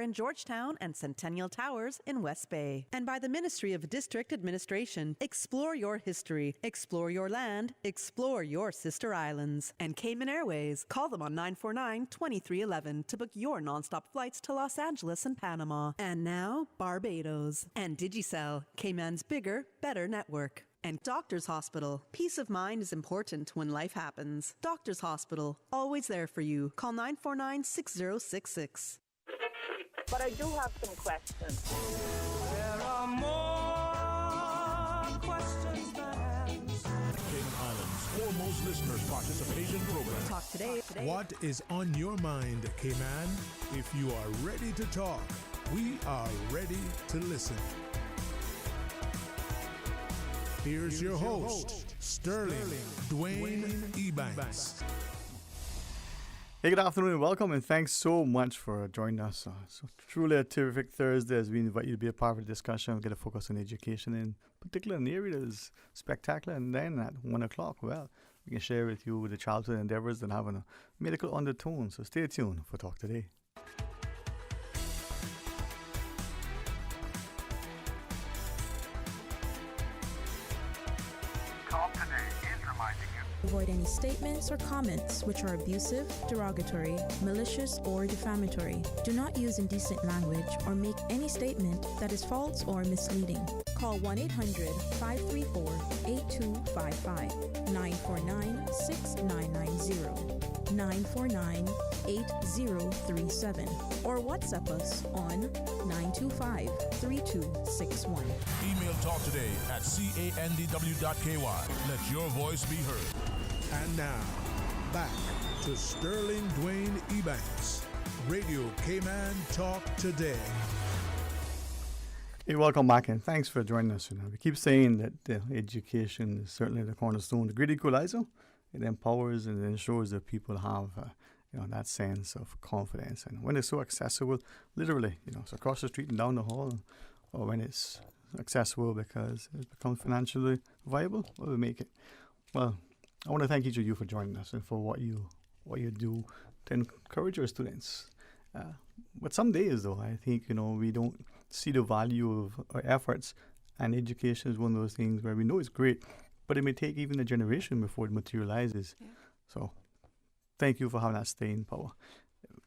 in Georgetown and Centennial Towers in West Bay. And by the Ministry of District Administration. Explore your history, explore your land, explore your sister islands. And Cayman Airways. Call them on 949-2311 to book your nonstop flights to Los Angeles and Panama. And now, Barbados. And Digicel, Cayman's bigger, better network. And Doctors Hospital. Peace of mind is important when life happens. Doctors Hospital, always there for you. Call 949-6066. But I do have some questions. There are more questions than answers. Cayman Islands' foremost listeners' participation program. Talk today. What is on your mind, Cayman? If you are ready to talk, we are ready to listen. Here's your host, Sterling Dwayne Ebanks. Hey, good afternoon and welcome, and thanks so much for joining us. So truly a terrific Thursday as we invite you to be a part of the discussion. We're going to focus on education, in particular an area that is spectacular. And then at 1 o'clock, well, we can share with you the childhood endeavors that have a medical undertone. So stay tuned for Talk Today. Avoid any statements or comments which are abusive, derogatory, malicious, or defamatory. Do not use indecent language or make any statement that is false or misleading. Call 1-800-534-8255, 949-6990, 949-8037, or WhatsApp us on 925-3261. Email Talk Today at candw.ky. Let your voice be heard. And now, back to Sterling Dwayne Ebanks, Radio Cayman Talk Today. Hey, welcome back, and thanks for joining us. We keep saying that education is certainly the cornerstone, the great equalizer. It empowers and ensures that people have that sense of confidence. And when it's so accessible, literally, it's across the street and down the hall, or when it's accessible because it becomes financially viable, we make it. Well, I want to thank each of you for joining us and for what you do to encourage your students. But some days, though, I think, we don't see the value of our efforts, and education is one of those things where we know it's great, but it may take even a generation before it materializes. Yeah. So thank you for having that staying power.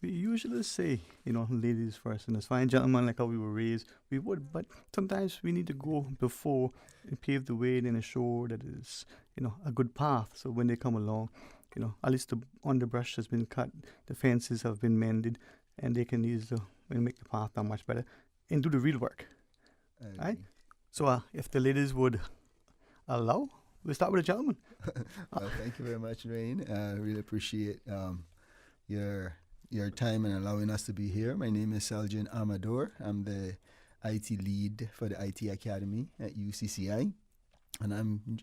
We usually say, ladies first, and as fine gentlemen, like how we were raised, we would, but sometimes we need to go before and pave the way and ensure that it's, a good path. So when they come along, at least the underbrush has been cut, the fences have been mended, and they can use make the path that much better and do the real work. Right? So if the ladies would allow, we'll start with the gentleman. Well, thank you very much, Dwayne. I really appreciate your time and allowing us to be here. My name is Seljan Amador. I'm the IT lead for the IT Academy at UCCI, and I'm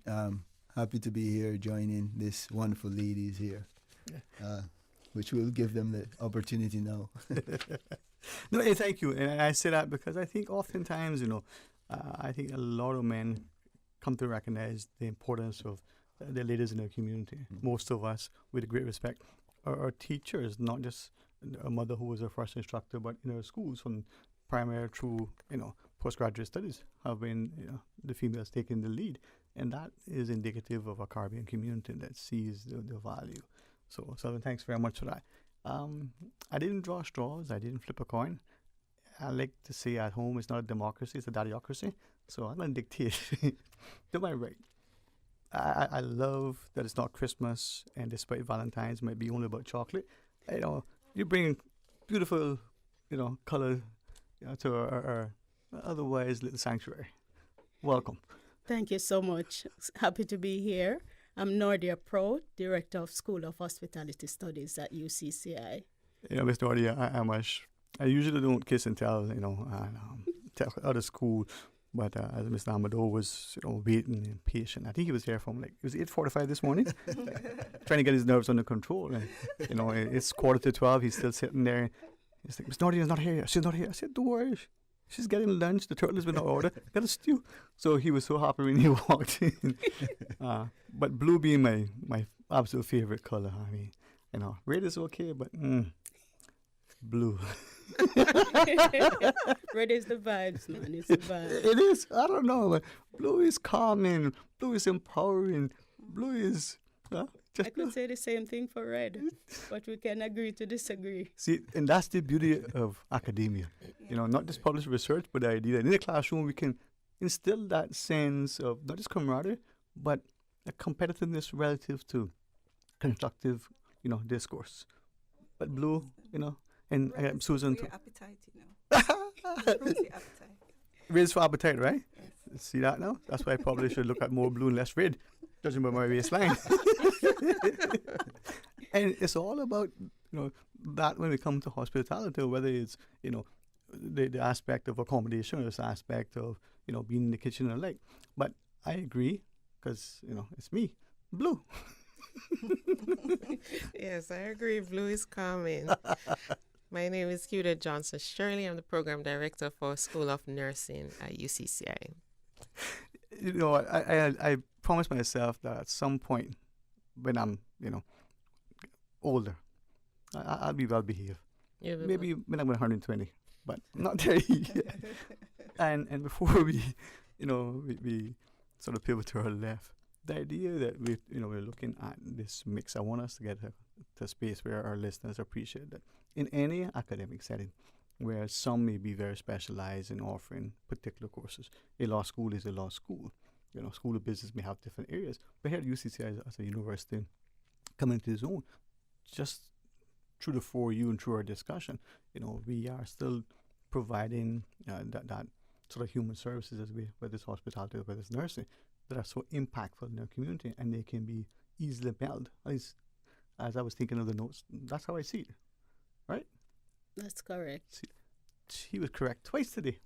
happy to be here joining these wonderful ladies here, which will give them the opportunity now. No, thank you. And I say that because I think oftentimes, I think a lot of men come to recognize the importance of the ladies in their community. Mm-hmm. Most of us, with great respect, are teachers, not just a mother who was our first instructor, but in our schools from primary through, postgraduate studies have been, the females taking the lead. And that is indicative of a Caribbean community that sees the value. So thanks very much for that. I didn't draw straws. I didn't flip a coin. I like to say at home it's not a democracy, it's a daddyocracy. So I'm going to dictate. Do my right. I love that it's not Christmas, and despite Valentine's might be only about chocolate. You bring beautiful, color to our otherwise little sanctuary. Welcome. Thank you so much. Happy to be here. I'm Nordia Pro, Director of School of Hospitality Studies at UCCI. Ms. Nordia, I usually don't kiss and tell, tell other school, but as Mr. Amador was, waiting and patient. I think he was here from it was 8:45 this morning, trying to get his nerves under control. And, it's 11:45. He's still sitting there. He's like, Miss Nordia's not here. She's not here. I said, don't worry. She's getting lunch. The turtle has been out order. Got a stew. So he was so happy when he walked in. But blue being my absolute favorite color. I mean, red is okay, but blue. Red is the vibes, man. It's the vibes. It is. I don't know. But blue is calming. Blue is empowering. Blue is just I could say the same thing for red, but we can agree to disagree. See, and that's the beauty of academia. You know, not just published research, but the idea that in the classroom we can instill that sense of not just camaraderie, but a competitiveness relative to constructive, discourse. But blue, and Susan too. Appetite, Improves the appetite. Red's for appetite, right? Yes. See that now? That's why I probably should look at more blue and less red, judging by my waistline. And it's all about, that when we come to hospitality, whether it's, the aspect of accommodation or this aspect of, being in the kitchen and the like. But I agree, because, it's me, blue. Yes, I agree. Blue is calming. My name is Cuda Johnson Shirley. I'm the program director for School of Nursing at UCCI. I promised myself that at some point when I'm, older, I'll be well behaved. Maybe when I'm 120, but not there yet. And before we sort of pivot to our left, the idea that we're looking at this mix, I want us to get to a space where our listeners appreciate that in any academic setting, where some may be very specialized in offering particular courses. A law school is a law school. School of business may have different areas. But here at UCCI as a university, coming to its own, just through the 4U and through our discussion, we are still providing that sort of human services whether it's hospitality or whether it's nursing, that are so impactful in their community, and they can be easily melded. As I was thinking of the notes, that's how I see it, right? That's correct. She was correct twice today.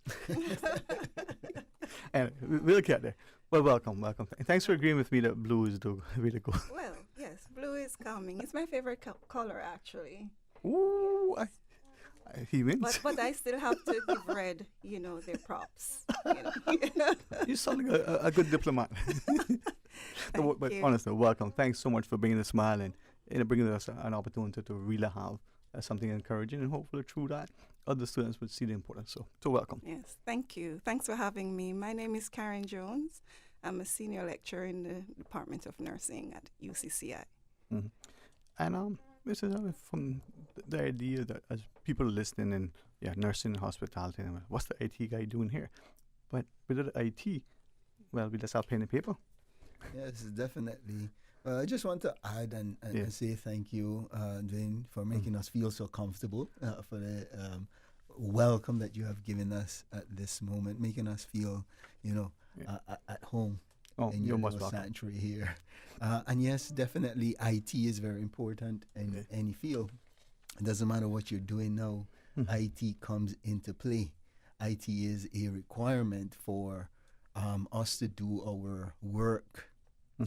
And we'll get there. Well, welcome. Thanks for agreeing with me that blue is the way to go. Well, yes, blue is calming. It's my favorite color, actually. Ooh, he wins. But I still have to give red, their props. You sound like a good diplomat. But honestly, welcome. Thanks so much for bringing a smile and bringing us an opportunity to really have something encouraging, and hopefully through that, other students would see the importance. So welcome. Yes, thank you. Thanks for having me. My name is Karen Jones. I'm a senior lecturer in the Department of Nursing at UCCI. Mm-hmm. And this is from the idea that as people are listening and nursing and hospitality, and what's the IT guy doing here? But with the IT, well, we just have pen and paper. Yes, definitely. I just want to add and say thank you, Dwayne, for making us feel so comfortable, for the welcome that you have given us at this moment, making us feel, at home in your little sanctuary here. And yes, definitely IT is very important in any field. It doesn't matter what you're doing now, IT comes into play. IT is a requirement for us to do our work.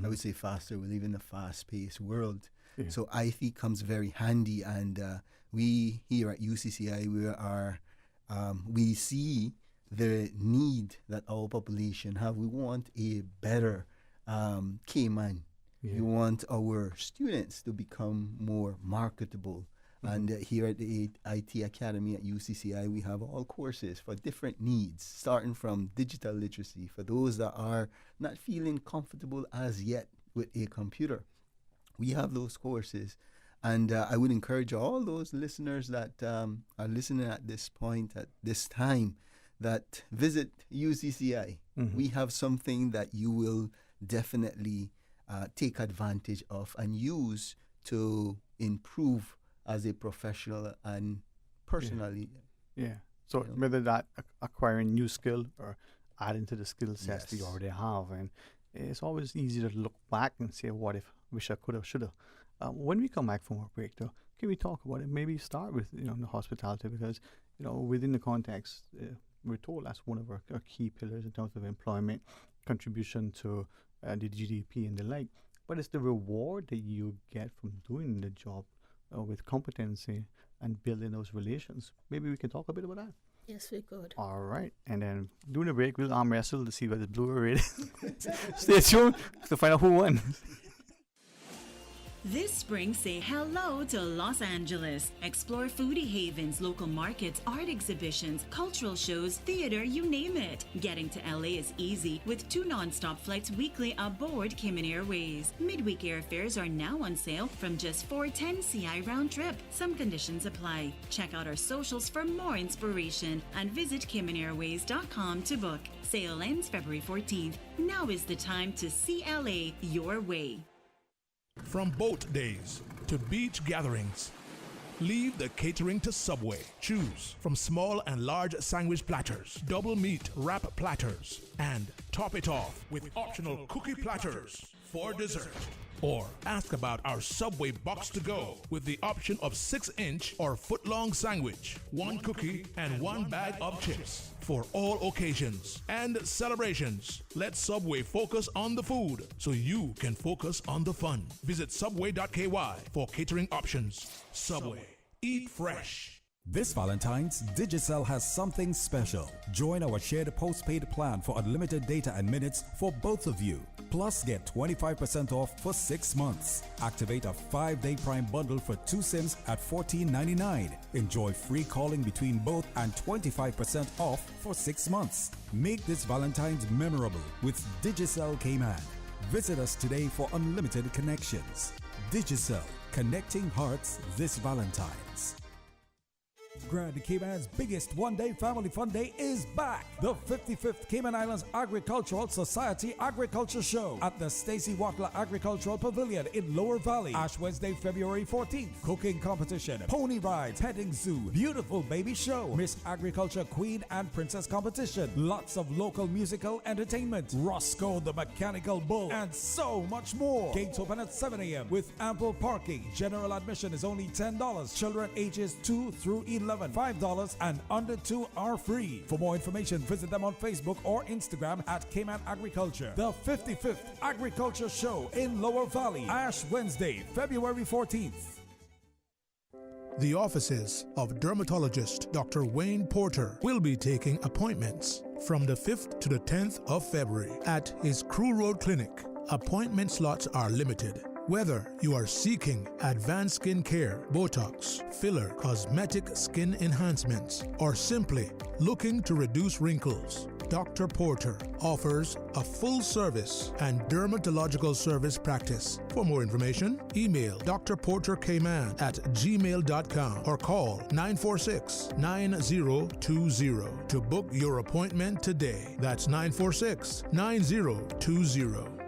I would say faster. We live in a fast-paced world. Yeah. So IT comes very handy, and we here at UCCI, we see the need that our population have. We want a better Cayman. Yeah. We want our students to become more marketable. And here at the IT Academy at UCCI, we have all courses for different needs, starting from digital literacy for those that are not feeling comfortable as yet with a computer. We have those courses. And I would encourage all those listeners that are listening at this point, at this time, that visit UCCI. We have something that you will definitely take advantage of and use to improve as a professional and personally. Yeah. So whether that acquiring new skill or adding to the skill sets that you already have. And it's always easy to look back and say, what if, wish I could have, should have. When we come back from our break, though, can we talk about it? Maybe start with, the hospitality, because, within the context, we're told that's one of our key pillars in terms of employment, contribution to the GDP and the like. But it's the reward that you get from doing the job with competency and building those relations. Maybe we can talk a bit about that. Yes, we could. All right. And then during the break, we'll arm wrestle to see whether it's blue or red. Stay tuned to find out who won. This spring, say hello to Los Angeles. Explore foodie havens, local markets, art exhibitions, cultural shows, theater, you name it. Getting to LA is easy with 2 non-stop flights weekly aboard Cayman Airways. Midweek airfares are now on sale from just $410 CI round trip. Some conditions apply. Check out our socials for more inspiration and visit CaymanAirways.com to book. Sale ends February 14th. Now is the time to see LA your way. From boat days to beach gatherings, leave the catering to Subway. Choose from small and large sandwich platters, double meat wrap platters, and top it off with optional cookie platters for dessert. Or ask about our Subway box to go with the option of 6-inch or foot-long sandwich, 1 cookie, and 1 bag of chips for all occasions and celebrations. Let Subway focus on the food so you can focus on the fun. Visit subway.ky for catering options. Subway. Eat fresh. This Valentine's, Digicel has something special. Join our shared postpaid plan for unlimited data and minutes for both of you. Plus, get 25% off for 6 months. Activate a 5-day Prime bundle for 2 SIMs at $14.99. Enjoy free calling between both and 25% off for 6 months. Make this Valentine's memorable with Digicel Cayman. Visit us today for unlimited connections. Digicel, connecting hearts this Valentine's. Grand Cayman's biggest one-day family fun day is back. The 55th Cayman Islands Agricultural Society Agriculture Show at the Stacey Watler Agricultural Pavilion in Lower Valley. Ash Wednesday, February 14th. Cooking competition, pony rides, petting zoo, beautiful baby show, Miss Agriculture Queen and Princess competition, lots of local musical entertainment, Roscoe the Mechanical Bull, and so much more. Gates open at 7 a.m. with ample parking. General admission is only $10. Children ages 2 through 11, $5, and under 2 are free. For more information, visit them on Facebook or Instagram at Cayman Agriculture. The 55th Agriculture Show in Lower Valley, Ash Wednesday, February 14th. The offices of dermatologist Dr. Wayne Porter will be taking appointments from the 5th to the 10th of February at his Crew Road Clinic. Appointment slots are limited. Whether you are seeking advanced skin care, Botox, filler, cosmetic skin enhancements, or simply looking to reduce wrinkles, Dr. Porter offers a full service and dermatological service practice. For more information, email drportercayman@gmail.com or call 946-9020 to book your appointment today. That's 946-9020.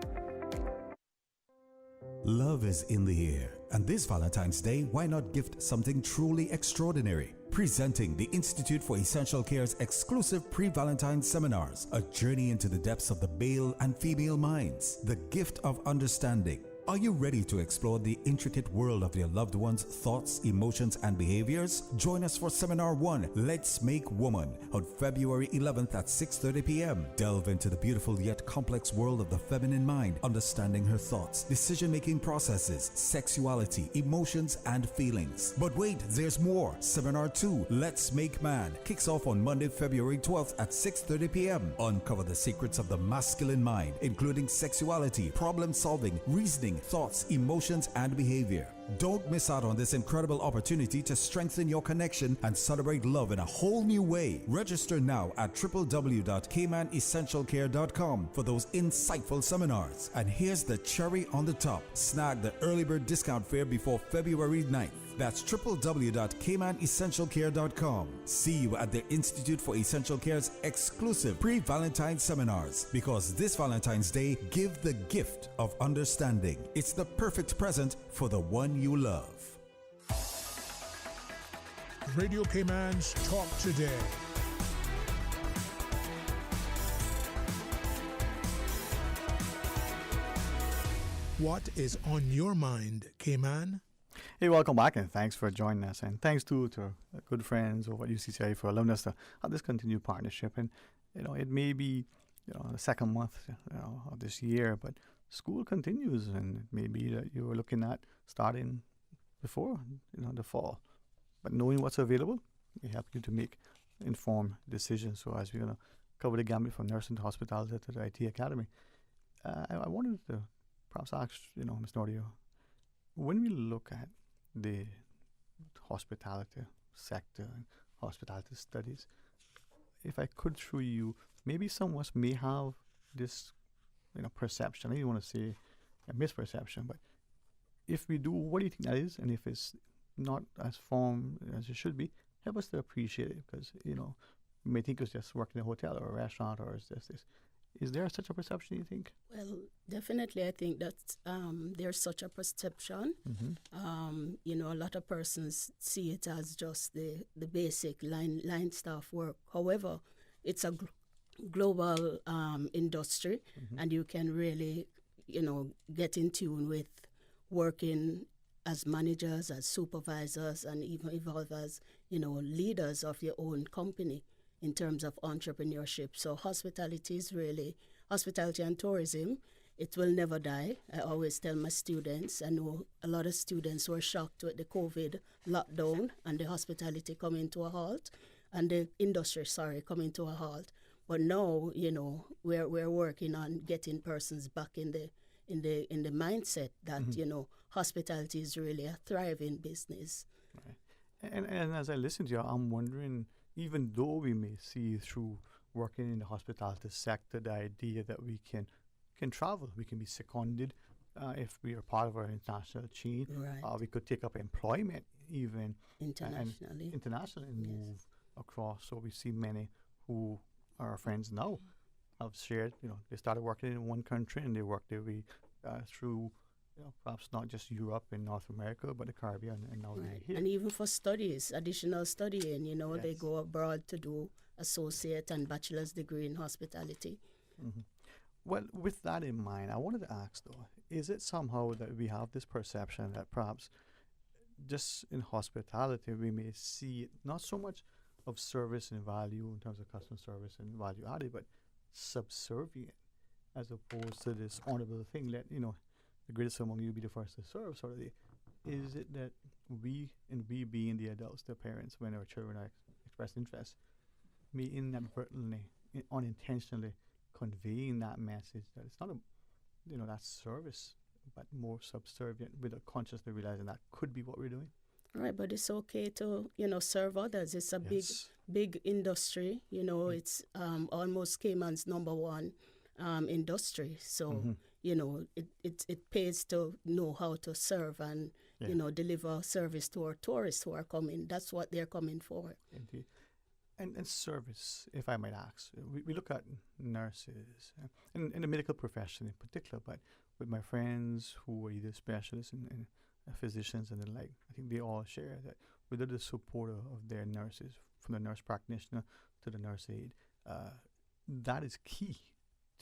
Love is in the air, and this Valentine's Day, why not gift something truly extraordinary? Presenting the Institute for Essential Care's exclusive pre-Valentine's seminars, a journey into the depths of the male and female minds, the gift of understanding. Are you ready to explore the intricate world of your loved one's thoughts, emotions, and behaviors? Join us for Seminar 1, Let's Make Woman, on February 11th at 6:30 p.m. Delve into the beautiful yet complex world of the feminine mind, understanding her thoughts, decision-making processes, sexuality, emotions, and feelings. But wait, there's more. Seminar 2, Let's Make Man, kicks off on Monday, February 12th at 6:30 p.m. Uncover the secrets of the masculine mind, including sexuality, problem-solving, reasoning, thoughts, emotions, and behavior. Don't miss out on this incredible opportunity to strengthen your connection and celebrate love in a whole new way. Register now at www.caymanessentialcare.com for those insightful seminars. And here's the cherry on the top. Snag the early bird discount fare before February 9th. That's www.caymanessentialcare.com. See you at the Institute for Essential Care's exclusive pre-Valentine's seminars, because this Valentine's Day, give the gift of understanding. It's the perfect present for the one you love. Radio Cayman's Talk Today. What is on your mind, Cayman? Hey, welcome back, and thanks for joining us. And thanks to our good friends over at UCCI for allowing us to have this continued partnership. And, it may be, the second month of this year, but school continues, and it may be that you were looking at starting before, the fall. But knowing what's available, we help you to make informed decisions. So as we're going to cover the gamut from nursing to hospitality to the IT Academy, I wanted to perhaps ask, Ms. Nordio, when we look at the hospitality sector and hospitality studies, if I could through you, maybe some of us may have this, perception. I don't want to say a misperception, but if we do, what do you think that is? And if it's not as formed as it should be, help us to appreciate it, because we may think it's just working in a hotel or a restaurant, or it's just this. Is there such a perception, you think? Well, definitely, I think that there's such a perception. A lot of persons see it as just the basic line staff work. However, it's a global industry, and you can really, get in tune with working as managers, as supervisors, and even evolve as, leaders of your own company in terms of entrepreneurship. So hospitality and tourism, it will never die. I always tell my students, I know a lot of students were shocked with the COVID lockdown and the hospitality coming to a halt, and the industry, coming to a halt. But now, we're working on getting persons back in the mindset that, hospitality is really a thriving business. Right. And as I listen to you, I'm wondering, even though we may see through working in the hospitality sector the idea that we can travel, we can be seconded if we are part of our international chain. Right. We could take up employment even internationally and move across. So we see many who are our friends now have shared, they started working in one country and they worked their way through perhaps not just Europe and North America, but the Caribbean, and now they're here. And even for studies, additional studying, Yes. they go abroad to do associate and bachelor's degree in hospitality. Well, with that in mind, I wanted to ask though, is it somehow that we have this perception that perhaps just in hospitality we may see not so much of service and value in terms of customer service and value added, but subservient, as opposed to this honorable thing that, the greatest among you be the first to serve, sort of the, is it that we being the adults, the parents, when our children express interest, may inadvertently, unintentionally conveying that message that it's not that service, but more subservient, without consciously realizing that could be what we're doing? Right, but it's okay to, serve others. It's a big industry. It's almost Cayman's number one industry. So, it pays to know how to serve and, deliver service to our tourists who are coming. That's what they're coming for. Indeed. And service, if I might ask, we look at nurses and in the medical profession in particular, but with my friends who are either specialists and physicians and the like, I think they all share that without the support of their nurses, from the nurse practitioner to the nurse aide, that is key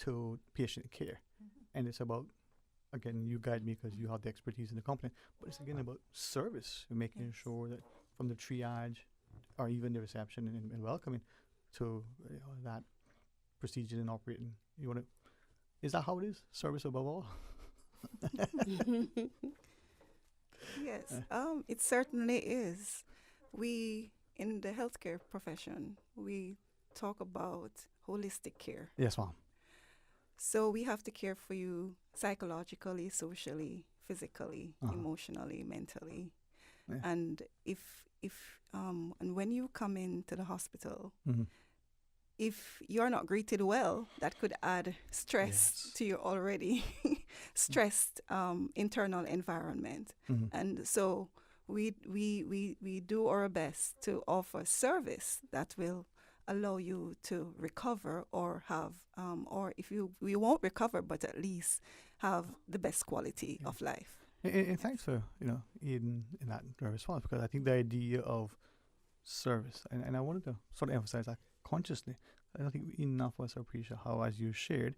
to patient care. And it's about, again, you guide me because you have the expertise in the company, but it's again about service, making sure that from the triage or even the reception and welcoming to that procedure and operating. Is that how it is? Service above all? Yes, it certainly is. We, in the healthcare profession, we talk about holistic care. Yes, ma'am. So we have to care for you psychologically, socially, physically, emotionally, mentally. Yeah. And and when you come into the hospital, if you're not greeted well, that could add stress to your already stressed internal environment. And so we do our best to offer service that will allow you to recover or have, or if we won't recover, but at least have the best quality of life. And thanks for, in that response, because I think the idea of service, and I wanted to sort of emphasize that consciously, I don't think enough of us appreciate how, as you shared,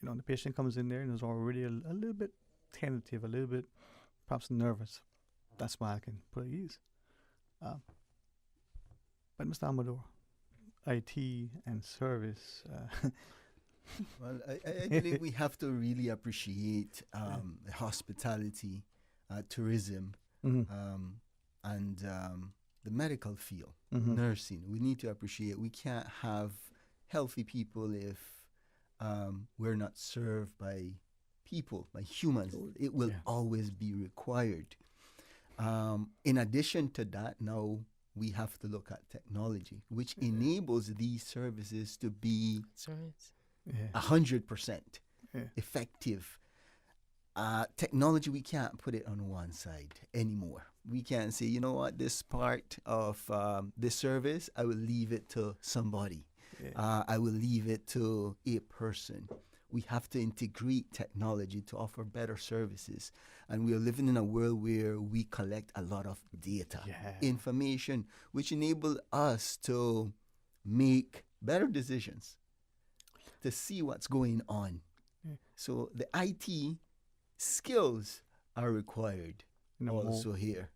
the patient comes in there and is already a little bit tentative, a little bit perhaps nervous. That smile can put at ease. But Mr. Amador, IT and service. Well, I believe we have to really appreciate hospitality, tourism, and the medical field, nursing. We need to appreciate. We can't have healthy people if we're not served by people, by humans. It will always be required. In addition to that, now we have to look at technology, which enables these services to be 100% effective. Technology, we can't put it on one side anymore. We can't say, you know what, this part of this service, I will leave it to somebody. I will leave it to a person. We have to integrate technology to offer better services. And we are living in a world where we collect a lot of data, information, which enable us to make better decisions, to see what's going on. So the IT skills are required also here.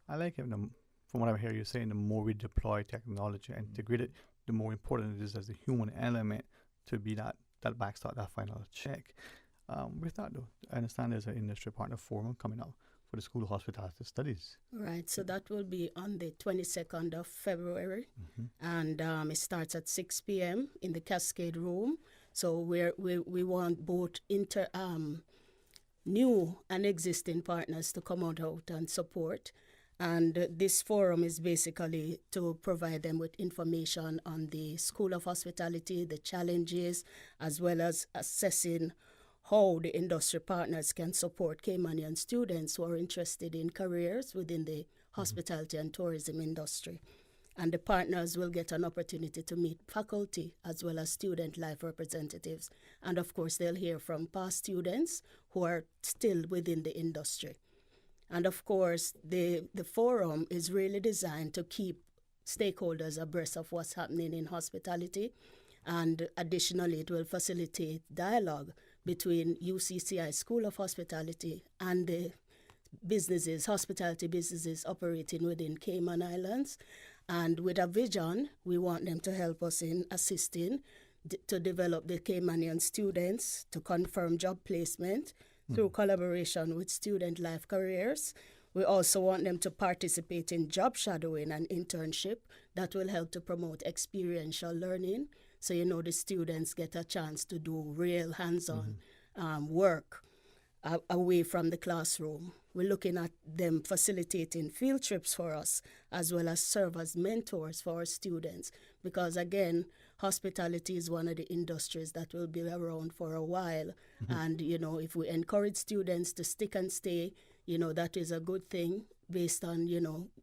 I like it. From what I hear you saying, the more we deploy technology and integrate it, the more important it is as a human element to be that backstop, that final check. With that, though, I understand there's an industry partner forum coming up for the School of Hospitality Studies. Right, so that will be on the 22nd of February, and it starts at 6 p.m. in the Cascade Room. So we want both new and existing partners to come out and support. And this forum is basically to provide them with information on the School of Hospitality, the challenges, as well as assessing how the industry partners can support Caymanian students who are interested in careers within the hospitality and tourism industry. And the partners will get an opportunity to meet faculty as well as student life representatives. And of course, they'll hear from past students who are still within the industry. And of course, the forum is really designed to keep stakeholders abreast of what's happening in hospitality. And additionally, it will facilitate dialogue between UCCI School of Hospitality and the businesses, hospitality businesses operating within Cayman Islands. And with a vision, we want them to help us in assisting to develop the Caymanian students, to confirm job placement through collaboration with Student Life Careers. We also want them to participate in job shadowing and internship that will help to promote experiential learning. So, the students get a chance to do real hands-on work away from the classroom. We're looking at them facilitating field trips for us, as well as serve as mentors for our students. Because again, hospitality is one of the industries that will be around for a while. And, if we encourage students to stick and stay, that is a good thing based on,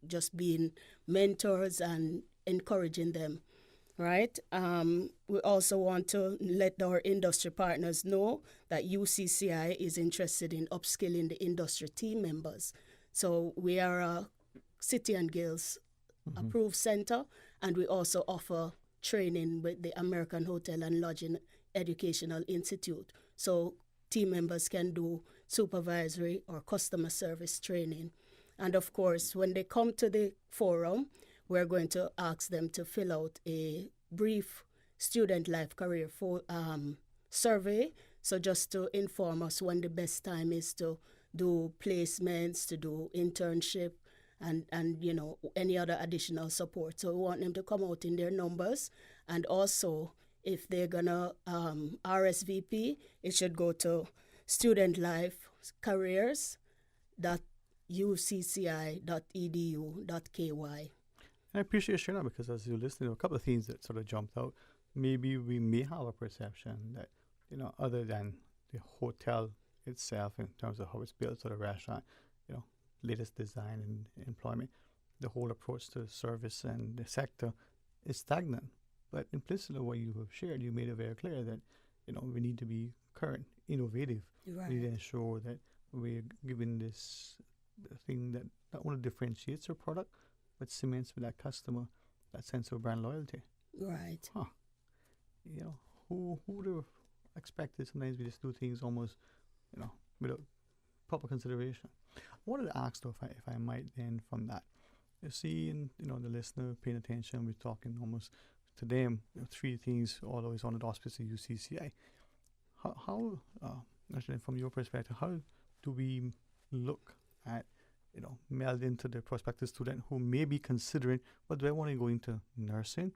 just being mentors and encouraging them. Right. We also want to let our industry partners know that UCCI is interested in upskilling the industry team members. So we are a City and Guilds approved center, and we also offer training with the American Hotel and Lodging Educational Institute. So team members can do supervisory or customer service training. And of course, when they come to the forum, we're going to ask them to fill out a brief student life career survey. So just to inform us when the best time is to do placements, to do internship, and any other additional support. So we want them to come out in their numbers. And also, if they're going to RSVP, it should go to studentlifecareers.ucci.edu.ky. I appreciate you sharing that, because as you're listening, a couple of things that sort of jumped out. Maybe we may have a perception that, other than the hotel itself in terms of how it's built, or the restaurant, latest design and employment, the whole approach to service and the sector is stagnant. But implicitly what you have shared, you made it very clear that, we need to be current, innovative. Right. We need to ensure that we're giving this thing that not only differentiates our product, but cements with that customer that sense of brand loyalty. Right. Who would have expected sometimes we just do things almost, without proper consideration. I wanted to ask, though, if I might then from that. You see, the listener paying attention, we're talking almost to them, three things always on the auspice of UCCI. How actually from your perspective, how do we look at meld into the prospective student who may be considering, do I want to go into nursing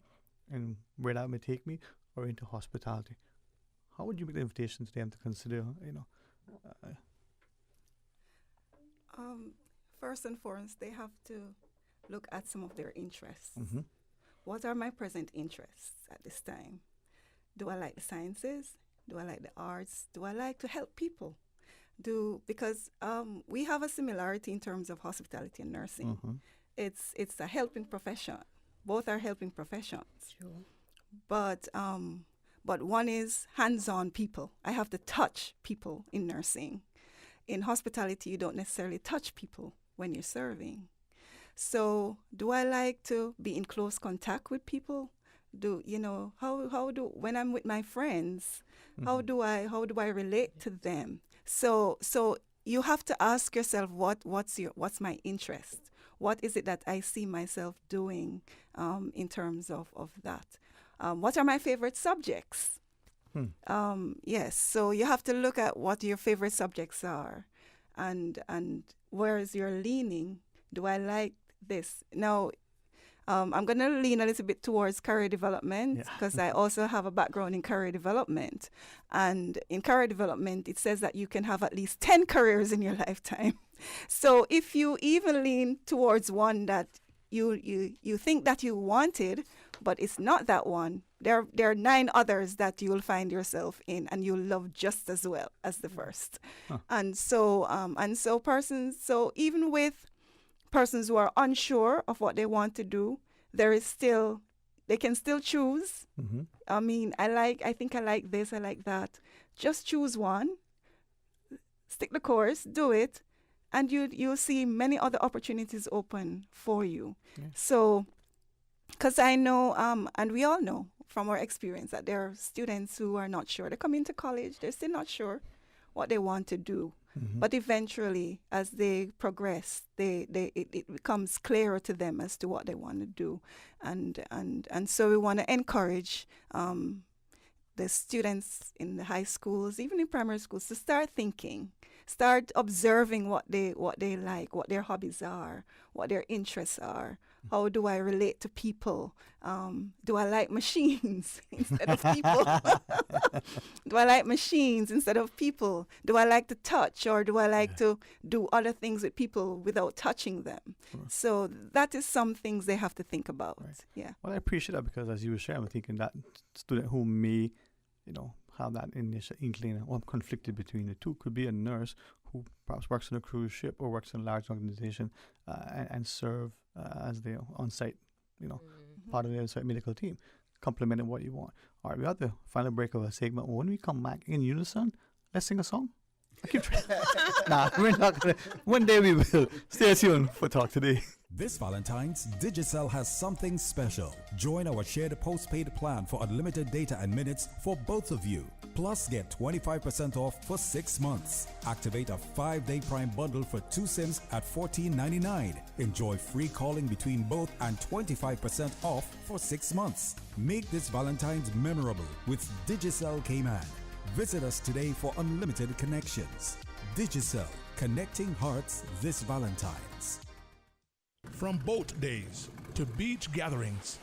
and where that may take me, or into hospitality? How would you make the invitation to them to consider, First and foremost, they have to look at some of their interests. Mm-hmm. What are my present interests at this time? Do I like the sciences? Do I like the arts? Do I like to help people? Because we have a similarity in terms of hospitality and nursing. Mm-hmm. It's a helping profession. Both are helping professions. Sure. But one is hands-on people. I have to touch people in nursing. In hospitality, you don't necessarily touch people when you're serving. So do I like to be in close contact with people? When I'm with my friends, Mm-hmm. how do I relate to them? So you have to ask yourself what's my interest? What is it that I see myself doing in terms of that? What are my favorite subjects? Yes, so you have to look at what your favorite subjects are and where is your leaning. Do I like this? Now, I'm going to lean a little bit towards career development because I also have a background in career development. And in career development, it says that you can have at least 10 careers in your lifetime. So if you even lean towards one that you think that you wanted, but it's not that one, there are 9 others that you'll find yourself in and you'll love just as well as the first. And so even with persons who are unsure of what they want to do, they can still choose. Mm-hmm. I mean, I think I like this, I like that. Just choose one, stick the course, do it, and you'll see many other opportunities open for you. Yeah. So, because I know, and we all know from our experience that there are students who are not sure. They come into college, they're still not sure what they want to do. Mm-hmm. But eventually, as they progress, it becomes clearer to them as to what they want to do, and so we want to encourage the students in the high schools, even in primary schools, to start thinking, start observing what they like, what their hobbies are, what their interests are. How do I relate to people? Do I like machines instead of people? Do I like machines instead of people? Do I like to touch, or do I like to do other things with people without touching them? Sure. So that is some things they have to think about. Right. Yeah. Well, I appreciate that because as you were sharing, I'm thinking that student who may, have that initial inkling or conflicted between the two could be a nurse who perhaps works on a cruise ship or works in a large organization and serve as the on-site, part of the on-site medical team, complementing what you want. All right, we have the final break of a segment. When we come back in unison, let's sing a song. I keep trying. Nah, we're not gonna. One day we will. Stay tuned for Talk Today. This Valentine's, Digicel has something special. Join our shared postpaid plan for unlimited data and minutes for both of you. Plus, get 25% off for 6 months. Activate a 5-day Prime bundle for 2 SIMs at $14.99. Enjoy free calling between both and 25% off for 6 months. Make this Valentine's memorable with Digicel Cayman. Visit us today for unlimited connections. Digicel, connecting hearts this Valentine's. From boat days to beach gatherings,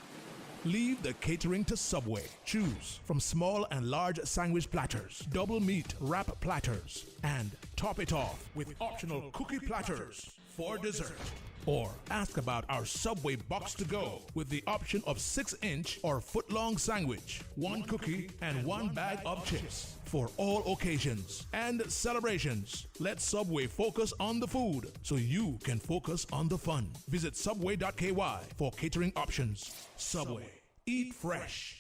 leave the catering to Subway. Choose from small and large sandwich platters, double meat wrap platters, and top it off with optional cookie platters for dessert. Or ask about our Subway box to go with the option of 6-inch or foot-long sandwich, 1 cookie, and 1 bag of chips for all occasions and celebrations. Let Subway focus on the food so you can focus on the fun. Visit subway.ky for catering options. Subway. Eat fresh.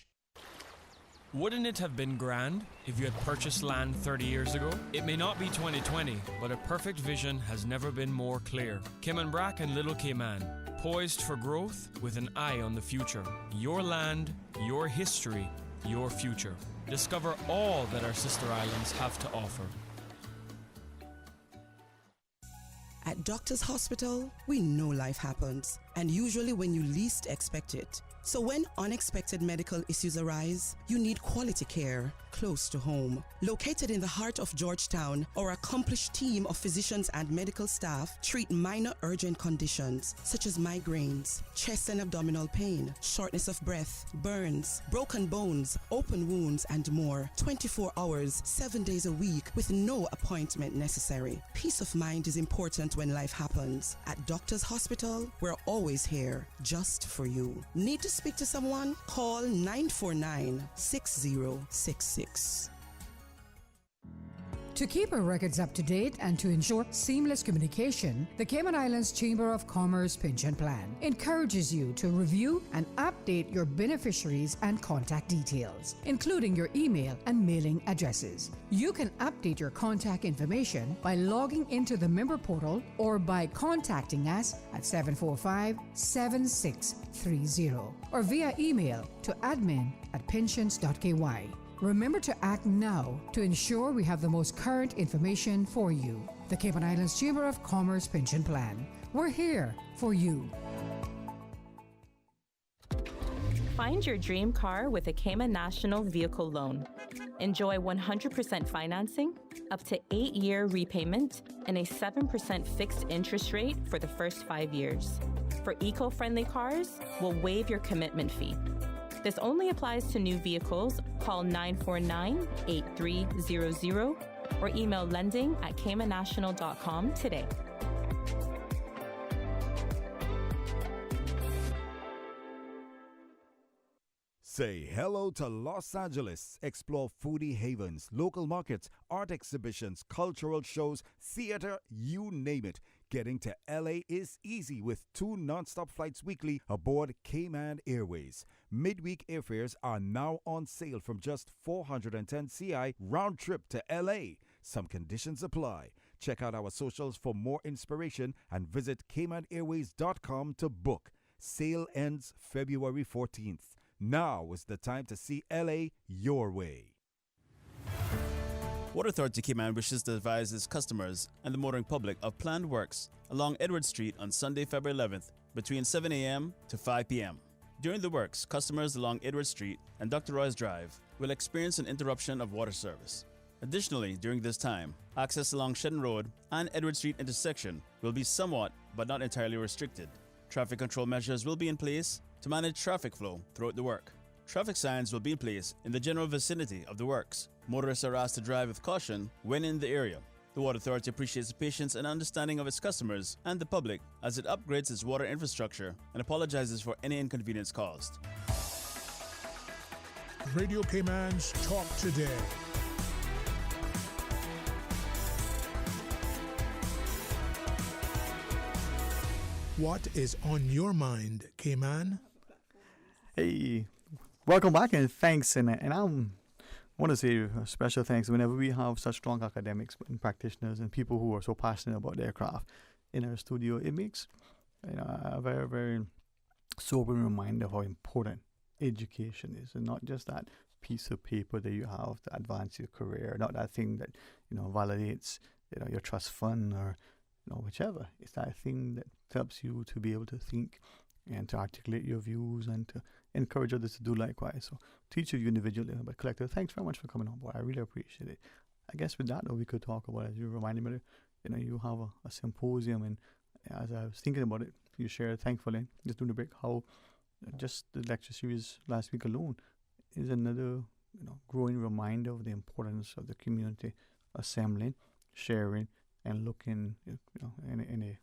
Wouldn't it have been grand if you had purchased land 30 years ago? It may not be 2020, but a perfect vision has never been more clear. Kim and Brack and Little Cayman, poised for growth with an eye on the future. Your land, your history, your future. Discover all that our sister islands have to offer. At Doctors Hospital, we know life happens. and usually when you least expect it. So when unexpected medical issues arise, you need quality care close to home. Located in the heart of Georgetown, our accomplished team of physicians and medical staff treat minor urgent conditions such as migraines, chest and abdominal pain, shortness of breath, burns, broken bones, open wounds, and more. 24 hours, 7 days a week with no appointment necessary. Peace of mind is important when life happens. At Doctors Hospital, we're always here just for you. Need to speak to someone? Call 949-6066. To keep our records up to date and to ensure seamless communication, the Cayman Islands Chamber of Commerce Pension Plan encourages you to review and update your beneficiaries and contact details, including your email and mailing addresses. You can update your contact information by logging into the member portal or by contacting us at 745-7630 or via email to admin@pensions.ky. Remember to act now to ensure we have the most current information for you. The Cayman Islands Chamber of Commerce Pension Plan. We're here for you. Find your dream car with a Cayman National Vehicle Loan. Enjoy 100% financing, up to 8-year repayment, and a 7% fixed interest rate for the first 5 years. For eco-friendly cars, we'll waive your commitment fee. This only applies to new vehicles. Call 949-8300 or email lending@caymannational.com today. Say hello to Los Angeles. Explore foodie havens, local markets, art exhibitions, cultural shows, theater, you name it. Getting to LA is easy with 2 non-stop flights weekly aboard Cayman Airways. Midweek airfares are now on sale from just $410 CI round trip to LA. Some conditions apply. Check out our socials for more inspiration and visit CaymanAirways.com to book. Sale ends February 14th. Now is the time to see LA your way. Water Authority Cayman wishes to advise its customers and the motoring public of planned works along Edward Street on Sunday, February 11th between 7 a.m. to 5 p.m. During the works, customers along Edward Street and Dr. Roy's Drive will experience an interruption of water service. Additionally, during this time, access along Shedden Road and Edward Street intersection will be somewhat but not entirely restricted. Traffic control measures will be in place to manage traffic flow throughout the work. Traffic signs will be in place in the general vicinity of the works. Motorists are asked to drive with caution when in the area. The Water Authority appreciates the patience and understanding of its customers and the public as it upgrades its water infrastructure and apologizes for any inconvenience caused. Radio Cayman's Talk Today. What is on your mind, Cayman? Hey, welcome back and thanks. And I want to say a special thanks whenever we have such strong academics and practitioners and people who are so passionate about their craft in our studio. It makes a very, very sobering reminder of how important education is, and not just that piece of paper that you have to advance your career, not that thing that validates your trust fund or whichever. It's that thing that helps you to be able to think and to articulate your views and to encourage others to do likewise. So to each of you individually, but collectively, thanks very much for coming on board. I really appreciate it. I guess with that, though, we could talk about, as you reminded me, you have a symposium, and as I was thinking about it, you shared, thankfully, just during the break, how just the lecture series last week alone is another growing reminder of the importance of the community assembling, sharing, and looking in a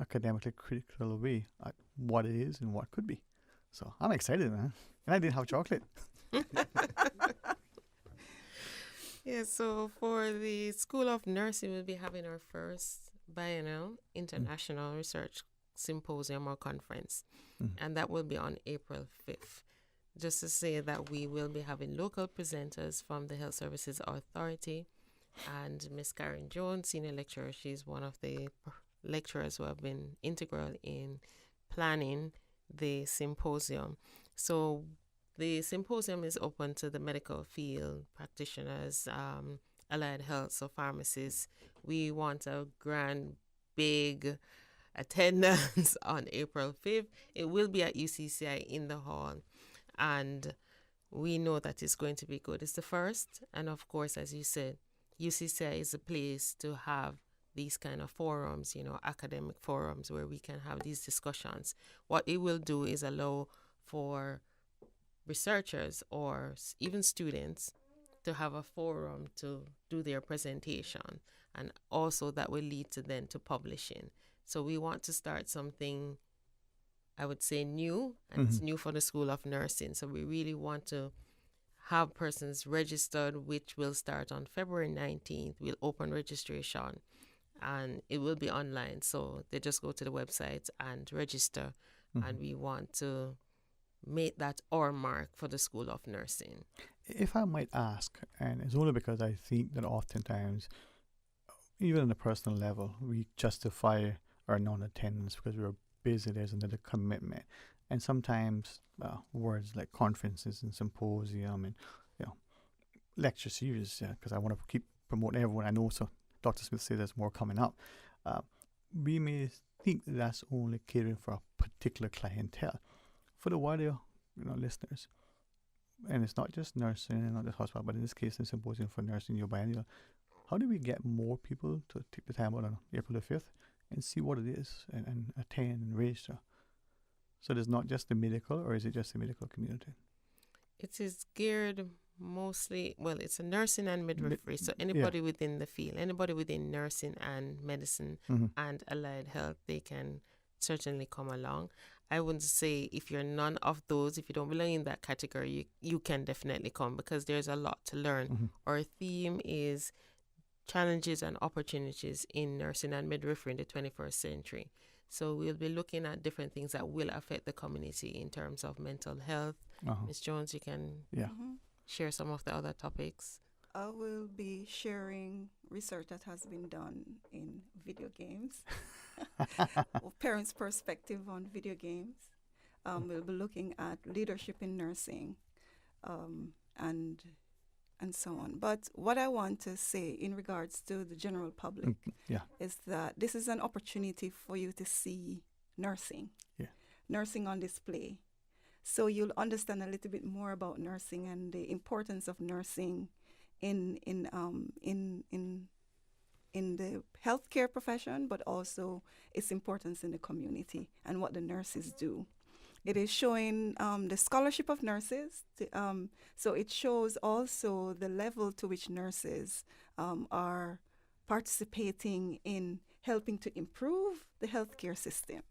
academically critical way at what it is and what could be. So I'm excited, man. And I didn't have chocolate. Yeah, so for the School of Nursing, we'll be having our first biennial international research symposium or conference. And that will be on April 5th. Just to say that we will be having local presenters from the Health Services Authority and Miss Karen Jones, senior lecturer. She's one of the lecturers who have been integral in planning the symposium. So the symposium is open to the medical field, practitioners, allied health, so pharmacists. We want a grand, big attendance on April 5th. It will be at UCCI in the hall, and we know that it's going to be good. It's the first, and of course, as you said, UCCI is a place to have these kind of forums, academic forums where we can have these discussions. What it will do is allow for researchers or even students to have a forum to do their presentation, and also that will lead to then to publishing. So we want to start something, I would say, new, and it's new for the School of Nursing. So we really want to have persons registered, which will start on February 19th. We'll open registration, and it will be online. So they just go to the website and register, and we want to make that our mark for the School of Nursing. If I might ask, and it's only because I think that oftentimes, even on a personal level, we justify our non-attendance because we're busy, there's another commitment. And sometimes words like conferences and symposium and lecture series, because I want to keep promoting everyone I know, so Dr. Smith says there's more coming up. We may think that that's only catering for a particular clientele. For the wider listeners, and it's not just nursing and not just hospital, but in this case, the symposium for nursing, your biennial, how do we get more people to take the time out on April the 5th and see what it is and attend and register? So there's not just the medical, or is it just the medical community? It is geared mostly, it's a nursing and midwifery. So anybody within the field, anybody within nursing and medicine and allied health, they can certainly come along. I wouldn't say if you're none of those, if you don't belong in that category, you can definitely come, because there's a lot to learn. Our theme is challenges and opportunities in nursing and midwifery in the 21st century. So we'll be looking at different things that will affect the community in terms of mental health. Ms. Jones, you can share some of the other topics. I will be sharing research that has been done in video games, parents' perspective on video games. We'll be looking at leadership in nursing, and so on. But what I want to say in regards to the general public is that this is an opportunity for you to see nursing on display. So you'll understand a little bit more about nursing and the importance of nursing in the healthcare profession, but also its importance in the community and what the nurses do. It is showing the scholarship of nurses. So it shows also the level to which nurses are participating in helping to improve the healthcare system.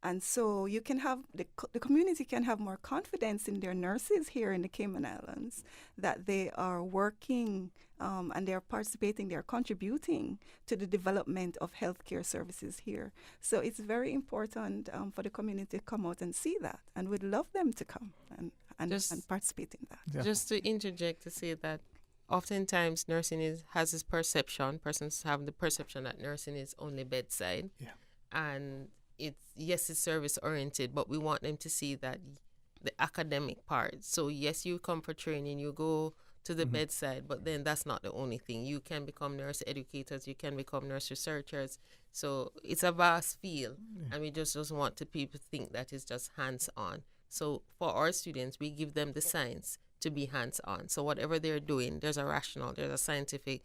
And so you can have the community can have more confidence in their nurses here in the Cayman Islands, that they are working and they are participating, they are contributing to the development of healthcare services here. So it's very important for the community to come out and see that, and we'd love them to come and participate in that. Just to interject to say that oftentimes nursing has this perception, persons have the perception that nursing is only bedside. And it's service oriented, but we want them to see that the academic part. So yes, you come for training, you go to the bedside, but then that's not the only thing. You can become nurse educators, you can become nurse researchers. So it's a vast field, and we just want the people to think that it's just hands-on. So for our students, we give them the science to be hands-on. So whatever they're doing, there's a rationale, there's a scientific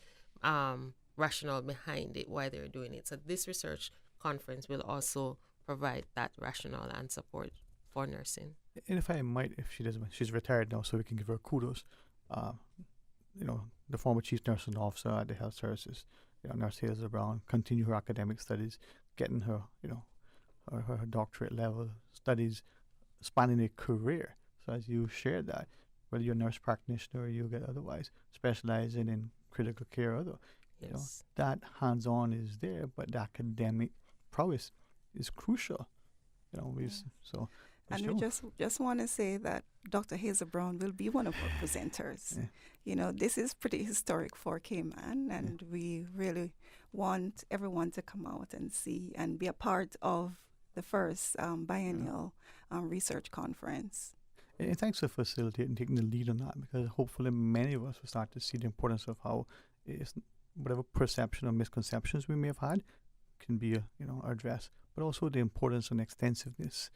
rationale behind it, why they're doing it. So this research conference will also provide that rationale and support for nursing. And if I might, if she doesn't, she's retired now, so we can give her kudos. The former chief nursing officer at the health services, Nurse Hazel Brown, continue her academic studies, getting her, her doctorate level studies, spanning a career. So as you shared that, whether you're a nurse practitioner or you get otherwise, specializing in critical care or other, that hands-on is there, but the academic prowess is crucial. So. And we just want to say that Dr. Hazel Brown will be one of our presenters. This is pretty historic for Cayman, and we really want everyone to come out and see and be a part of the first biennial research conference. And thanks for facilitating, taking the lead on that, because hopefully many of us will start to see the importance of how whatever perception or misconceptions we may have had can be addressed but also the importance and extensiveness.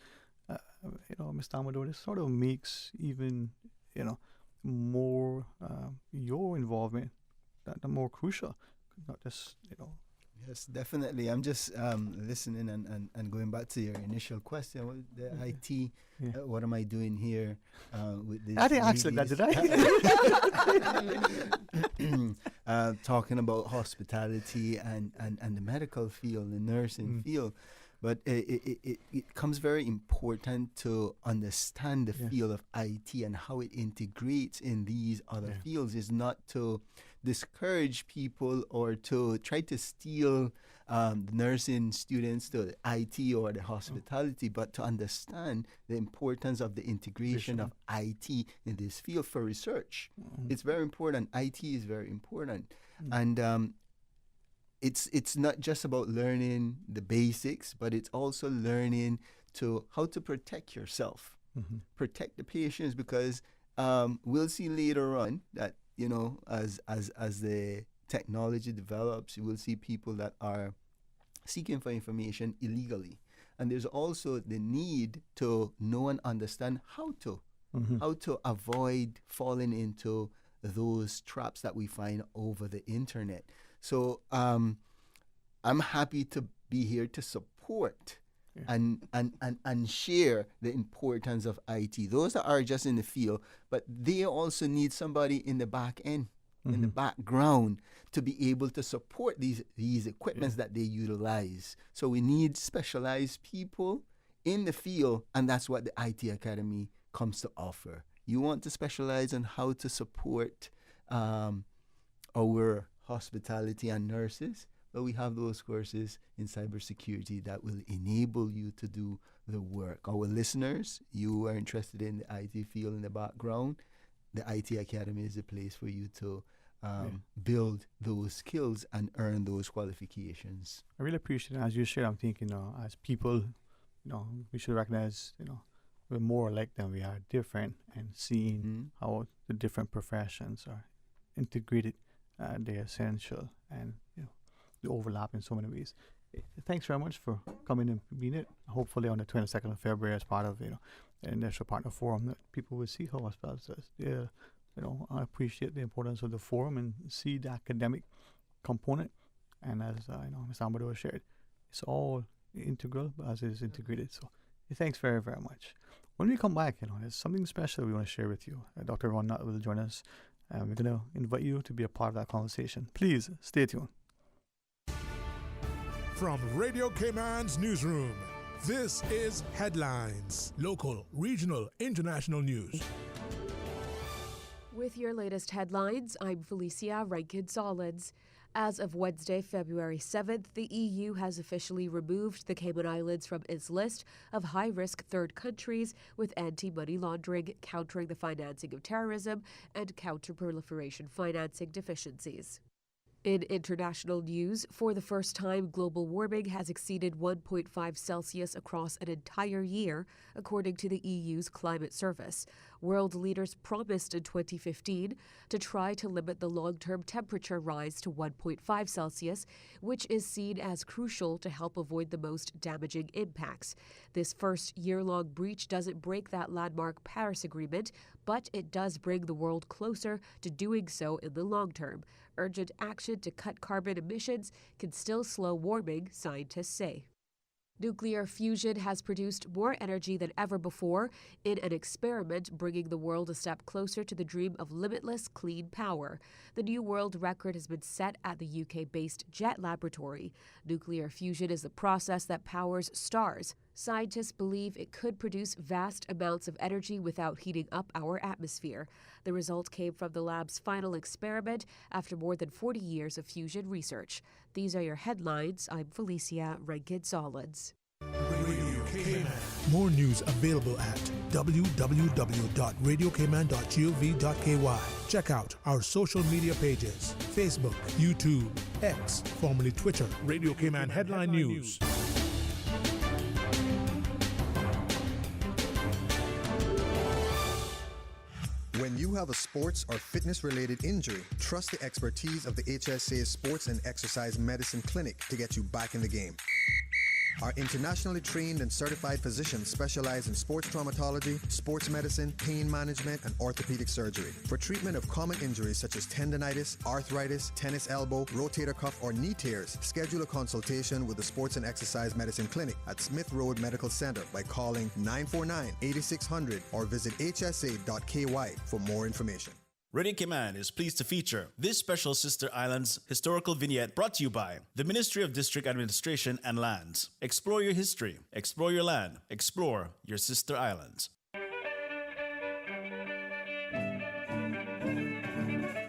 Mr. Amador, this sort of makes even, more your involvement that more crucial, not just, Yes, definitely. I'm just listening and going back to your initial question, the IT, what am I doing here with this? I didn't ask like that, did I? Talking about hospitality and the medical field, the nursing field. But it becomes very important to understand the field of IT and how it integrates in these other fields. Is not to discourage people or to try to steal the nursing students to the IT or the hospitality, but to understand the importance of the integration of IT in this field for research. It's very important. IT is very important. And it's not just about learning the basics, but it's also learning to how to protect yourself, protect the patients, because we'll see later on that, as the technology develops, you will see people that are seeking for information illegally. And there's also the need to know and understand how to avoid falling into those traps that we find over the internet. So I'm happy to be here to support and share the importance of IT. Those that are just in the field, but they also need somebody in the back end, in the background, to be able to support these equipments that they utilize. So we need specialized people in the field, and that's what the IT Academy comes to offer. You want to specialize on how to support our hospitality and nurses, but we have those courses in cybersecurity that will enable you to do the work. Our listeners, you are interested in the IT field in the background, the IT Academy is a place for you to build those skills and earn those qualifications. I really appreciate it. As you shared, I'm thinking, as people, we should recognize, we're more alike than we are different, and seeing how the different professions are integrated, they're essential, and they overlap in so many ways. Thanks very much for coming and being it. Hopefully on the 22nd of February, as part of the initial partner forum, that people will see how hospitals does. I appreciate the importance of the forum and see the academic component. And as Ms. Amador shared, it's all integral, as it is integrated. So thanks very, very much. When we come back, there's something special we want to share with you. Dr. Ron Nutt will join us. We're going to invite you to be a part of that conversation. Please stay tuned. From Radio Cayman's newsroom, this is Headlines. Local, regional, international news. With your latest headlines, I'm Felicia Rankin-Solids. As of Wednesday, February 7th, the EU has officially removed the Cayman Islands from its list of high-risk third countries with anti-money laundering, countering the financing of terrorism, and counter-proliferation financing deficiencies. In international news, for the first time, global warming has exceeded 1.5 Celsius across an entire year, according to the EU's climate service. World leaders promised in 2015 to try to limit the long-term temperature rise to 1.5 Celsius, which is seen as crucial to help avoid the most damaging impacts. This first year-long breach doesn't break that landmark Paris Agreement, but it does bring the world closer to doing so in the long term. Urgent action to cut carbon emissions can still slow warming, scientists say. Nuclear fusion has produced more energy than ever before in an experiment bringing the world a step closer to the dream of limitless clean power. The new world record has been set at the UK-based Jet Laboratory. Nuclear fusion is the process that powers stars. Scientists believe it could produce vast amounts of energy without heating up our atmosphere. The result came from the lab's final experiment after more than 40 years of fusion research. These are your headlines. I'm Felicia Rankin-Solids. More news available at www.radiocayman.gov.ky. Check out our social media pages: Facebook, YouTube, X, formerly Twitter, Radio Cayman Headline News. When you have a sports or fitness-related injury, trust the expertise of the HSA Sports and Exercise Medicine Clinic to get you back in the game. Our internationally trained and certified physicians specialize in sports traumatology, sports medicine, pain management, and orthopedic surgery. For treatment of common injuries such as tendonitis, arthritis, tennis elbow, rotator cuff, or knee tears, schedule a consultation with the Sports and Exercise Medicine Clinic at Smith Road Medical Center by calling 949-8600 or visit hsa.ky for more information. Radio Cayman is pleased to feature this special Sister Islands historical vignette brought to you by the Ministry of District Administration and Lands. Explore your history, explore your land, explore your Sister Islands.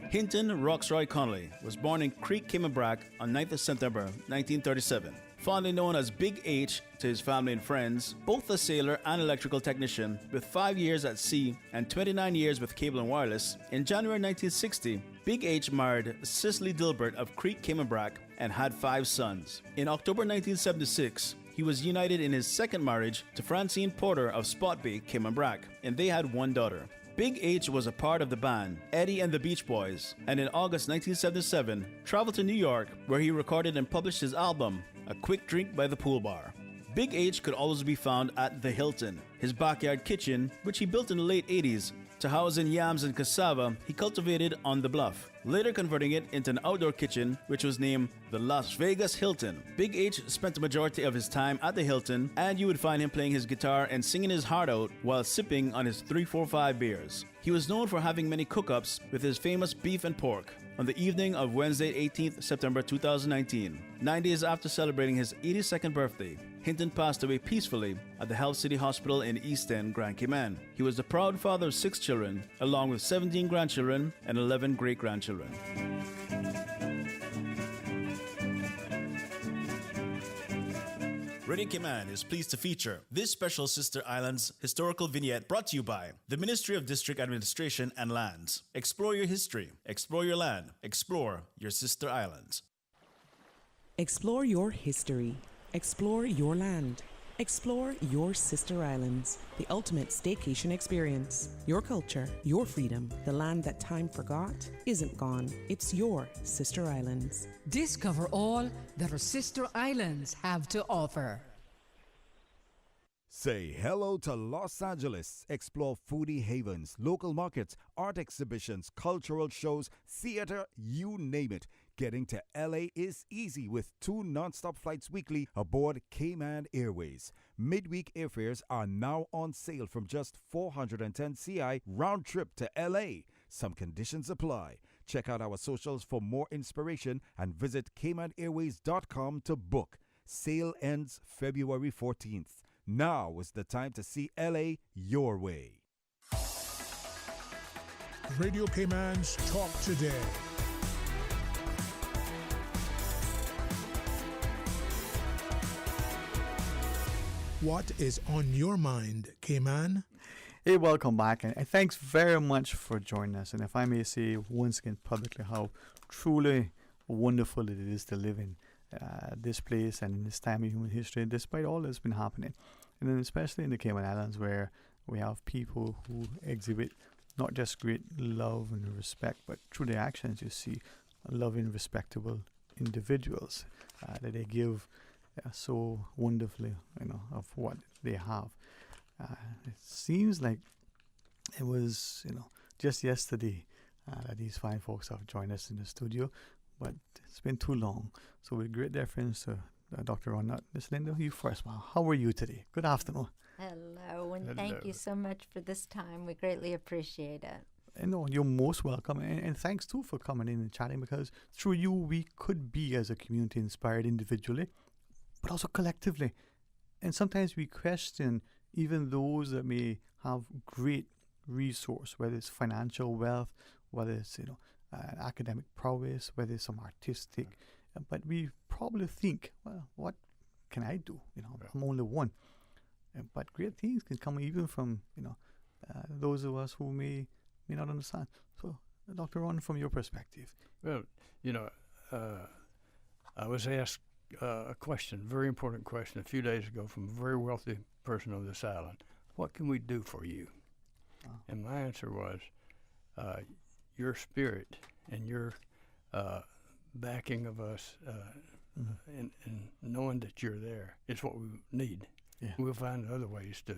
Hinton Roxroy Connolly was born in Creek, Caymanbrac on 9th of September 1937. Fondly known as Big H to his family and friends, both a sailor and electrical technician with 5 years at sea and 29 years with cable and wireless, in January 1960, Big H married Cicely Dilbert of Creek, Caymanbrac and had 5 sons. In October 1976, he was united in his second marriage to Francine Porter of Spot Bay, Caymanbrac, and they had 1 daughter. Big H was a part of the band Eddie and the Beach Boys, and in August 1977 traveled to New York, where he recorded and published his album, A Quick Drink by the Pool Bar. Big H could always be found at the Hilton, his backyard kitchen, which he built in the late 80s to house in yams and cassava he cultivated on the bluff, later converting it into an outdoor kitchen which was named the Las Vegas Hilton. Big H spent the majority of his time at the Hilton, and you would find him playing his guitar and singing his heart out while sipping on his 345 beers. He was known for having many cook-ups with his famous beef and pork. On the evening of Wednesday, 18th September 2019, 9 days after celebrating his 82nd birthday, Hinton passed away peacefully at the Health City Hospital in East End, Grand Cayman. He was the proud father of 6 children, along with 17 grandchildren and 11 great-grandchildren. Radio Cayman is pleased to feature this special Sister Islands historical vignette brought to you by the Ministry of District Administration and Lands. Explore your history, explore your land, explore your Sister Islands. Explore your history, explore your land, explore your Sister Islands, the ultimate staycation experience. Your culture, your freedom, the land that time forgot isn't gone. It's your Sister Islands. Discover all that our Sister Islands have to offer. Say hello to Los Angeles. Explore foodie havens, local markets, art exhibitions, cultural shows, theater, you name it. Getting to LA is easy with 2 non-stop flights weekly aboard Cayman Airways. Midweek airfares are now on sale from just $410 CI round trip to LA. Some conditions apply. Check out our socials for more inspiration and visit CaymanAirways.com to book. Sale ends February 14th. Now is the time to see LA your way. Radio Cayman's Talk Today. What is on your mind, Cayman? Hey, welcome back, and thanks very much for joining us. And if I may say once again publicly how truly wonderful it is to live in this place and in this time in human history, despite all that's been happening. And then especially in the Cayman Islands, where we have people who exhibit not just great love and respect, but through their actions you see loving, respectable individuals that they give so wonderfully, of what they have. It seems like it was, just yesterday that these fine folks have joined us in the studio, but it's been too long. So with great deference to Dr. Ron, Miss Linda, you first. Wow, how are you today? Good afternoon. Hello, and thank you so much for this time. We greatly appreciate it. You're most welcome, and thanks too for coming in and chatting, because through you we could be as a community inspired individually, but also collectively. And sometimes we question even those that may have great resource, whether it's financial wealth, whether it's academic prowess, whether it's some artistic, but we probably think, well, what can I do? I'm only one. But great things can come even from those of us who may not understand. So, Dr. Ron, from your perspective. Well, I was asked a question, very important question, a few days ago from a very wealthy person on this island. What can we do for you? And my answer was, your spirit and your backing of us and knowing that you're there is what we need. Yeah. We'll find other ways to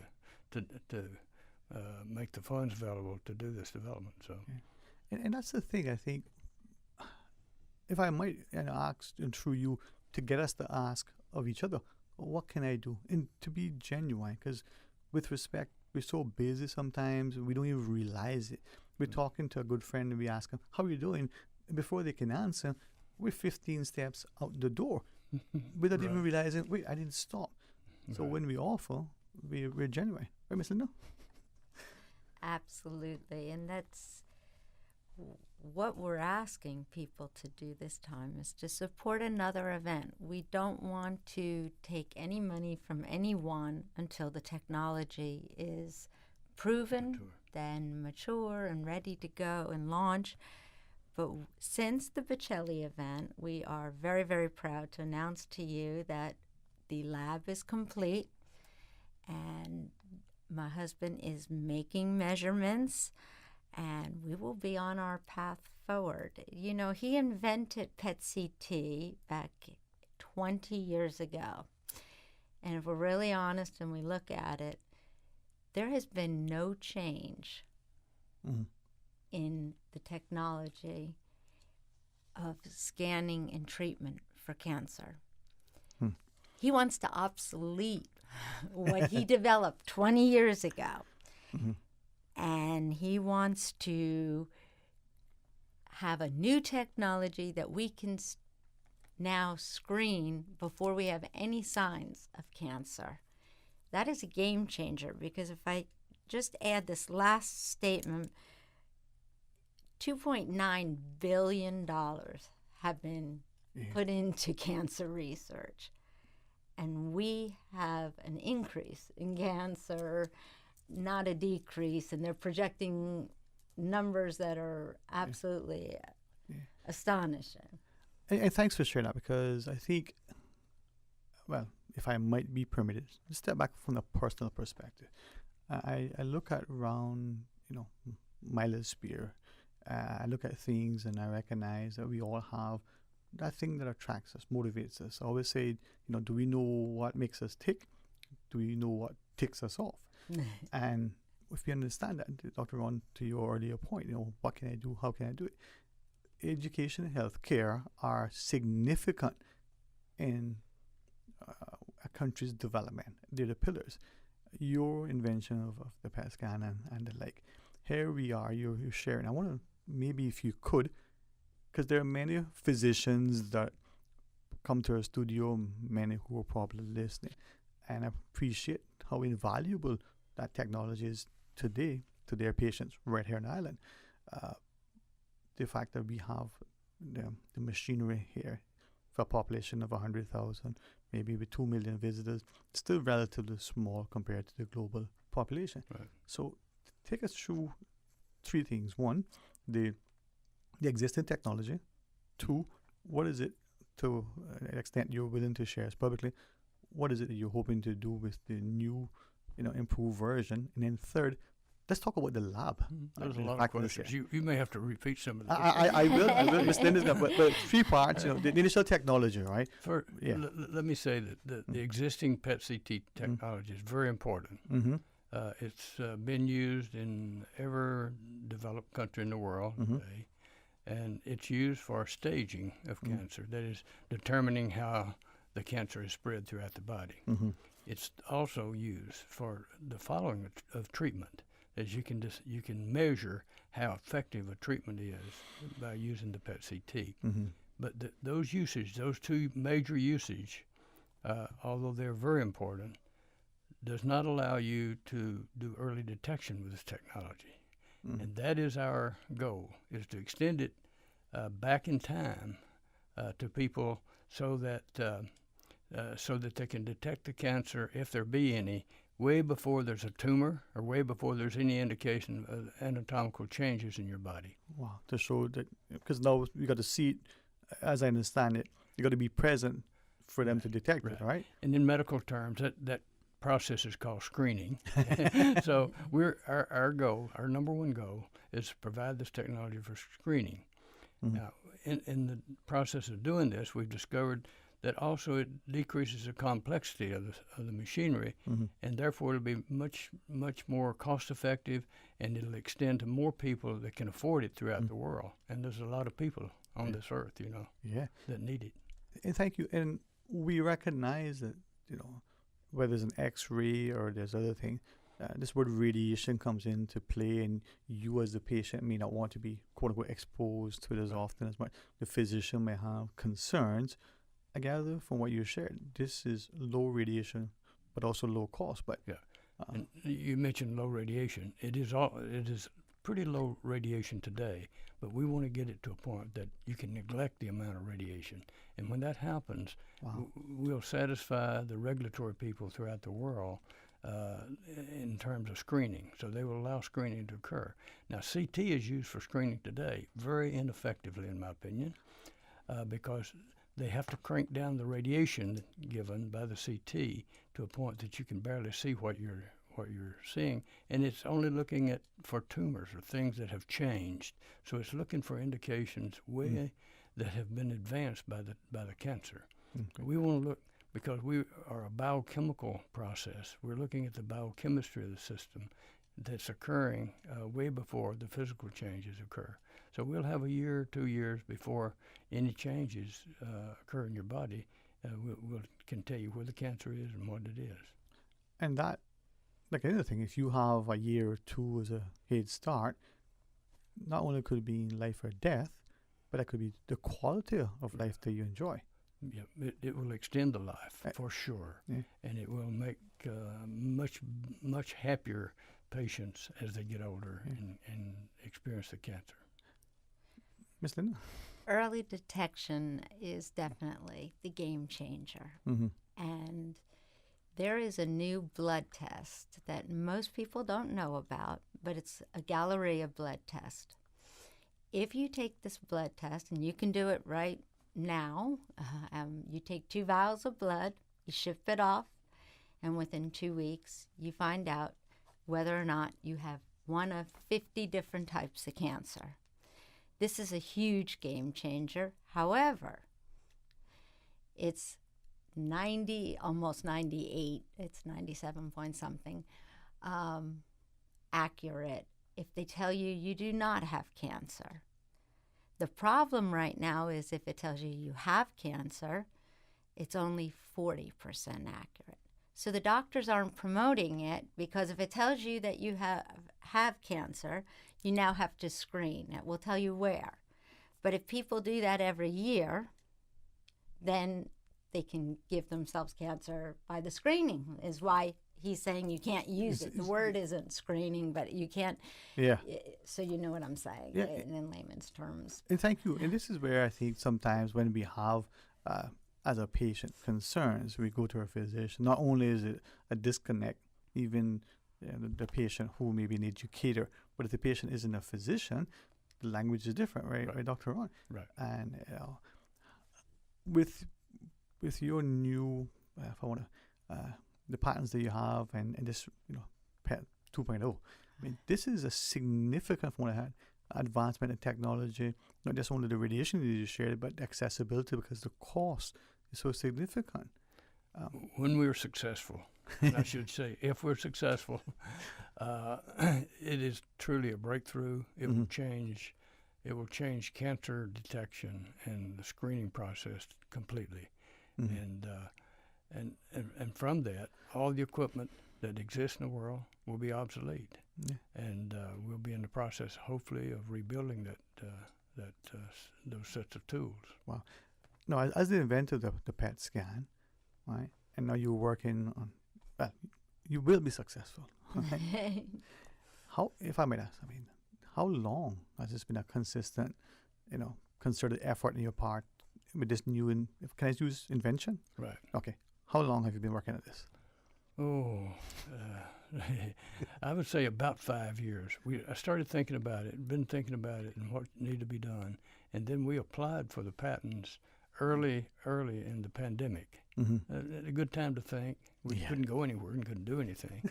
make the funds available to do this development. So, and that's the thing. I think, if I might ask, and through you, to get us to ask of each other, what can I do, and to be genuine, because with respect, we're so busy sometimes we don't even realize it. We're talking to a good friend and we ask them, "How are you doing?" And before they can answer, we're 15 steps out the door without even realizing, wait, I didn't stop. So when we offer, we're genuine. Right, Miss Linda? Absolutely. And that's what we're asking people to do this time, is to support another event. We don't want to take any money from anyone until the technology is proven, then mature and ready to go and launch. But since the Bocelli event, we are very, very proud to announce to you that the lab is complete, and my husband is making measurements, and we will be on our path forward. You know, he invented PET-CT back 20 years ago. And if we're really honest and we look at it, there has been no change in the technology of scanning and treatment for cancer. He wants to obsolete what he developed 20 years ago. And he wants to have a new technology that we can now screen before we have any signs of cancer. That is a game changer, because if I just add this last statement, $2.9 billion have been put into cancer research. And we have an increase in cancer, not a decrease, and they're projecting numbers that are absolutely astonishing. And thanks for sharing that, because I think, well, if I might be permitted, to step back from the personal perspective. I look at around, my little sphere. I look at things and I recognize that we all have that thing that attracts us, motivates us. I always say, do we know what makes us tick? Do we know what ticks us off? And if we understand that, Dr. Ron, to your earlier point, what can I do? How can I do it? Education and healthcare are significant in a country's development. They're the pillars. Your invention of the PET scan and the like. Here we are, you're sharing. I want to, maybe if you could, because there are many physicians that come to our studio, many who are probably listening, and appreciate how invaluable that technology is today to their patients right here in Ireland. The fact that we have the machinery here for a population of 100,000, maybe with 2 million visitors, still relatively small compared to the global population. Right. So take us through three things. One, the existing technology. Two, what is it, to an extent you're willing to share publicly, what is it that you're hoping to do with the new, improved version? And then third, let's talk about the lab. There's a lot of questions. You may have to repeat some of them. I will. Ms. Linda's got, but 3 parts, the initial technology, right? Let me say that the existing PET-CT technology is very important. It's been used in every developed country in the world today, and it's used for staging of cancer, that is, determining how the cancer is spread throughout the body. It's also used for the following of treatment, as you can measure how effective a treatment is by using the PET-CT. But those two major usage, although they're very important, does not allow you to do early detection with this technology. And that is our goal, is to extend it back in time to people so that they can detect the cancer, if there be any, way before there's a tumor or way before there's any indication of anatomical changes in your body. Wow, to show that, because now you got to see it, as I understand it, you got to be present for them to detect it, right? And in medical terms, that process is called screening. So our goal, our number one goal, is to provide this technology for screening. Now, in the process of doing this, we've discovered that also it decreases the complexity of the machinery, and therefore it'll be much more cost effective, and it'll extend to more people that can afford it throughout the world. And there's a lot of people on this earth, that need it. And thank you. And we recognize that, whether it's an X-ray or there's other things, this word radiation comes into play, and you as the patient may not want to be, quote-unquote, exposed to it as often as much. The physician may have concerns. I gather from what you shared, this is low radiation, but also low cost. But and you mentioned low radiation. It is pretty low radiation today, but we want to get it to a point that you can neglect the amount of radiation. And when that happens, we'll satisfy the regulatory people throughout the world in terms of screening. So they will allow screening to occur. Now, CT is used for screening today very ineffectively, in my opinion, because they have to crank down the radiation given by the CT to a point that you can barely see what you're seeing, and it's only looking for tumors or things that have changed. So it's looking for indications that have been advanced by the cancer. Okay. We want to look, because we are a biochemical process. We're looking at the biochemistry of the system that's occurring way before the physical changes occur. So we'll have a year or 2 years before any changes occur in your body. We can tell you where the cancer is and what it is. And that, like another thing, if you have a year or two as a head start, not only could it be life or death, but that could be the quality of life that you enjoy. Yeah, it will extend the life for sure, and it will make much happier patients as they get older and experience the cancer. Ms. Linda? Early detection is definitely the game changer. And there is a new blood test that most people don't know about, but it's a gallery of blood tests. If you take this blood test, and you can do it right now, you take 2 vials of blood, you ship it off, and within 2 weeks, you find out whether or not you have one of 50 different types of cancer. This is a huge game changer. However, it's 90, almost 98, it's 97 point something, accurate if they tell you you do not have cancer. The problem right now is if it tells you you have cancer, it's only 40% accurate. So the doctors aren't promoting it, because if it tells you that you have cancer, you now have to screen. It will tell you where. But if people do that every year, then they can give themselves cancer by the screening, is why he's saying you can't use it. The word isn't screening, but you can't. Yeah. So you know what I'm saying in layman's terms. And thank you. And this is where I think sometimes when we have, as a patient, concerns, we go to our physician. Not only is it a disconnect, even the patient who may be an educator, but if the patient isn't a physician, the language is different, right Dr. Ron? Right. And with your new, if I want to, the patents that you have and this, PET 2.0, I mean, this is a significant advancement in technology, not just only the radiation that you shared, but accessibility, because the cost is so significant. When we're successful, I should say, if we're successful, it is truly a breakthrough. It will change. It will change cancer detection and the screening process completely, and from that, all the equipment that exists in the world will be obsolete, and we'll be in the process, hopefully, of rebuilding those sets of tools. Wow! Now, as the inventor of the PET scan, right, and now you're working on, you will be successful. Right? How, if I may ask, how long has this been a consistent, concerted effort on your part with this new, can I use invention? Right. Okay. How long have you been working at this? I would say about 5 years. I started thinking about it, been thinking about it and what needed to be done. And then we applied for the patents early in the pandemic. A good time to think. We couldn't go anywhere and couldn't do anything.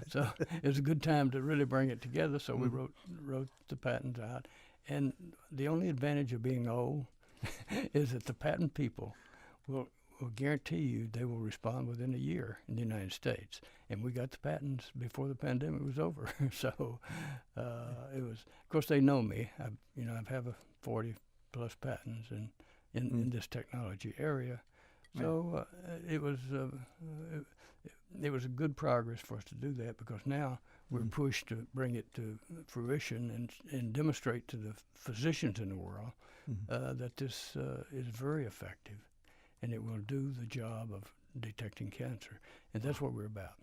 So it was a good time to really bring it together. So we wrote the patents out. And the only advantage of being old is that the patent people will guarantee you they will respond within a year in the United States. And we got the patents before the pandemic was over. So it was, of course, they know me. I've have 40 plus patents in this technology area. So it was a good progress for us to do that, because now we're pushed to bring it to fruition and demonstrate to the physicians in the world that this is very effective, and it will do the job of detecting cancer, and that's what we're about.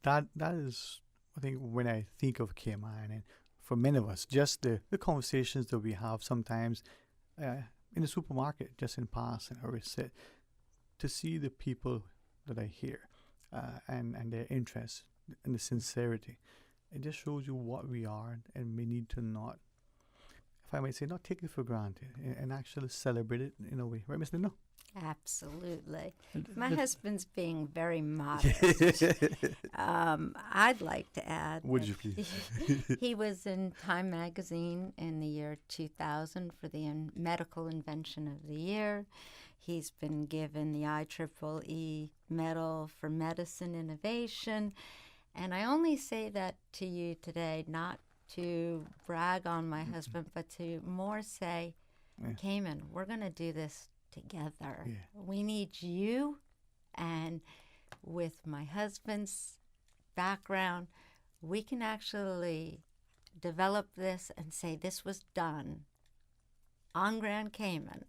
That is, I think, when I think of KMI, and for many of us, just the conversations that we have sometimes in the supermarket, just in passing, or we sit, to see the people that I hear and their interest and the sincerity, it just shows you what we are, and we need to not, if I might say, not take it for granted and actually celebrate it in a way. Right, Miss Linda? Absolutely. My husband's being very modest. I'd like to add. Would you please? He was in Time magazine in the year 2000 for the medical invention of the year. He's been given the IEEE Medal for Medicine Innovation. And I only say that to you today, not to brag on my husband, but to more say, Cayman, we're going to do this together. Yeah. We need you, and with my husband's background, we can actually develop this and say this was done on Grand Cayman.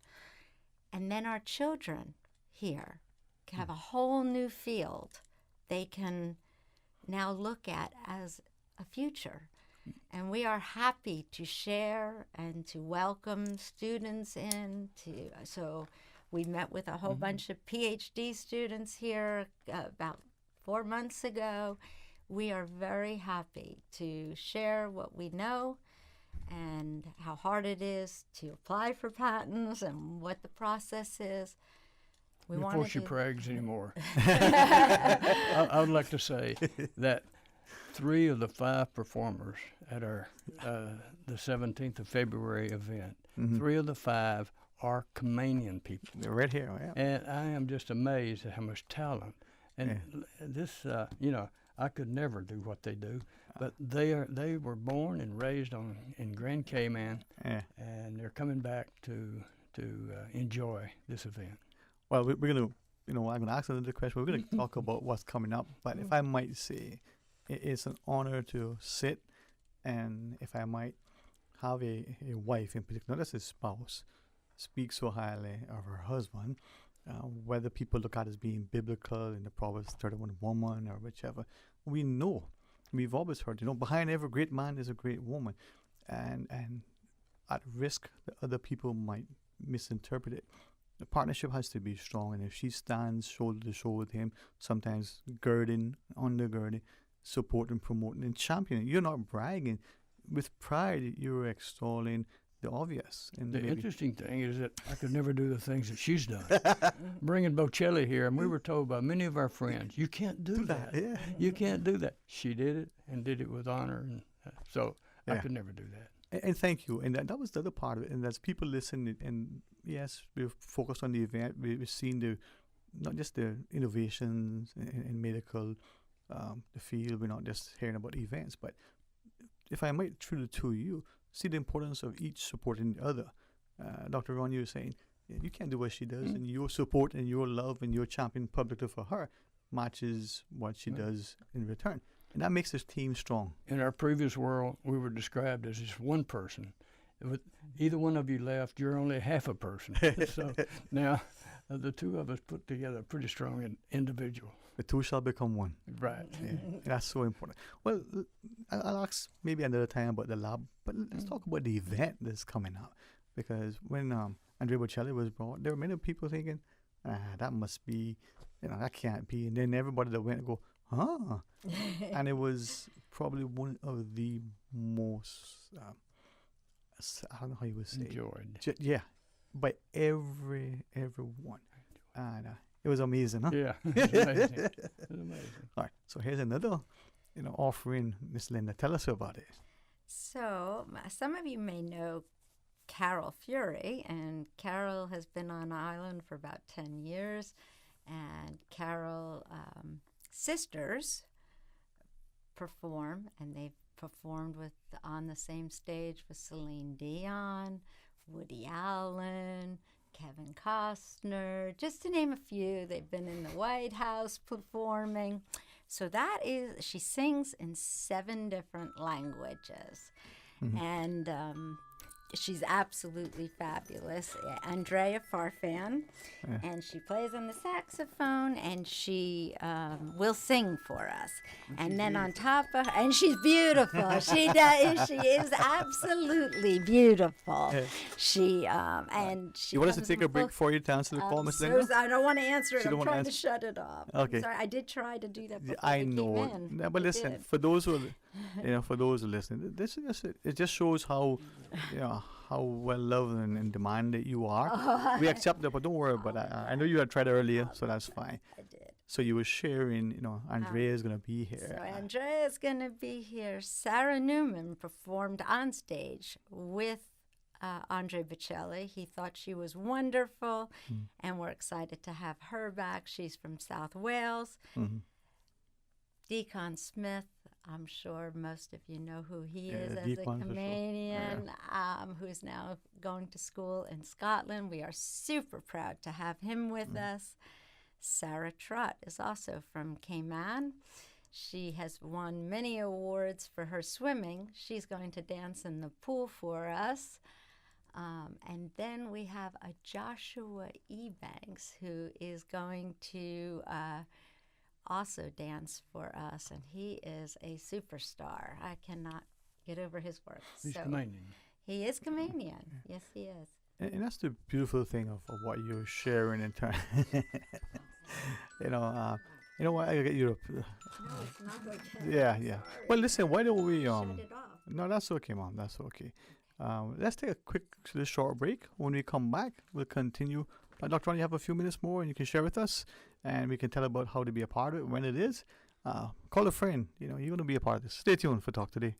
And then our children here have a whole new field they can now look at as a future. And we are happy to share and to welcome students in. So we met with a whole bunch of PhD students here about 4 months ago. We are very happy to share what we know and how hard it is to apply for patents and what the process is. Before she brags anymore, I would like to say that 3 of the 5 performers at our the 17th of February event, 3 of the 5 are Caymanian people. They're right here, yeah. And I am just amazed at how much talent. And this, I could never do what they do, but they were born and raised in Grand Cayman, and they're coming back to enjoy this event. Well, we're going to, I'm going to ask another question. We're going to talk about what's coming up, but if I might say, it's an honor to sit, and if I might have a wife in particular, not just a spouse, speak so highly of her husband, whether people look at it as being biblical in the Proverbs 31 woman or whichever, we know, we've always heard, behind every great man is a great woman, and at risk that other people might misinterpret it. The partnership has to be strong, and if she stands shoulder to shoulder with him, sometimes girding, undergirding, supporting, promoting, and championing. You're not bragging. With pride, you're extolling the obvious. And the interesting thing is that I could never do the things that she's done. Bringing Bocelli here, and we were told by many of our friends, you can't do that. Yeah. You can't do that. She did it, and did it with honor, and so I could never do that. And thank you. And that was the other part of it. And as people listen, and yes, we've focused on the event. We've seen not just the innovations in medical, the field. We're not just hearing about events, but if I might, through the two of you, see the importance of each supporting the other. Dr. Ron, you were saying, you can't do what she does, and your support and your love and your champion publicly for her matches what she does in return. And that makes this team strong. In our previous world, we were described as just one person. If either one of you left, you're only half a person. So now the two of us put together a pretty strong individual. The two shall become one. Right. Yeah, that's so important. Well, I'll ask maybe another time about the lab, but let's talk about the event that's coming up. Because when Andrea Bocelli was brought, there were many people thinking, that must be, that can't be. And then everybody that went go, huh? And it was probably one of the most, I don't know how you would say. Enjoyed. Yeah, by everyone. And it was amazing, huh? Yeah, it was amazing. It was amazing. All right, so here's another, offering. Miss Linda, tell us about it. So some of you may know Carol Fury, and Carol has been on island for about 10 years, and Carol sisters perform, and they've performed on the same stage with Celine Dion, Woody Allen, Kevin Costner, just to name a few. They've been in the White House performing. So she sings in 7 different languages. Mm-hmm. And she's absolutely fabulous. Andrea Farfan, and she plays on the saxophone, and she will sing for us. And then on top of her, and she's beautiful. She is absolutely beautiful. She and she. You want us to take a break before you answer the call, Ms. Linda? I don't want to answer it. I'm trying to shut it off. Okay. I'm sorry, I did try to do that before I know. No, but listen, for those who, for those who listen, it just shows how, how well loved and demanded you are. We accept that, but don't worry. But I know you had tried earlier, so that's fine. I did. So you were sharing, Andrea is going to be here. So Andrea is going to be here. Sarah Newman performed on stage with Andre Bocelli. He thought she was wonderful, and we're excited to have her back. She's from South Wales. Mm-hmm. Deacon Smith, I'm sure most of you know who he is as a comedian, who's now going to school in Scotland. We are super proud to have him with us. Sarah Trott is also from Cayman. She has won many awards for her swimming. She's going to dance in the pool for us. And then we have a Joshua Ebanks who is going to also dance for us, and he is a superstar. I cannot get over his work. He's Canadian. He is Canadian. Yes, he is. And that's the beautiful thing of what you're sharing in turn. You know what? I get Europe. No, it's not okay. Yeah. Sorry. Well, listen. Why don't we? Shut it off. No, that's okay, Mom. That's okay. Let's take a quick, short break. When we come back, we'll continue. Dr. Ron, you have a few minutes more, and you can share with us, and we can tell about how to be a part of it when it is. Call a friend. You're going to be a part of this. Stay tuned for Talk Today.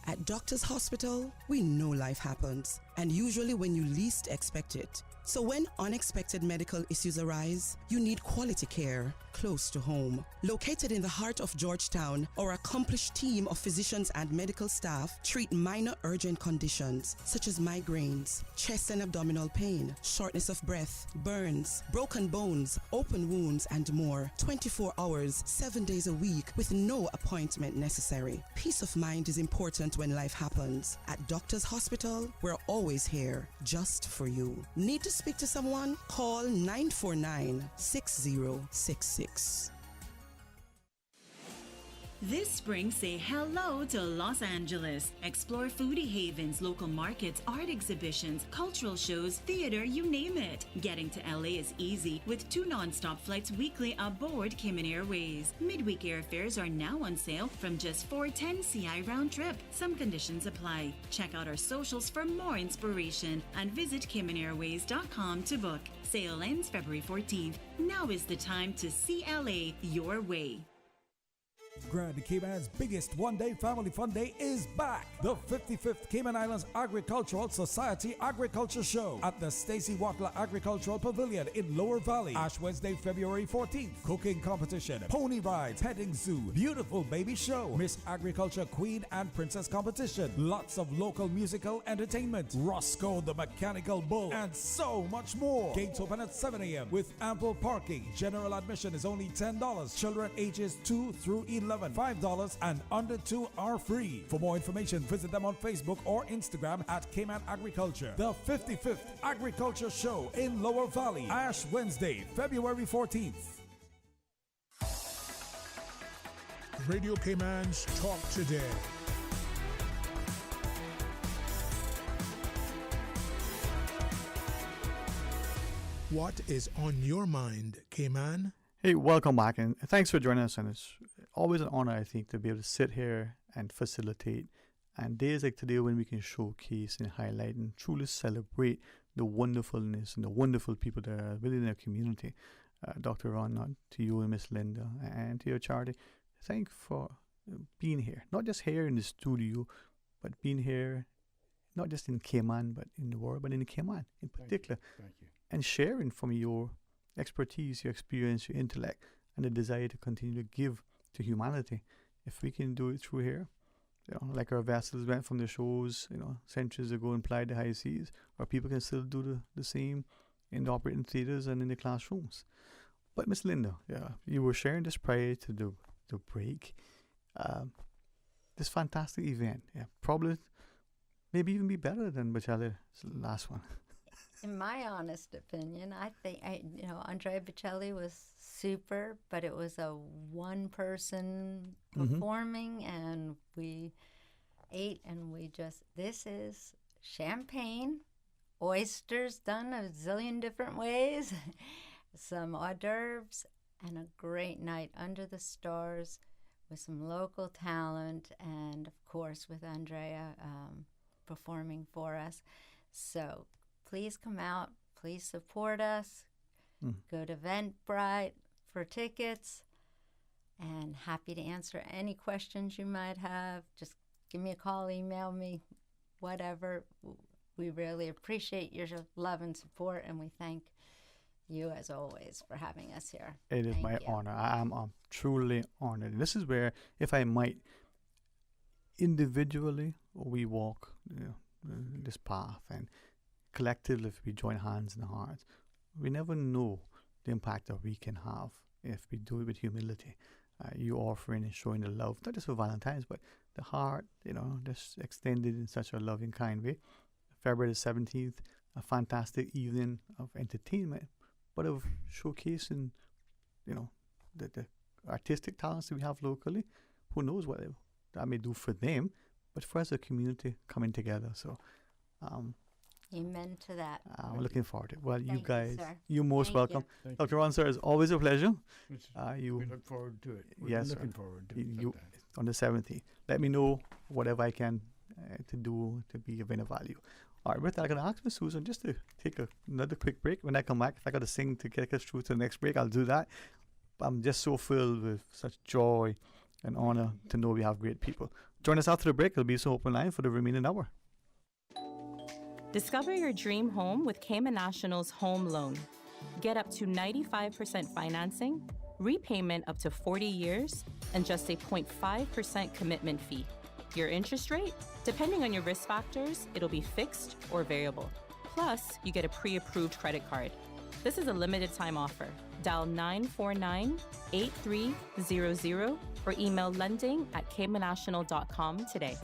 At Doctor's Hospital, we know life happens, and usually when you least expect it. So when unexpected medical issues arise, you need quality care close to home. Located in the heart of Georgetown, our accomplished team of physicians and medical staff treat minor urgent conditions such as migraines, chest and abdominal pain, shortness of breath, burns, broken bones, open wounds, and more. 24 hours, 7 days a week with no appointment necessary. Peace of mind is important when life happens. At Doctor's Hospital, we're always here just for you. Need to speak to someone? Call 949-6066. This spring, say hello to Los Angeles. Explore foodie havens, local markets, art exhibitions, cultural shows, theater, you name it. Getting to LA is easy with 2 non-stop flights weekly aboard Cayman Airways. Midweek airfares are now on sale from just $410 CI round trip. Some conditions apply. Check out our socials for more inspiration and visit CaymanAirways.com to book. Sale ends February 14th. Now is the time to see LA your way. Grand Cayman's biggest one-day family fun day is back. The 55th Cayman Islands Agricultural Society Agriculture Show at the Stacey Watler Agricultural Pavilion in Lower Valley. Ash Wednesday, February 14th. Cooking competition, pony rides, petting zoo, beautiful baby show, Miss Agriculture Queen and Princess competition, lots of local musical entertainment, Roscoe the Mechanical Bull, and so much more. Gates open at 7 a.m. with ample parking. General admission is only $10. Children ages 2 through 11, $5, and under 2 are free. For more information, visit them on Facebook or Instagram at Cayman Agriculture. The 55th Agriculture Show in Lower Valley, Ash Wednesday, February 14th. Radio Cayman's Talk Today. What is on your mind, Cayman? Hey, welcome back, and thanks for joining us. And it's always an honor, I think, to be able to sit here and facilitate. And days like today when we can showcase and highlight and truly celebrate the wonderfulness and the wonderful people that are within our community. Dr. Ron, to you and Miss Linda, and to your charity, thank you for being here. Not just here in the studio, but being here not just in Cayman, but in the world, but in Cayman in particular. Thank you. And sharing from your expertise, your experience, your intellect, and the desire to continue to give to humanity. If we can do it through here, like our vessels went from the shores, centuries ago and plied the high seas, our people can still do the same in the operating theaters and in the classrooms. But Miss Linda, you were sharing this prior to the break. This fantastic event, probably maybe even be better than Bocelli's last one. In my honest opinion, I think Andrea Bocelli was super, but it was a one-person performing, and we ate, and this is champagne, oysters done a zillion different ways, some hors d'oeuvres, and a great night under the stars with some local talent, and of course with Andrea performing for us. So please come out. Please support us. Go to Eventbrite for tickets. And happy to answer any questions you might have. Just give me a call, email me, whatever. We really appreciate your love and support, and we thank you, as always, for having us here. It is my honor. I'm truly honored. And this is where, if I might, individually, we walk this path, and collectively, if we join hands and hearts, we never know the impact that we can have if we do it with humility. You offering and showing the love, not just for Valentine's, but the heart, just extended in such a loving, kind way. February the 17th, a fantastic evening of entertainment, but of showcasing, the artistic talents that we have locally. Who knows what that may do for them, but for us, a community coming together. So, amen to that. I'm looking forward to it. Well, Thank you guys, sir. you're most Thank welcome. you. Dr. Ron, sir, it's always a pleasure. We look forward to it. We're yes, looking sir. forward to You it. on the 17th. Let me know whatever I can to do to be of any value. All right, with that, I'm going to ask Ms. Susan just to take another quick break. When I come back, if I got to sing to get us through to the next break, I'll do that. I'm just so filled with such joy and honor to know we have great people. Join us after the break. It'll be so open line for the remaining hour. Discover your dream home with Cayman National's home loan. Get up to 95% financing, repayment up to 40 years, and just a 0.5% commitment fee. Your interest rate? Depending on your risk factors, it'll be fixed or variable. Plus, you get a pre-approved credit card. This is a limited time offer. Dial 949-8300 or email lending@caymannational.com today.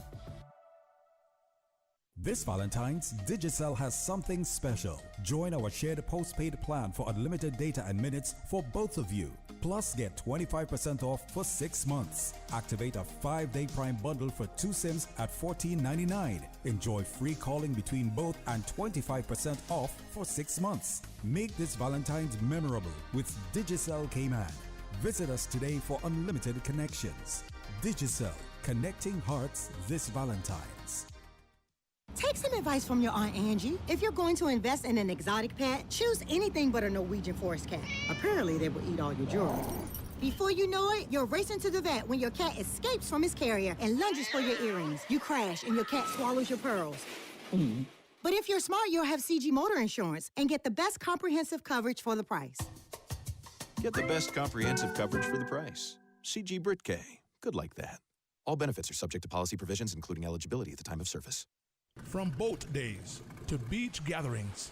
This Valentine's, Digicel has something special. Join our shared postpaid plan for unlimited data and minutes for both of you. Plus, get 25% off for 6 months. Activate a 5-day Prime bundle for 2 SIMs at $14.99. Enjoy free calling between both and 25% off for 6 months. Make this Valentine's memorable with Digicel Cayman. Visit us today for unlimited connections. Digicel, connecting hearts this Valentine's. Take some advice from your Aunt Angie. If you're going to invest in an exotic pet, choose anything but a Norwegian forest cat. Apparently, they will eat all your jewelry. Before you know it, you're racing to the vet when your cat escapes from his carrier and lunges for your earrings. You crash and your cat swallows your pearls. But if you're smart, you'll have CG Motor Insurance and get the best comprehensive coverage for the price. Get the best comprehensive coverage for the price. CG Britke. Good like that. All benefits are subject to policy provisions, including eligibility at the time of service. From boat days to beach gatherings,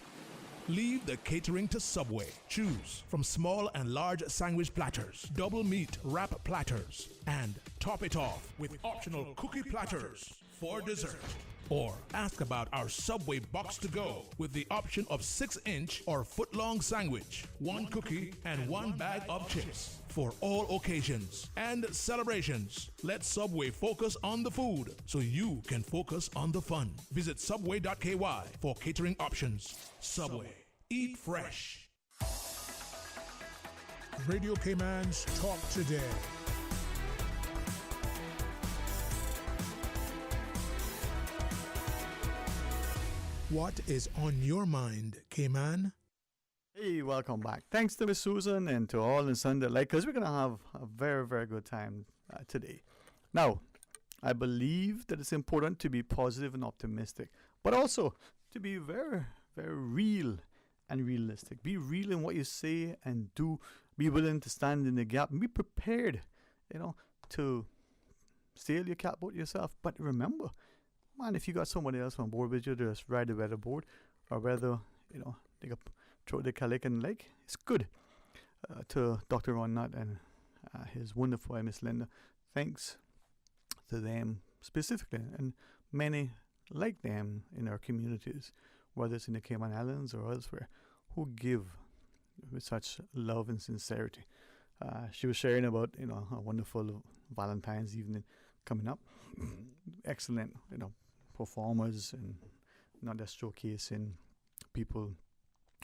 leave the catering to Subway. Choose from small and large sandwich platters, double meat wrap platters, and top it off with optional cookie platters for dessert. Or ask about our Subway box to go with the option of 6-inch or foot-long sandwich, 1 cookie, and 1 bag of chips. For all occasions and celebrations, let Subway focus on the food so you can focus on the fun. Visit subway.ky for catering options. Subway. Eat fresh. Radio Cayman's Talk Today. What is on your mind, Cayman? Hey, welcome back. Thanks to Miss Susan and to all in Sunday Light, because we're going to have a very, very good time today. Now, I believe that it's important to be positive and optimistic, but also to be very, very real and realistic. Be real in what you say and do. Be willing to stand in the gap and be prepared, to sail your catboat yourself. But remember, man, if you got somebody else on board with you, just ride the weatherboard, or whether, they could throw the calic in the lake, it's good. To Dr. Ron Nutt and his wonderful wife, Miss Linda, thanks to them specifically, and many like them in our communities, whether it's in the Cayman Islands or elsewhere, who give with such love and sincerity. She was sharing about, a wonderful Valentine's evening coming up. Excellent, performers, and not just showcasing people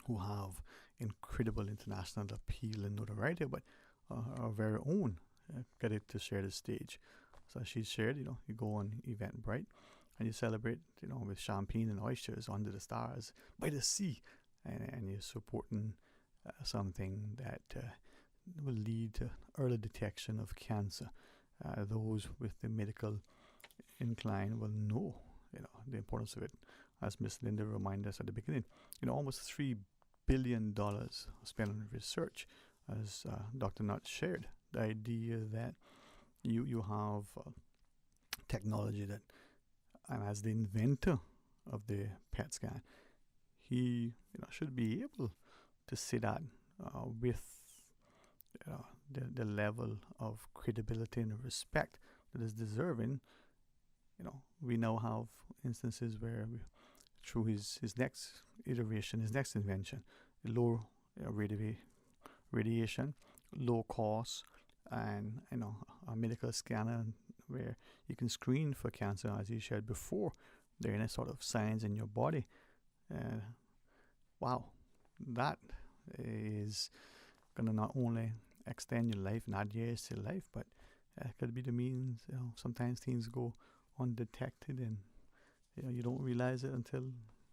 who have incredible international appeal and notoriety, but our very own get it to share the stage. So she shared, you go on Eventbrite and you celebrate, with champagne and oysters under the stars by the sea, and you're supporting something that will lead to early detection of cancer. Those with the medical incline will know, the importance of it. As Miss Linda reminded us at the beginning, almost $3 billion spent on research, as Dr. Nutt shared. The idea that you have technology that, and as the inventor of the PET scan, he should be able to say that with the level of credibility and respect that is deserving. We now have instances where through his next iteration, his next invention, low radiation, low cost, and a medical scanner where you can screen for cancer, as you shared before. There are any sort of signs in your body. Wow, that is going to not only extend your life and add years to life, but could be the means. Sometimes things go undetected, and you don't realize it until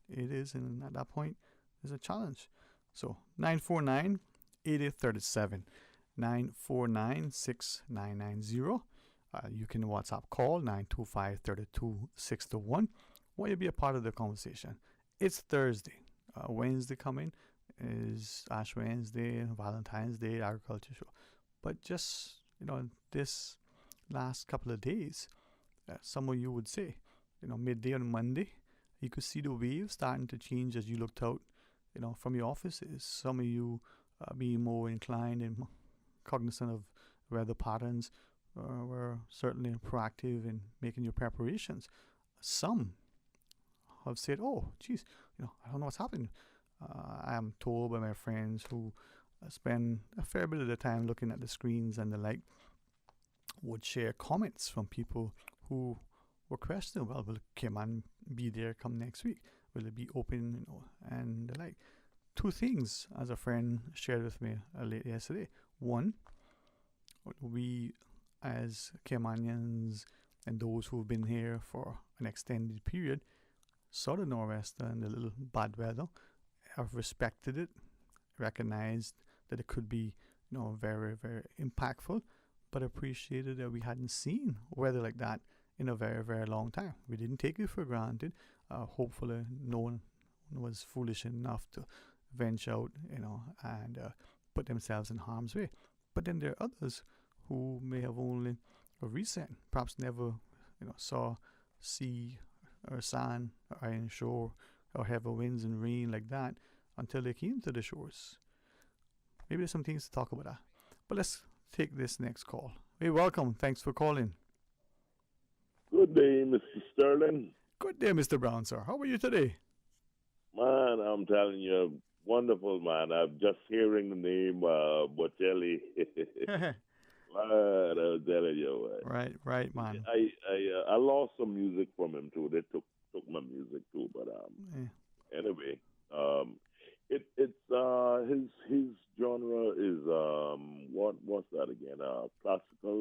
it is, and at that point, there's a challenge. So 949-8037, 949-6990. You can WhatsApp call 925-3261. Want you to be a part of the conversation. It's Thursday. Wednesday coming is Ash Wednesday, Valentine's Day, Agriculture Show. But just, this last couple of days, some of you would say, midday on Monday, you could see the waves starting to change as you looked out, from your offices. Some of you being more inclined and cognizant of weather patterns were certainly proactive in making your preparations. Some have said, oh, geez, I don't know what's happening. I am told by my friends who spend a fair bit of the time looking at the screens and the like, would share comments from people who were questioning, well, will Cayman be there come next week? Will it be open, and the like? Two things, as a friend shared with me late yesterday. One, we as Caymanians and those who've been here for an extended period saw the nor'wester and the little bad weather, have respected it, recognized that it could be, very, very impactful, but appreciated that we hadn't seen weather like that in a very, very long time. We didn't take it for granted. Hopefully no one was foolish enough to venture out, and put themselves in harm's way. But then there are others who may have only recent, perhaps never, saw sea or sand or iron shore or heavy winds and rain like that until they came to the shores. Maybe there's some things to talk about that. But let's take this next call. Hey, welcome. Thanks for calling. Good day, Mr. Sterling. Good day, Mr. Brown, sir. How are you today? Man, I'm telling you, wonderful, man. I'm just hearing the name Bocelli. Man, I'm telling you. Right, man. I lost some music from him, too. They took my music, too. But anyway, his genre is, what's that again? Classical,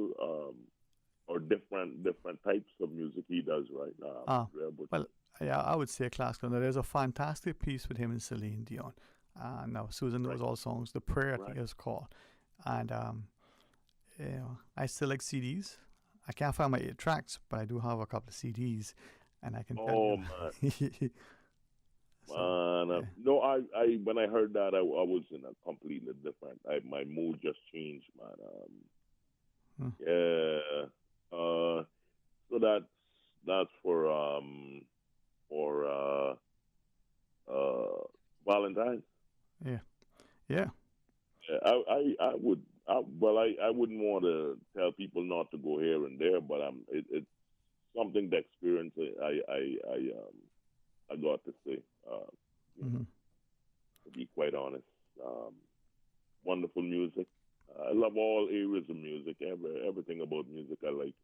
or different types of music he does right now. Well, yeah, I would say classical. Now, there's a fantastic piece with him and Celine Dion. Now, Susan knows all songs. The Prayer, I think it's called. And, I still like CDs. I can't find my 8 tracks, but I do have a couple of CDs. and I can tell Oh you. man, no, I when I heard that, I was in a completely different. My mood just changed, man. Yeah. So that's for Valentine's. Yeah. Yeah. Yeah, I would. I wouldn't want to tell people not to go here and there, but it's something to experience. I got to say, to be quite honest, wonderful music. I love all areas of music. Everything about music I like.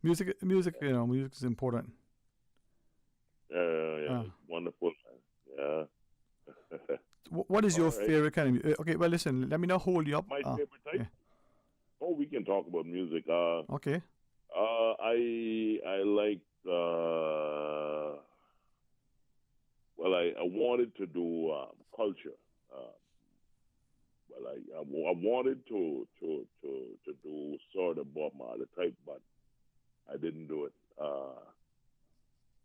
Music, music is important. Yeah, it's wonderful. Yeah. What is your All right. favorite kind of music? Okay, well, listen, let me not hold you up. My favorite type? Yeah. Oh, we can talk about music. Okay. I like. Well, I wanted to do culture. Well, I wanted to do sort of Bob Marley type, but I didn't do it.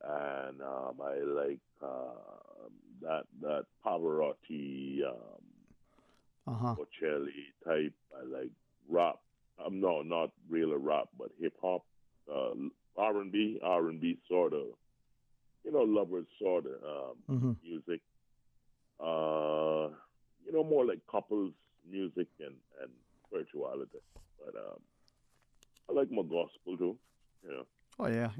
And I like that Pavarotti, Bocelli type. I like rap. No, not really rap, but hip hop, R&B sort of, lovers sort of music. More like couples music and spirituality. But I like my gospel too. Oh yeah.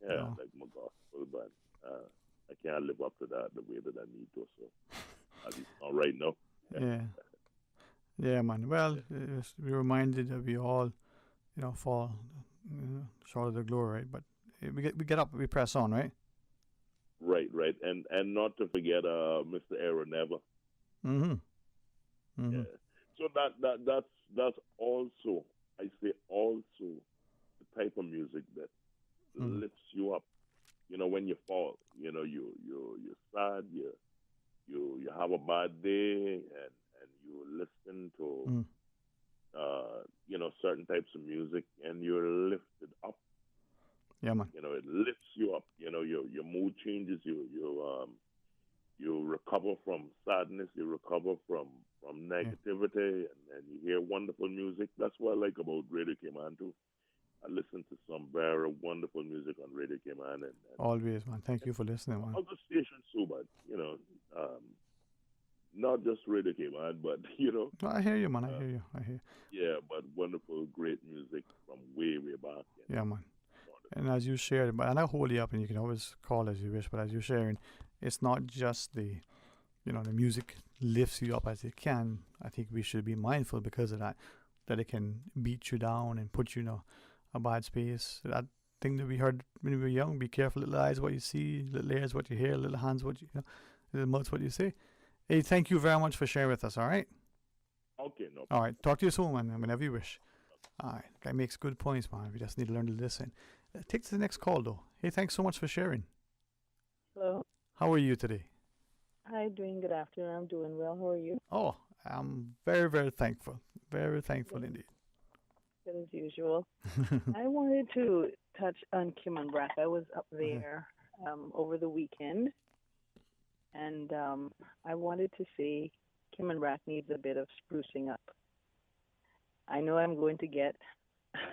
Yeah, I like my gospel, but I can't live up to that the way that I need to. So at least not right now. Yeah, man. Well, we're reminded that we all, fall short of the glory, right? But we get up, we press on, right? Right, and not to forget Mr. Aaron Never. Yeah. So that's also, I say also, the type of music that lifts you up. When you fall, you're sad, you have a bad day, and you listen to certain types of music, and you're lifted up. Yeah, man. It lifts you up. Your mood changes. You recover from sadness. You recover from negativity, and you hear wonderful music. That's what I like about Radio Cayman too. I listen to some very wonderful music on Radio Cayman, and always, man. Thank you for listening, man. Other stations too, but not just Radio Cayman, but No, I hear you, man. I hear you. Yeah, but wonderful, great music from way back. Yeah, man. And as you shared, and I hold you up, and you can always call as you wish, but as you're sharing, it's not just the music lifts you up as it can. I think we should be mindful because of that it can beat you down and put you in a bad space. That thing that we heard when we were young: be careful, little eyes what you see, little ears what you hear, little hands what little mouths what you say. Hey, thank you very much for sharing with us. All right. Okay, no problem. All right. Talk to you soon, man. Whenever you wish. All right. Guy makes good points, man. We just need to learn to listen. Take the next call, though. Hey, thanks so much for sharing. Hello. How are you today? Hi, doing good afternoon. I'm doing well. How are you? Oh, I'm very, very thankful. Very thankful indeed. Good as usual. I wanted to touch on Kim and Brack. I was up there over the weekend, and I wanted to say Kim and Brack needs a bit of sprucing up. I know I'm going to get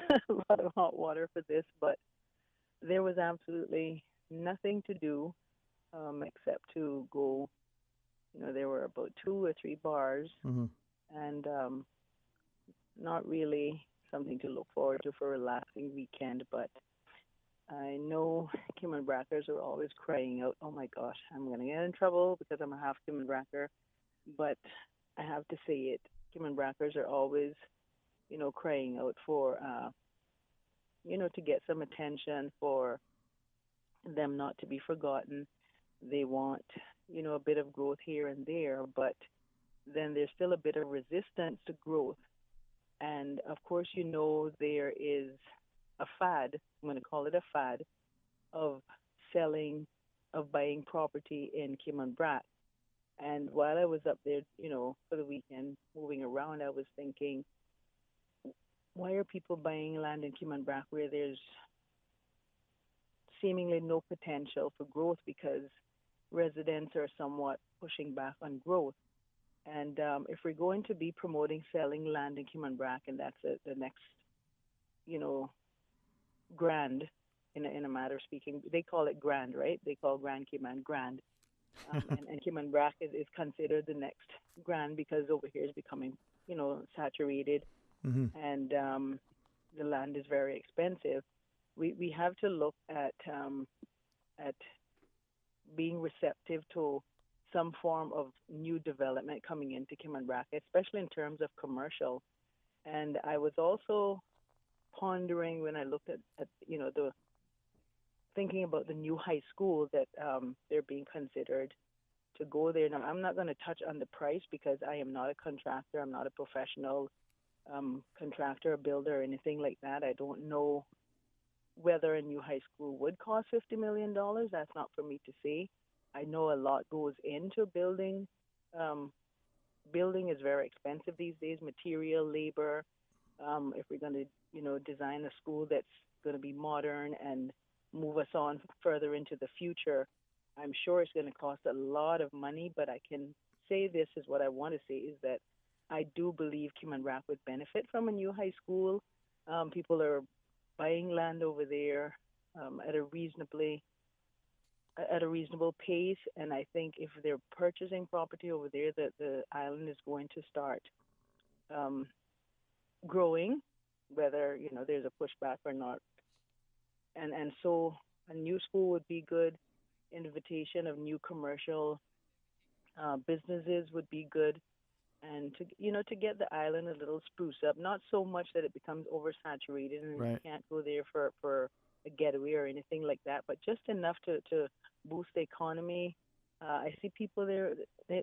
a lot of hot water for this, but there was absolutely nothing to do except to go. There were about 2 or 3 bars, and not really something to look forward to for a relaxing weekend. But I know Kim and Brackers are always crying out, "Oh my gosh, I'm going to get in trouble because I'm a half Kim and Bracker." But I have to say it, Kim and Brackers are always, crying out for, to get some attention, for them not to be forgotten. They want, a bit of growth here and there, but then there's still a bit of resistance to growth. And of course, there is a fad, I'm going to call it a fad, of buying property in Kim and Brack. And while I was up there, for the weekend, moving around, I was thinking, why are people buying land in Kim and Brack where there's seemingly no potential for growth because residents are somewhat pushing back on growth. And if we're going to be promoting selling land in Kimmanbrack, and that's the next, grand, in a matter of speaking, they call it grand, right? They call Grand Cayman grand. And Kimmanbrack is considered the next grand because over here is becoming, saturated, and the land is very expensive. We have to look at being receptive to some form of new development coming into Kimmanbrack, especially in terms of commercial. And I was also pondering when I looked at the thinking about the new high school that they're being considered to go there. Now, I'm not going to touch on the price because I am not a contractor. I'm not a professional contractor, builder, or anything like that. I don't know whether a new high school would cost $50 million. That's not for me to say. I know a lot goes into building. Building is very expensive these days, material, labor. If we're going to, design a school that's going to be modern and move us on further into the future, I'm sure it's going to cost a lot of money, but I can say this is what I want to say is that I do believe Kimmanbrack would benefit from a new high school. People are buying land over there at a reasonable pace, and I think if they're purchasing property over there, that the island is going to start growing, whether there's a pushback or not. And so a new school would be good. Invitation of new commercial businesses would be good, and to get the island a little spruce up, not so much that it becomes oversaturated and you can't go there for a getaway or anything like that, but just enough to boost the economy. I see people there.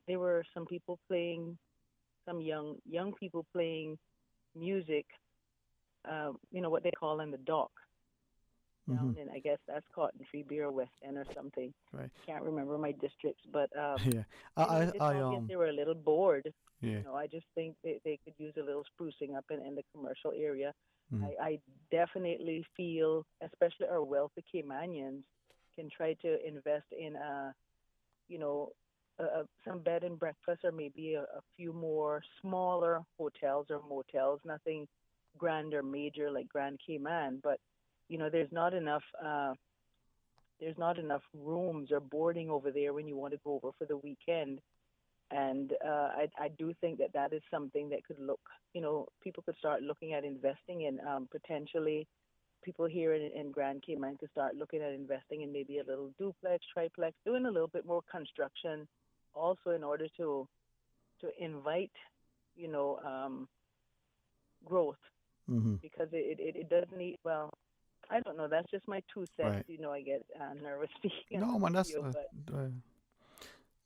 There were some people playing, some young people playing music. What they call in the dock. Down in, I guess that's Cotton Tree Beer, West End, or something. Right. Can't remember my districts, but yeah, I guess they were a little bored. Yeah. I just think they could use a little sprucing up in the commercial area. I definitely feel, especially our wealthy Caymanians, can try to invest in some bed and breakfast, or maybe a few more smaller hotels or motels. Nothing grand or major like Grand Cayman, but there's not enough rooms or boarding over there when you want to go over for the weekend. And I do think that is something that could look, people could start looking at investing in. Potentially, people here in Grand Cayman could start looking at investing in maybe a little duplex, triplex, doing a little bit more construction, also in order to invite, growth, because it does need, well, I don't know. That's just my 2 cents. Right. I get nervous speaking. No, man, that's.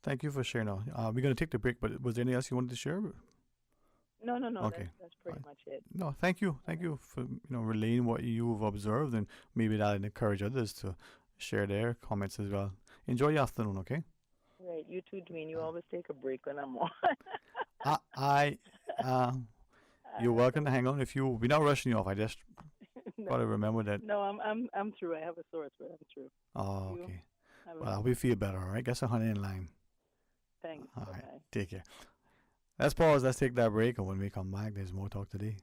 Thank you for sharing. Now, we're going to take the break, but was there anything else you wanted to share? No. Okay. That's pretty much it. No, thank you for relaying what you've observed, and maybe that'll encourage others to share their comments as well. Enjoy your afternoon, okay? Right. You too, Dwayne. You always take a break when I'm on. You're welcome to hang on. We're not rushing you off. I just gotta remember that. No, I'm through. I have a sore throat. I'm through. Oh, okay. Well, I hope you feel better. All right. Get some honey in lime. Thanks. All right. Take care. Let's pause. Let's take that break, and when we come back, there's more talk today.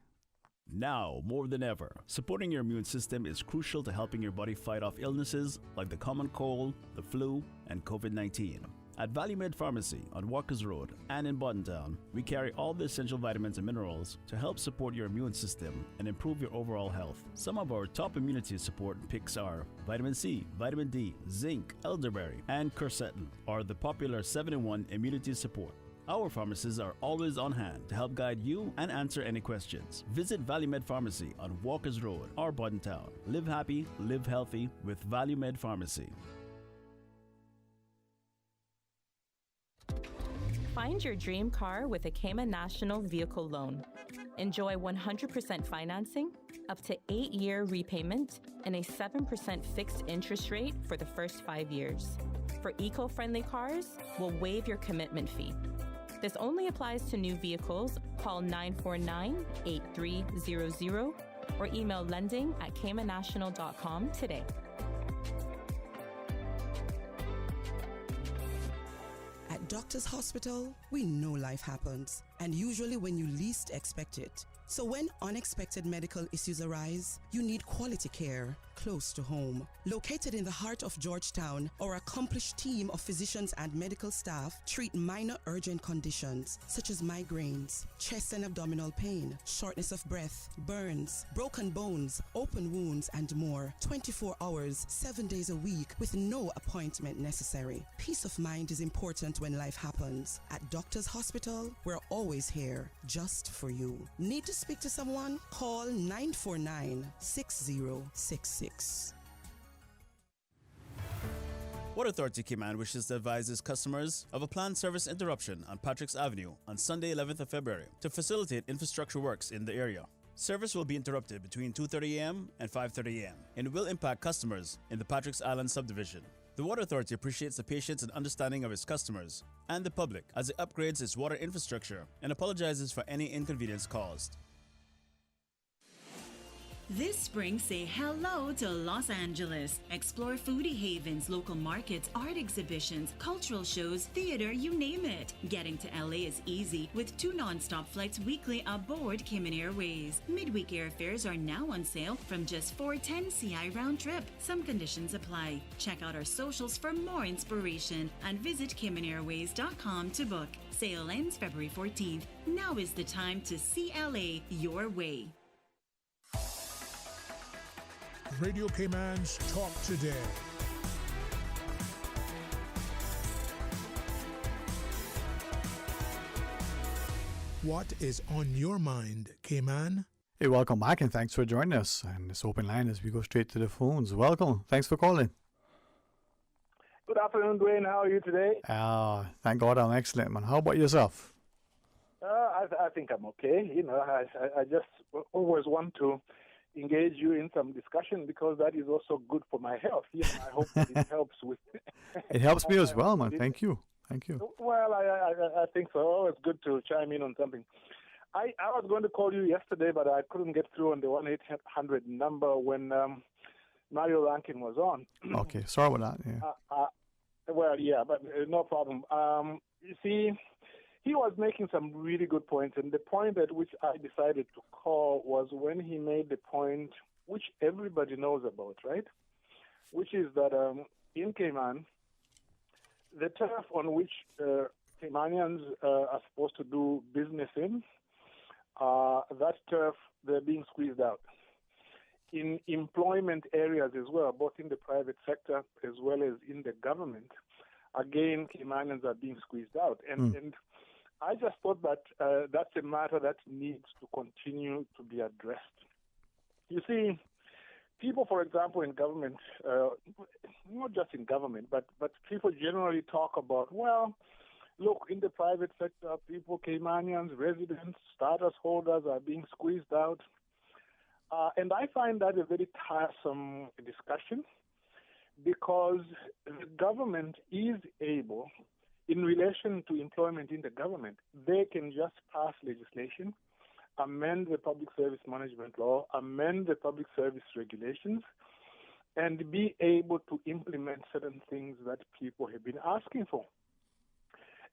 Now, more than ever, supporting your immune system is crucial to helping your body fight off illnesses like the common cold, the flu, and COVID-19. At Valley Med Pharmacy on Walkers Road and in Buttontown, we carry all the essential vitamins and minerals to help support your immune system and improve your overall health. Some of our top immunity support picks are vitamin C, vitamin D, zinc, elderberry, and quercetin, or the popular 7-in-1 immunity support. Our pharmacists are always on hand to help guide you and answer any questions. Visit Valley Med Pharmacy on Walkers Road or Buttontown. Live happy, live healthy with Valley Med Pharmacy. Find your dream car with a Cayman National Vehicle Loan. Enjoy 100% financing, up to 8-year repayment, and a 7% fixed interest rate for the first 5 years. For eco-friendly cars, we'll waive your commitment fee. This only applies to new vehicles. Call 949-8300 or email lending@caymannational.com today. At Doctors Hospital, we know life happens, and usually when you least expect it. So when unexpected medical issues arise, you need quality care close to home. Located in the heart of Georgetown, our accomplished team of physicians and medical staff treat minor urgent conditions such as migraines, chest and abdominal pain, shortness of breath, burns, broken bones, open wounds, and more. 24 hours, 7 days a week with no appointment necessary. Peace of mind is important when life happens. At Doctors Hospital, we're always here just for you. Need to speak to someone? Call 949-6066. Water Authority Cayman wishes to advise its customers of a planned service interruption on Patrick's Avenue on Sunday 11th of February to facilitate infrastructure works in the area. Service will be interrupted between 2:30 a.m. and 5:30 a.m. and will impact customers in the Patrick's Island subdivision. The Water Authority appreciates the patience and understanding of its customers and the public as it upgrades its water infrastructure and apologizes for any inconvenience caused. This spring, say hello to Los Angeles. Explore foodie havens, local markets, art exhibitions, cultural shows, theater, you name it. Getting to LA is easy with 2 non-stop flights weekly aboard Cayman Airways. Midweek airfares are now on sale from just $410 CI round trip. Some conditions apply. Check out our socials for more inspiration and visit CaymanAirways.com to book. Sale ends February 14th. Now is the time to see LA your way. Radio Cayman's Talk Today. What is on your mind, Cayman? Hey, welcome back and thanks for joining us. And this open line as we go straight to the phones. Welcome. Thanks for calling. Good afternoon, Dwayne. How are you today? Thank God I'm excellent, man. How about yourself? I think I'm okay. You know, I just always want to engage you in some discussion because that is also good for my health. You know, I hope that it helps with. It helps me as well, man. Thank you. Thank you. Well, I think so. Always good to chime in on something. I was going to call you yesterday, but I couldn't get through on the 1-800 number when Mario Rankin was on. Okay, sorry about that. Yeah. Well, yeah, but no problem. You see, he was making some really good points, and the point at which I decided to call was when he made the point which everybody knows about, right? Which is that in Cayman, the turf on which Caymanians are supposed to do business in, that turf, they're being squeezed out. In employment areas as well, both in the private sector as well as in the government, again, Caymanians are being squeezed out. And I just thought that that's a matter that needs to continue to be addressed. You see, people, for example, in government, not just in government, but people generally talk about, well, look, in the private sector, people, Caymanians, residents, status holders are being squeezed out. And I find that a very tiresome discussion because the government is able, in relation to employment in the government, they can just pass legislation, amend the public service management law, amend the public service regulations, and be able to implement certain things that people have been asking for.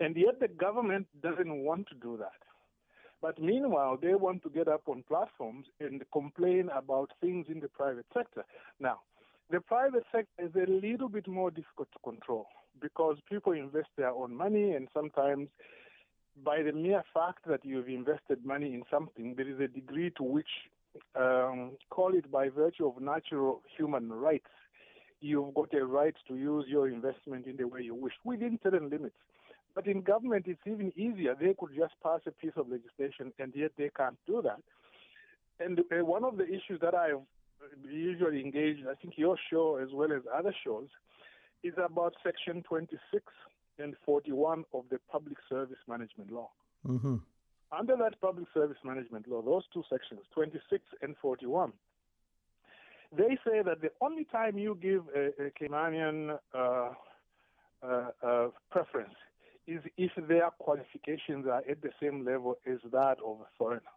And yet the government doesn't want to do that. But meanwhile, they want to get up on platforms and complain about things in the private sector. Now, the private sector is a little bit more difficult to control because people invest their own money, and sometimes by the mere fact that you've invested money in something, there is a degree to which, call it by virtue of natural human rights, you've got a right to use your investment in the way you wish, within certain limits. But in government, it's even easier. They could just pass a piece of legislation, and yet they can't do that. And one of the issues that I've usually engaged, I think your show as well as other shows, is about Section 26 and 41 of the Public Service Management Law. Mm-hmm. Under that Public Service Management Law, those two sections, 26 and 41, they say that the only time you give a Caymanian preference is if their qualifications are at the same level as that of a foreigner.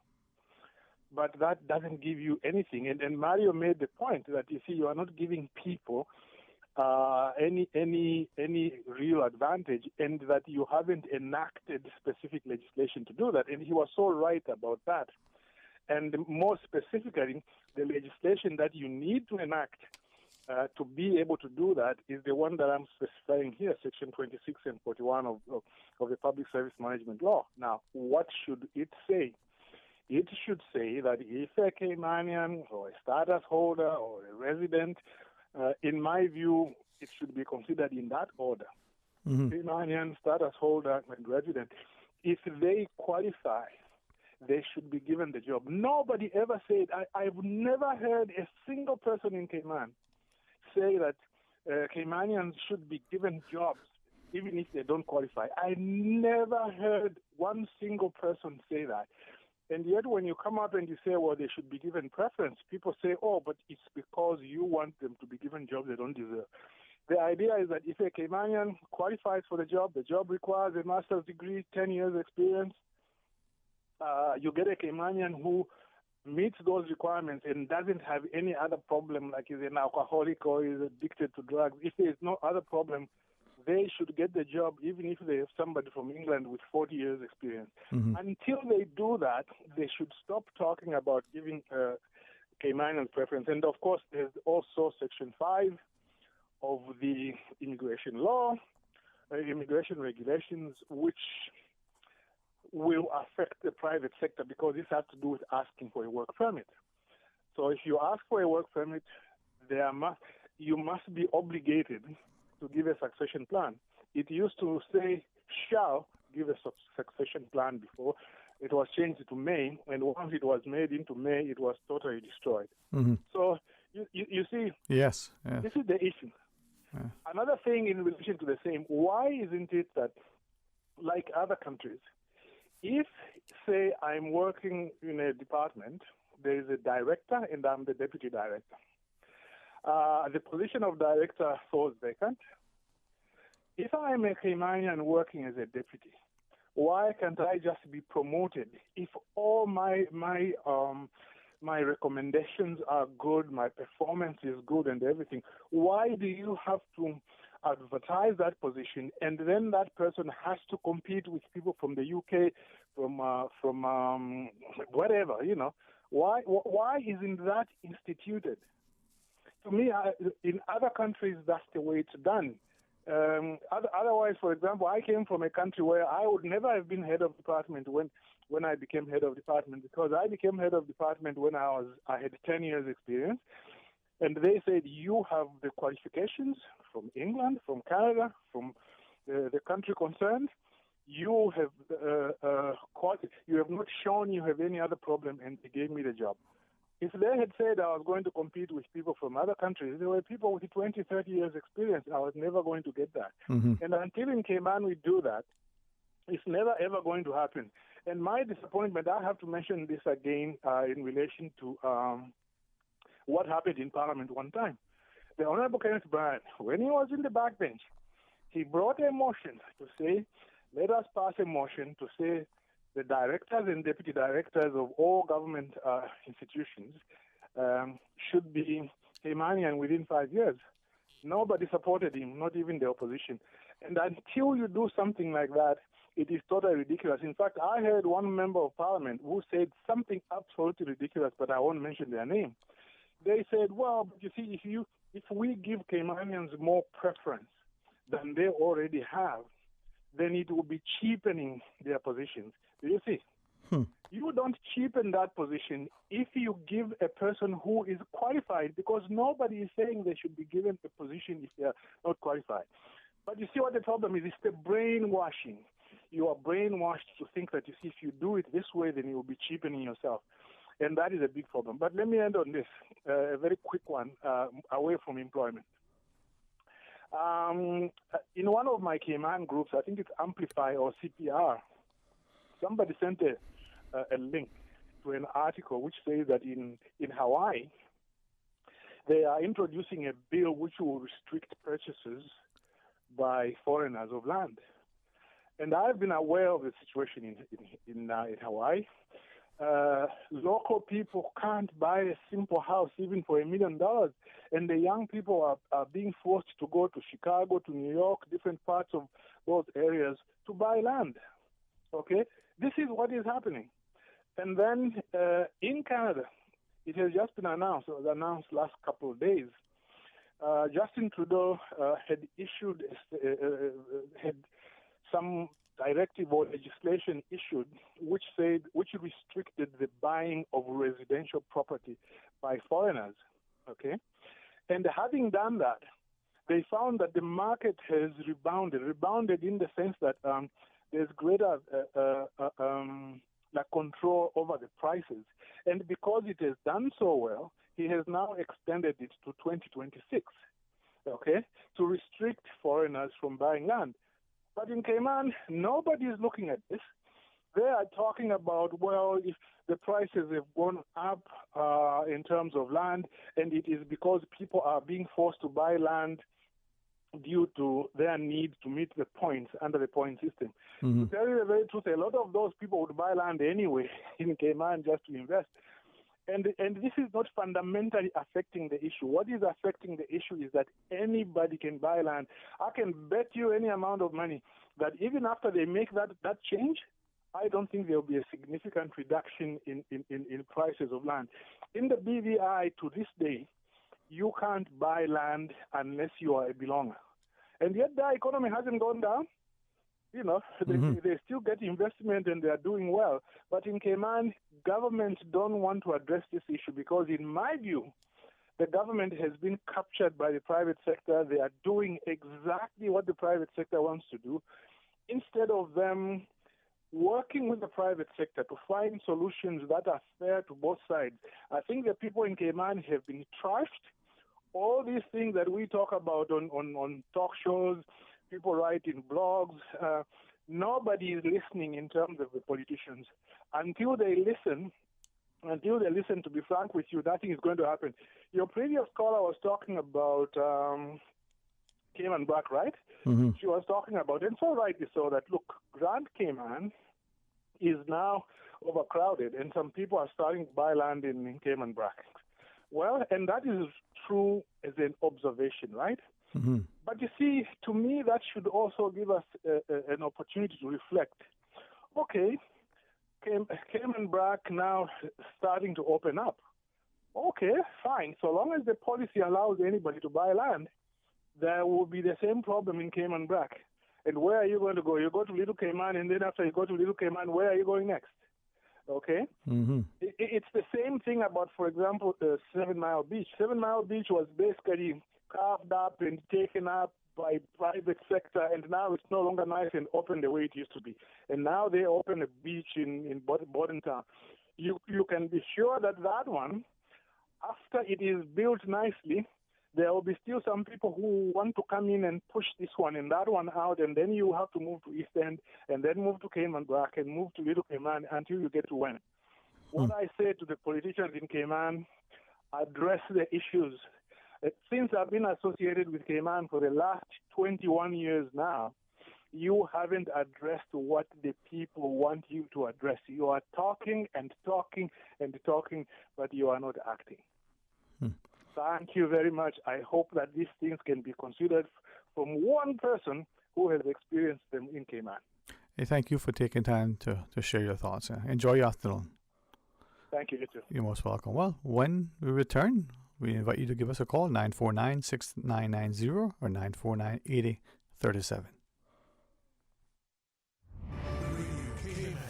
But that doesn't give you anything. And Mario made the point that, you see, you are not giving people any real advantage, and that you haven't enacted specific legislation to do that. And he was so right about that. And more specifically, the legislation that you need to enact to be able to do that is the one that I'm specifying here, Section 26 and 41 of the Public Service Management Law. Now, what should it say? It should say that if a Caymanian or a status holder or a resident, in my view, it should be considered in that order. Caymanian, status holder, and resident, if they qualify, they should be given the job. Nobody ever said, I've never heard a single person in Cayman say that Caymanians should be given jobs even if they don't qualify. I never heard one single person say that. And yet when you come up and you say, well, they should be given preference, people say, oh, but it's because you want them to be given jobs they don't deserve. The idea is that if a Caymanian qualifies for the job requires a master's degree, 10 years experience, you get a Caymanian who meets those requirements and doesn't have any other problem, like is an alcoholic or is addicted to drugs. If there is no other problem, they should get the job even if they have somebody from England with 40 years experience. Until they do that, they should stop talking about giving Caymanian preference. And of course, there's also Section 5 of the immigration law, immigration regulations, which will affect the private sector because this has to do with asking for a work permit. So if you ask for a work permit, you must be obligated to give a succession plan. It used to say shall give a succession plan before. It was changed to may, and once it was made into may, it was totally destroyed. So you see, yes, this is the issue. Another thing in relation to the same, why isn't it that, like other countries, if, say, I'm working in a department, there is a director and I'm the deputy director. The position of director falls vacant. If I'm a Caymanian working as a deputy, why can't I just be promoted? If all my recommendations are good, my performance is good and everything, why do you have to advertise that position and then that person has to compete with people from the UK, from whatever, you know? Why isn't that instituted? To me, in other countries, that's the way it's done. Otherwise, for example, I came from a country where I would never have been head of department when I became head of department, because I became head of department when I had 10 years experience. And they said, you have the qualifications from England, from Canada, from the country concerned. You have not shown you have any other problem, and they gave me the job. If they had said I was going to compete with people from other countries, there were people with 20, 30 years experience. I was never going to get that. And until in Cayman we do that, it's never, ever going to happen. And my disappointment, I have to mention this again in relation to what happened in Parliament one time. The Honorable Kenneth Bryan, when he was in the backbench, he brought a motion to say, let us pass a motion to say the directors and deputy directors of all government institutions should be Caymanian within 5 years. Nobody supported him, not even the opposition. And until you do something like that, it is totally ridiculous. In fact, I heard one member of parliament who said something absolutely ridiculous, but I won't mention their name. They said, well, but you see, if we give Caymanians more preference than they already have, then it will be cheapening their positions. Do you see? You don't cheapen that position if you give a person who is qualified, because nobody is saying they should be given a position if they are not qualified. But you see what the problem is? It's the brainwashing. You are brainwashed to think that, you see, if you do it this way, then you will be cheapening yourself. And that is a big problem. But let me end on this, a very quick one, away from employment. In one of my Cayman groups, I think it's Amplify or CPR, somebody sent a link to an article which says that in Hawaii, they are introducing a bill which will restrict purchases by foreigners of land. And I've been aware of the situation in Hawaii. Local people can't buy a simple house even for $1 million, and the young people are being forced to go to Chicago, to New York, different parts of those areas to buy land. Okay, this is what is happening. And then in Canada, it has just been announced. It was announced last couple of days. Justin Trudeau had issued had some directive or legislation issued which restricted the buying of residential property by foreigners. Okay, and having done that, they found that the market has rebounded in the sense that there's greater control over the prices, and because it has done so well, he has now extended it to 2026. Okay, to restrict foreigners from buying land. But in Cayman, nobody is looking at this. They are talking about, well, if the prices have gone up in terms of land, and it is because people are being forced to buy land due to their need to meet the points under the point system. Mm-hmm. To tell you the very truth, a lot of those people would buy land anyway in Cayman just to invest. And this is not fundamentally affecting the issue. What is affecting the issue is that anybody can buy land. I can bet you any amount of money that even after they make that change, I don't think there will be a significant reduction in prices of land. In the BVI to this day, you can't buy land unless you are a belonger. And yet the economy hasn't gone down. You know, they still get investment and they are doing well. But in Cayman, governments don't want to address this issue because, in my view, the government has been captured by the private sector. They are doing exactly what the private sector wants to do. Instead of them working with the private sector to find solutions that are fair to both sides, I think the people in Cayman have been trashed. All these things that we talk about on talk shows, people write in blogs, nobody is listening in terms of the politicians. Until they listen, to be frank with you, nothing is going to happen. Your previous caller was talking about Cayman Brac, right? Mm-hmm. She was talking about, and so rightly so, that, look, Grand Cayman is now overcrowded, and some people are starting to buy land in Cayman Brac. Well, and that is true as an observation, right? Mm-hmm. But you see, to me, that should also give us an opportunity to reflect. Okay, Cayman Brac now starting to open up. Okay, fine. So long as the policy allows anybody to buy land, there will be the same problem in Cayman Brac. And where are you going to go? You go to Little Cayman, and then after you go to Little Cayman, where are you going next? Okay? Mm-hmm. It's the same thing about, for example, 7 Mile Beach. 7 Mile Beach was basically carved up and taken up by private sector, and now it's no longer nice and open the way it used to be. And now they open a beach in Bordentown. You can be sure that one, after it is built nicely, there will be still some people who want to come in and push this one and that one out, and then you have to move to East End, and then move to Cayman Brac, and move to Little Cayman until you get to Wen. What I say to the politicians in Cayman, address the issues. Since I've been associated with Cayman for the last 21 years now, you haven't addressed what the people want you to address. You are talking and talking and talking, but you are not acting. Thank you very much. I hope that these things can be considered from one person who has experienced them in Cayman. Hey, thank you for taking time to share your thoughts. Enjoy your afternoon. Thank you, you too. You're most welcome. Well, when we return, we invite you to give us a call, 949-6990 or 949-8037.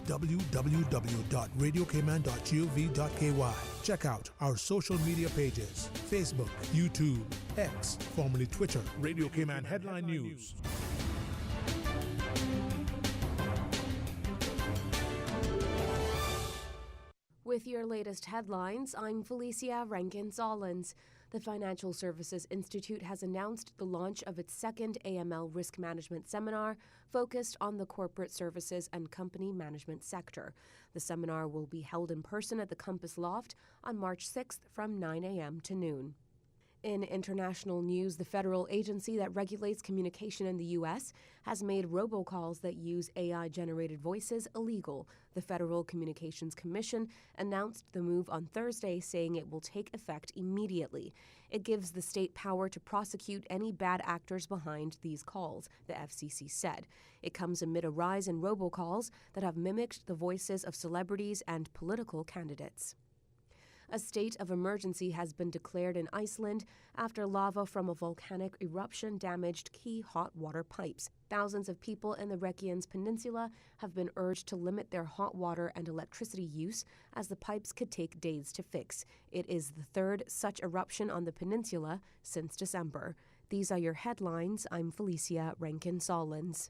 www.radiocayman.gov.ky. Check out our social media pages: Facebook, YouTube, X, formerly Twitter, Radio Cayman Headline News. With your latest headlines, I'm Felicia Rankin-Solins. The Financial Services Institute has announced the launch of its second AML Risk Management Seminar focused on the corporate services and company management sector. The seminar will be held in person at the Compass Loft on March 6th from 9 a.m. to noon. In international news, the federal agency that regulates communication in the U.S. has made robocalls that use AI-generated voices illegal. The Federal Communications Commission announced the move on Thursday, saying it will take effect immediately. It gives the state power to prosecute any bad actors behind these calls, the FCC said. It comes amid a rise in robocalls that have mimicked the voices of celebrities and political candidates. A state of emergency has been declared in Iceland after lava from a volcanic eruption damaged key hot water pipes. Thousands of people in the Reykjanes Peninsula have been urged to limit their hot water and electricity use, as the pipes could take days to fix. It is the third such eruption on the peninsula since December. These are your headlines. I'm Felicia Rankin-Solins.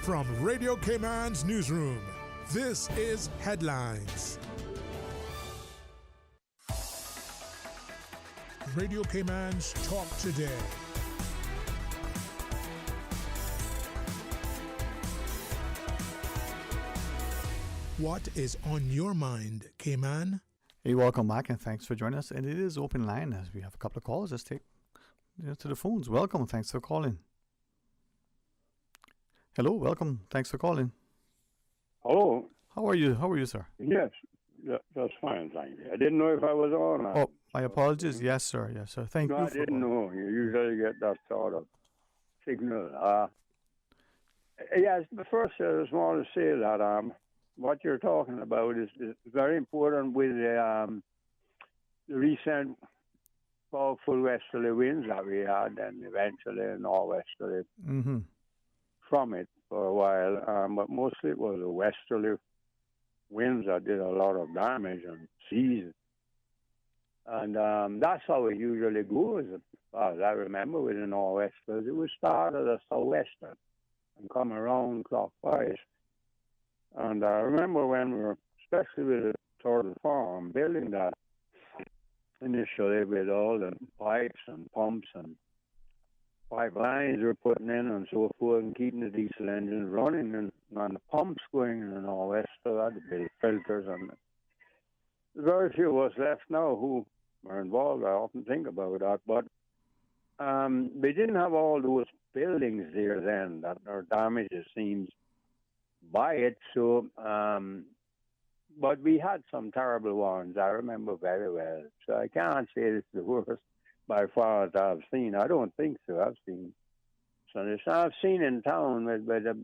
From Radio Cayman's newsroom, this is Headlines. Radio Cayman's Talk Today. What is on your mind, Cayman? Hey, welcome back and thanks for joining us. And it is open line as we have a couple of calls. Let's take to the phones. Welcome. Thanks for calling. Hello, welcome. Thanks for calling. Hello. How are you? How are you, sir? Yes, that's fine, thank you. I didn't know if I was on. Oh, my apologies. Yes, sir. Yes, sir. Thank you. I didn't know. You usually get that sort of signal. Yes, but first I just want to say that what you're talking about is very important with the recent powerful westerly winds that we had and eventually a northwesterly. Mm-hmm. From it for a while, but mostly it was a westerly winds that did a lot of damage and seas. And that's how it usually goes. As far as I remember with the northwesters, it would start as a southwester and come around clockwise. And I remember when we were, especially with the turtle farm, building that initially with all the pipes and pumps and pipelines we're putting in and so forth, and keeping the diesel engines running and the pumps going in the northwest, so that the filters. And very few of us left now who are involved. I often think about that, but we didn't have all those buildings there then that are damaged, it seems, by it. So, but we had some terrible ones. I remember very well. So I can't say it's the worst by far as I've seen. I don't think so. I've seen in town with the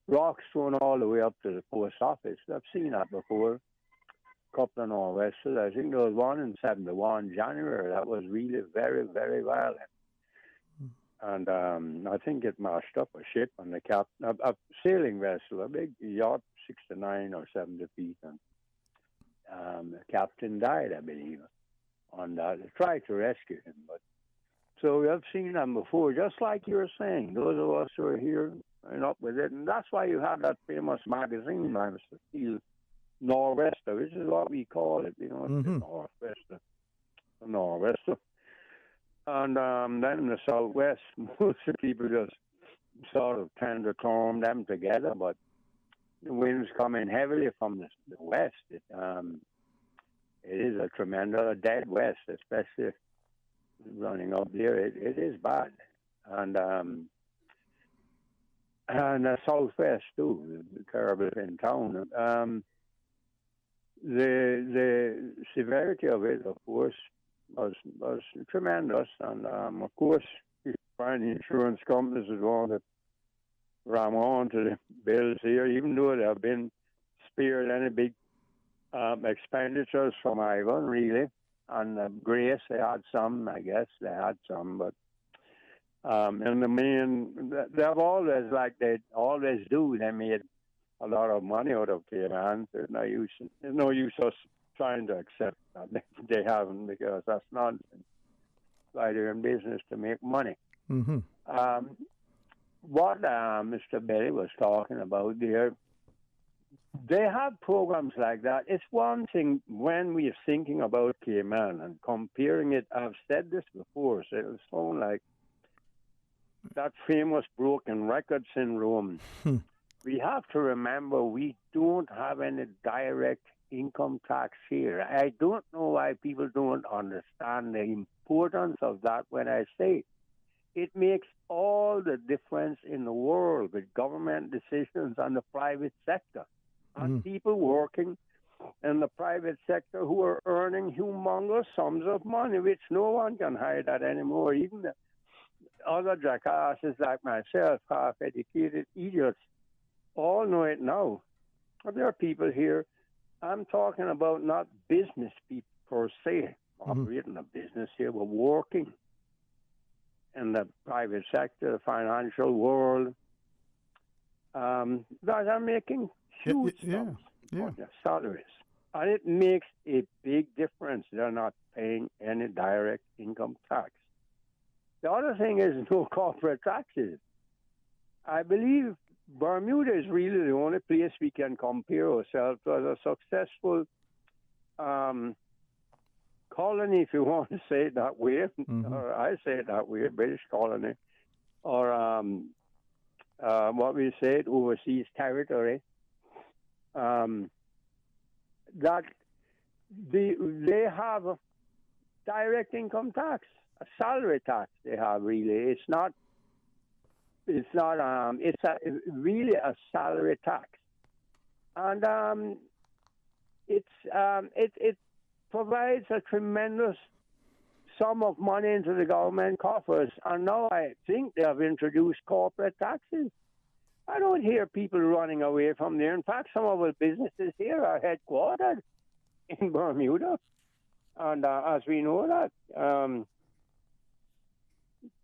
rocks thrown all the way up to the post office. I've seen that before. A couple of northwesters. I think there was one in 71 January that was really very, very violent. And I think it mashed up a ship on the a sailing vessel, a big yacht, 69 or 70 feet. And the captain died, I believe. On that, they tried to rescue him, but so I've seen them before. Just like you were saying, those of us who are here and up with it, and that's why you have that famous magazine, Mr. Steele, Northwester, which is what we call it. You know, it's the Northwester, and then in the Southwest, most of the people just sort of tend to term them together, but the winds come in heavily from the west. It is a tremendous dead west, especially running up there. It is bad, and the southwest too, terrible in town. The severity of it, of course, was tremendous, and of course, you find the insurance companies would want to ram on to the bills here, even though they have been spared any big expenditures from Ivan, really. And Grace, they had some, I guess. They had some, but in the main, they've always, like they always do, they made a lot of money out of Cayman. There's no use us trying to accept that they haven't, because that's nonsense. Why they're in business to make money. Mm-hmm. What Mr. Berry was talking about there, they have programs like that. It's one thing when we are thinking about Cayman and comparing it. I've said this before, so it'll sound like that famous broken record syndrome. We have to remember we don't have any direct income tax here. I don't know why people don't understand the importance of that when I say it makes all the difference in the world with government decisions on the private sector. And people working in the private sector who are earning humongous sums of money, which no one can hide that anymore. Even the other jackasses like myself, half-educated idiots, all know it now. But there are people here, I'm talking about not business people per se, operating a business here, but working in the private sector, the financial world, that are making huge sums on their salaries. And it makes a big difference. They're not paying any direct income tax. The other thing is no corporate taxes. I believe Bermuda is really the only place we can compare ourselves to as a successful colony, if you want to say it that way, or I say it that way, British colony, or what we say, overseas territory, that they have a direct income tax, a salary tax they have really. It's really a salary tax. And it provides a tremendous sum of money into the government coffers. And now I think they have introduced corporate taxes. I don't hear people running away from there. In fact, some of our businesses here are headquartered in Bermuda. And as we know that,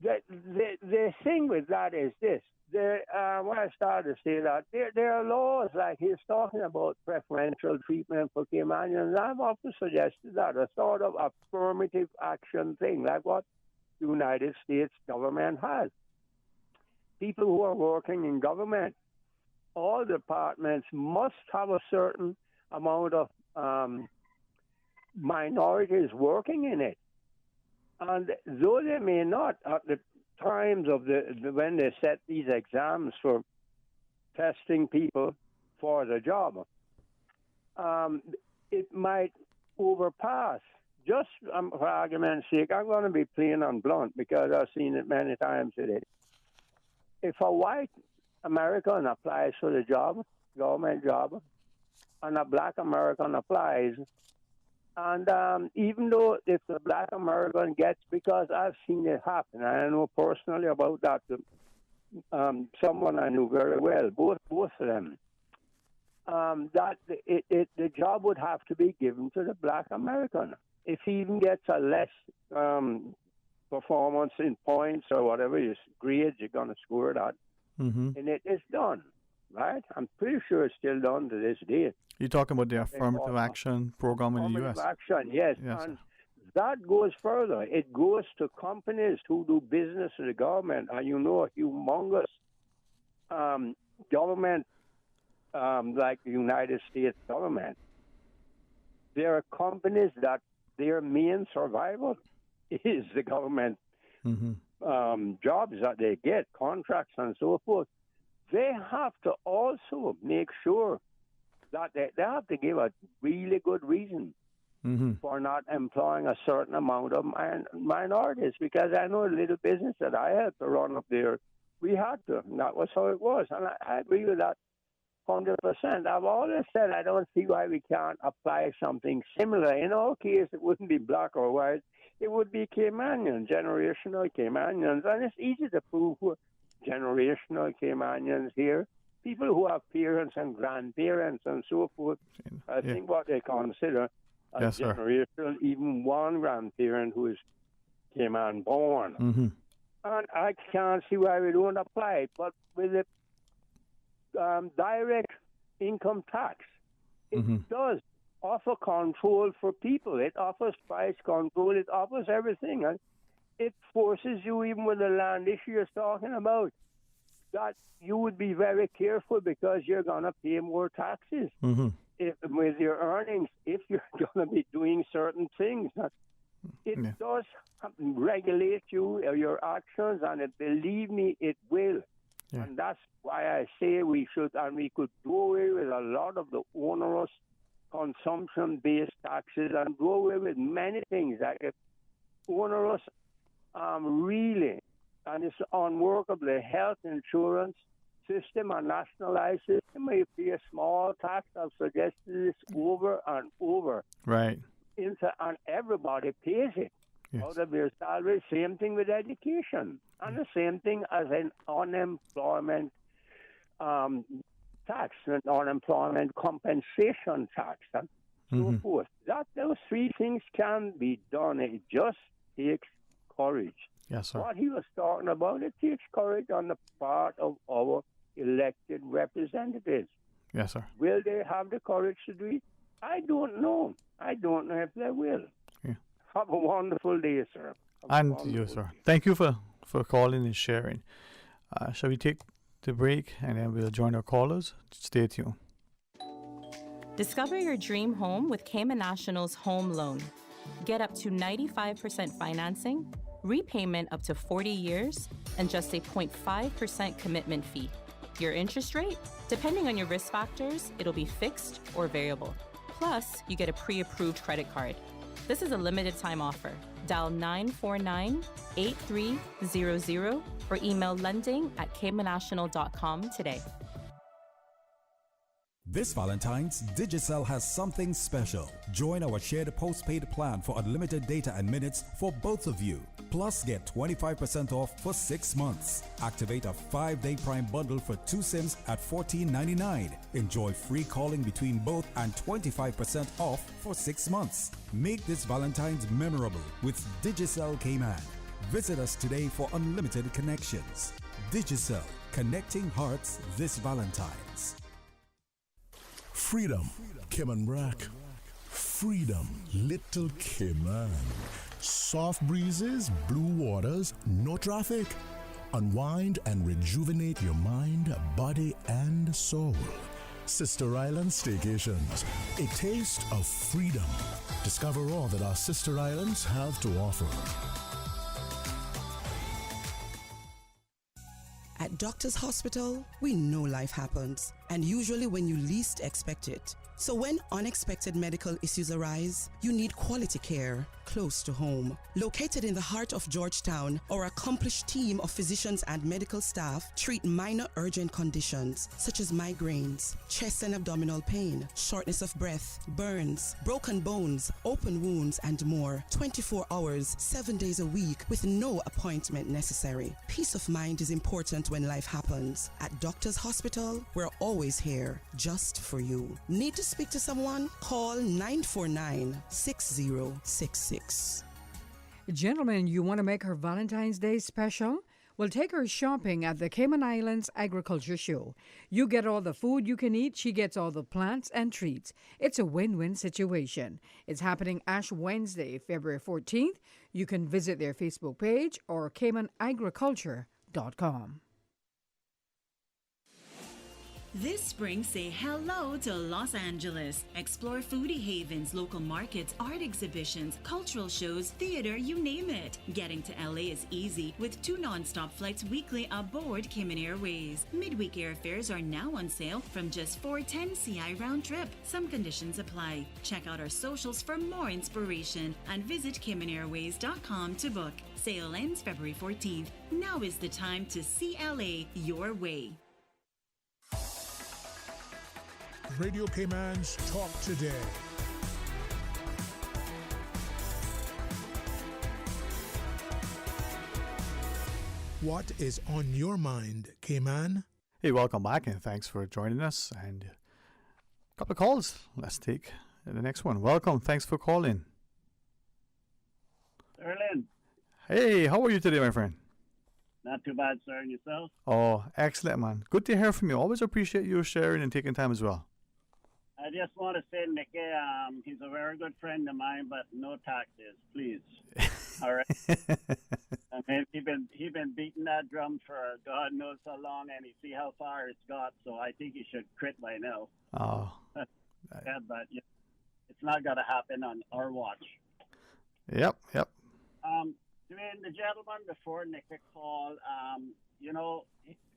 the thing with that is this. When I started to say that, there are laws, like he's talking about preferential treatment for Caymanians. I've often suggested that, a sort of affirmative action thing, like what the United States government has. People who are working in government, all departments must have a certain amount of minorities working in it. And though they may not, at the times of when they set these exams for testing people for the job, it might overpass. Just for argument's sake, I'm going to be plain and blunt because I've seen it many times today. If a white American applies for the job, government job, and a black American applies, and even though if the black American gets, because I've seen it happen, and I know personally about that, someone I knew very well, both of them, that the job would have to be given to the black American. If he even gets a less performance in points or whatever grades you're going to score that, and it is done, right? I'm pretty sure it's still done to this day. You're talking about the affirmative action program in the U.S. Affirmative action, yes. And that goes further. It goes to companies who do business with the government, and you know, a humongous government like the United States government. There are companies that their main survival is the government jobs that they get, contracts and so forth. They have to also make sure that they have to give a really good reason for not employing a certain amount of minorities. Because I know a little business that I had to run up there, we had to, and that was how it was. And I agree with that 100%. I've always said I don't see why we can't apply something similar. In our case, it wouldn't be black or white. It would be Caymanians, generational Caymanians. And it's easy to prove generational Caymanians here. People who have parents and grandparents and so forth, I think what they consider as generational, even one grandparent who is Cayman born. And I can't see why we don't apply it. But with the direct income tax, it does offer control for people. It offers price control. It offers everything. And it forces you, even with the land issue you're talking about, that you would be very careful because you're going to pay more taxes with your earnings if you're going to be doing certain things. It does regulate you, your actions, and believe me, it will. And that's why I say we should, and we could do away with a lot of the onerous consumption-based taxes and do away with many things that if onerous really, and it's unworkable, the health insurance system and nationalized system, may pay a small tax. I've suggested this over and over. Right. And everybody pays it out of their salary. Same thing with education. And the same thing as an unemployment tax, an unemployment compensation tax, and so forth. Those three things can be done. It just takes courage. Yes, sir. What he was talking about, it takes courage on the part of our elected representatives. Yes, sir. Will they have the courage to do it? I don't know. I don't know if they will. Yeah. Have a wonderful day, sir. And you, sir. Thank you for calling and sharing. Shall we take the break and then we'll join our callers? Stay tuned. Discover your dream home with Cayman National's home loan. Get up to 95% financing, repayment up to 40 years, and just a 0.5% commitment fee. Your interest rate? Depending on your risk factors, it'll be fixed or variable. Plus, you get a pre-approved credit card. This is a limited time offer. Dial 949-8300 or email lending@caymannational.com today. This Valentine's, Digicel has something special. Join our shared postpaid plan for unlimited data and minutes for both of you. Plus, get 25% off for 6 months. Activate a 5-day Prime bundle for 2 SIMs at $14.99. Enjoy free calling between both and 25% off for 6 months. Make this Valentine's memorable with Digicel Cayman. Visit us today for unlimited connections. Digicel, connecting hearts this Valentine's. Freedom, Cayman Brack. Freedom, Little Cayman. Soft breezes, blue waters, no traffic. Unwind and rejuvenate your mind, body, and soul. Sister Island Staycations, a taste of freedom. Discover all that our sister islands have to offer. At Doctors Hospital, we know life happens, and usually when you least expect it. So when unexpected medical issues arise, you need quality care close to home. Located in the heart of Georgetown, our accomplished team of physicians and medical staff treat minor urgent conditions such as migraines, chest and abdominal pain, shortness of breath, burns, broken bones, open wounds, and more. 24 hours, 7 days a week with no appointment necessary. Peace of mind is important when life happens. At Doctors Hospital, we're always here just for you. Need to speak to someone? Call 949-6066. Gentlemen, you want to make her Valentine's Day special? Well, take her shopping at the Cayman Islands Agriculture Show. You get all the food you can eat. She gets all the plants and treats. It's a win-win situation. It's happening Ash Wednesday, February 14th. You can visit their Facebook page or CaymanAgriculture.com. This spring, say hello to Los Angeles. Explore foodie havens, local markets, art exhibitions, cultural shows, theater, you name it. Getting to LA is easy with 2 non-stop flights weekly aboard Cayman Airways. Midweek airfares are now on sale from just $410 CI round trip. Some conditions apply. Check out our socials for more inspiration and visit CaymanAirways.com to book. Sale ends February 14th. Now is the time to see LA your way. Radio Cayman's Talk Today. What is on your mind, Cayman? Hey, welcome back and thanks for joining us. And a couple of calls. Let's take the next one. Welcome. Thanks for calling. Erlen. Hey, how are you today, my friend? Not too bad, sir. And yourself? Oh, excellent, man. Good to hear from you. Always appreciate you sharing and taking time as well. I just want to say, Nicky, he's a very good friend of mine, but no taxes, please. All right. I mean, he been beating that drum for God knows how long, and you see how far it's got. So I think he should quit by now. Oh. Yeah, but it's not going to happen on our watch. Yep. Dwayne, the gentleman before Nicky called,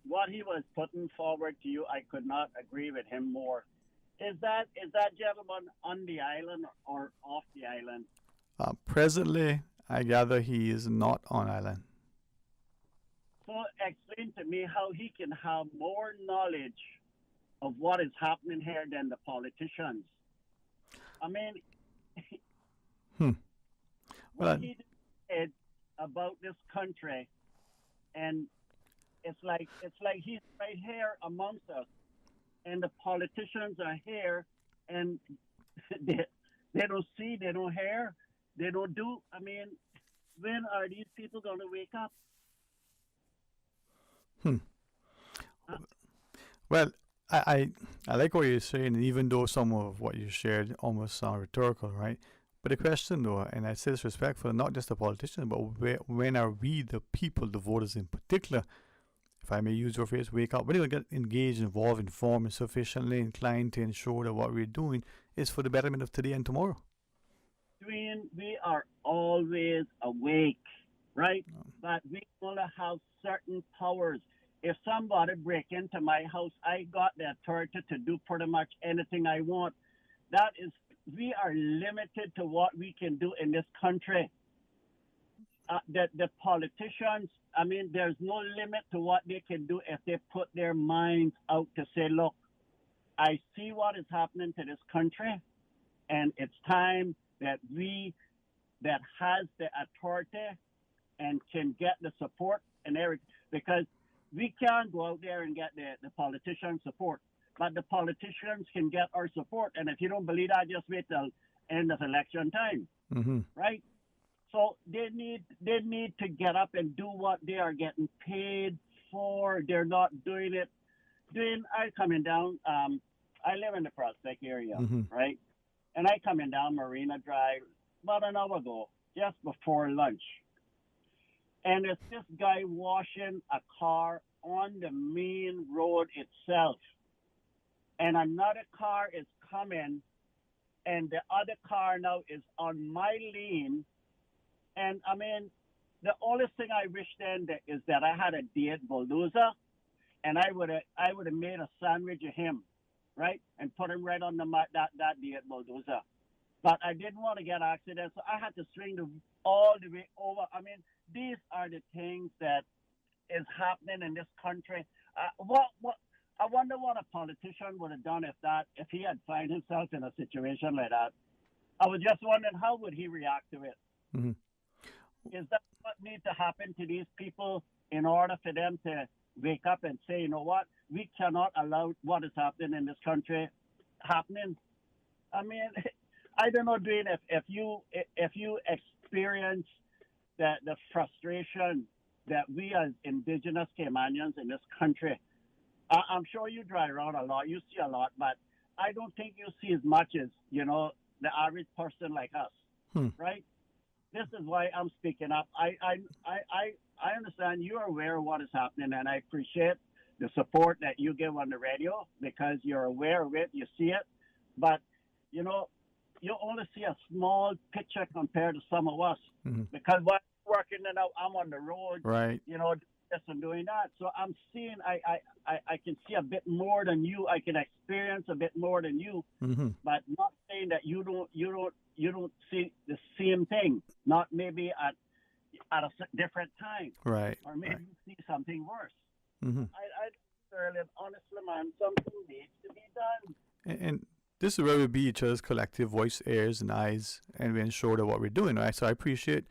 what he was putting forward to you, I could not agree with him more. Is that gentleman on the island or off the island? Presently, I gather he is not on island. So explain to me how he can have more knowledge of what is happening here than the politicians. I mean, what he said about this country, and it's like he's right here amongst us, and the politicians are here, and they don't see, they don't hear, they don't do. I mean, when are these people going to wake up? Well, I like what you're saying, even though some of what you shared almost sound rhetorical, right? But the question, though, and I say this respectful, not just the politicians, but when are we, the people, the voters in particular, if I may use your phrase, wake up? When are we going to get engaged, involved, informed, and sufficiently inclined to ensure that what we're doing is for the betterment of today and tomorrow? Dwayne, we are always awake, right? But we only have certain powers. If somebody break into my house, I got the authority to do pretty much anything I want. That is, we are limited to what we can do in this country. The politicians, I mean, there's no limit to what they can do if they put their minds out to say, look, I see what is happening to this country, and it's time that we that has the authority and can get the support and everything, because we can't go out there and get the politician support, but the politicians can get our support. And if you don't believe that, just wait till end of election time, right? So they need to get up and do what they are getting paid for. They're not doing it. I coming down. I live in the Prospect area, right? And I coming down Marina Drive about an hour ago, just before lunch. And it's this guy washing a car on the main road itself. And another car is coming, and the other car now is on my lane. And, I mean, the only thing I wish then is that I had a dead bulldozer, and I would have made a sandwich of him, right, and put him right on that dead bulldozer. But I didn't want to get accident, so I had to swing all the way over. I mean, these are the things that is happening in this country. I wonder what a politician would have done if he had found himself in a situation like that. I was just wondering, how would he react to it? Is that what needs to happen to these people in order for them to wake up and say, you know what, we cannot allow what is happening in this country happening? I mean, I don't know, Dwayne, if you experience the frustration that we as indigenous Caymanians in this country, I'm sure you drive around a lot, you see a lot, but I don't think you see as much as, you know, the average person like us, right? This is why I'm speaking up. I understand you're aware of what is happening, and I appreciate the support that you give on the radio because you're aware of it, you see it, but, you know, you only see a small picture compared to some of us because while I'm working and I'm on the road, right? You know, this and doing that. So I'm seeing, I can see a bit more than you. I can experience a bit more than you, but not saying that you don't see the same thing. Not maybe at a different time, right? Or maybe you see something worse. Mm-hmm. Honestly, man, something needs to be done. And this is where we be each other's collective voice, ears, and eyes, and we ensure that what we're doing, right? So I appreciate,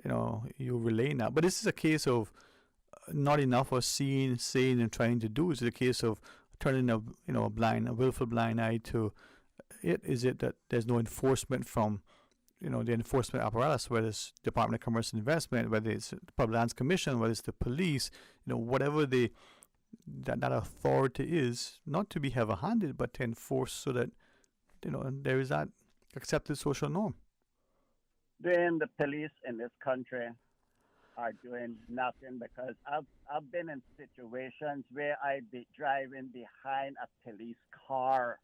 you know, you relaying that. But this is a case of not enough of seeing, saying, and trying to do. It's a case of turning a willful blind eye to it. Is it that there's no enforcement from, you know, the enforcement apparatus, whether it's Department of Commerce and Investment, whether it's the Public Lands Commission, whether it's the police, you know, whatever that authority is, not to be heavy-handed, but to enforce so that, you know, there is that accepted social norm. Then the police in this country are doing nothing because I've been in situations where I'd be driving behind a police car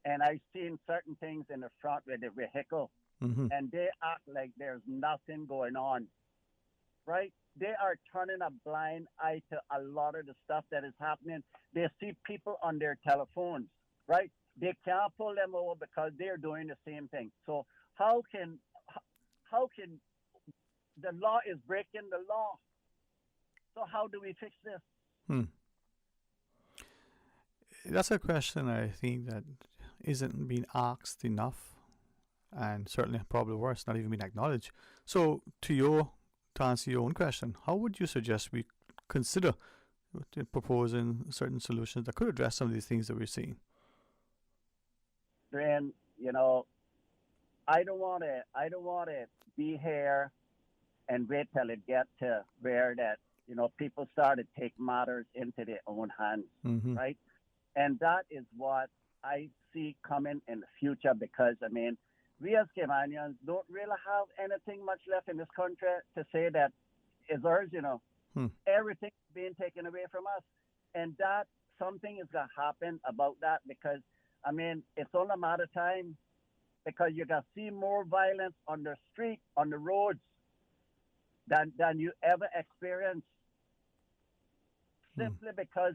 and I've seen certain things in the front with the vehicle and they act like there's nothing going on, right? They are turning a blind eye to a lot of the stuff that is happening. They see people on their telephones, right? they can't pull them over because they're doing the same thing. So how can the law is breaking the law? So how do we fix this? That's a question I think that isn't being asked enough, and certainly probably worse, not even being acknowledged. So to answer your own question, how would you suggest we consider proposing certain solutions that could address some of these things that we're seeing? Then, I don't want to be here and wait till it gets to where that, people start to take matters into their own hands, right? And that is what I see coming in the future because, we as Caymanians don't really have anything much left in this country to say that is ours, Everything's being taken away from us. And that something is going to happen about that because, it's only a matter of time because you're going to see more violence on the street, on the roads than you ever experienced. Simply because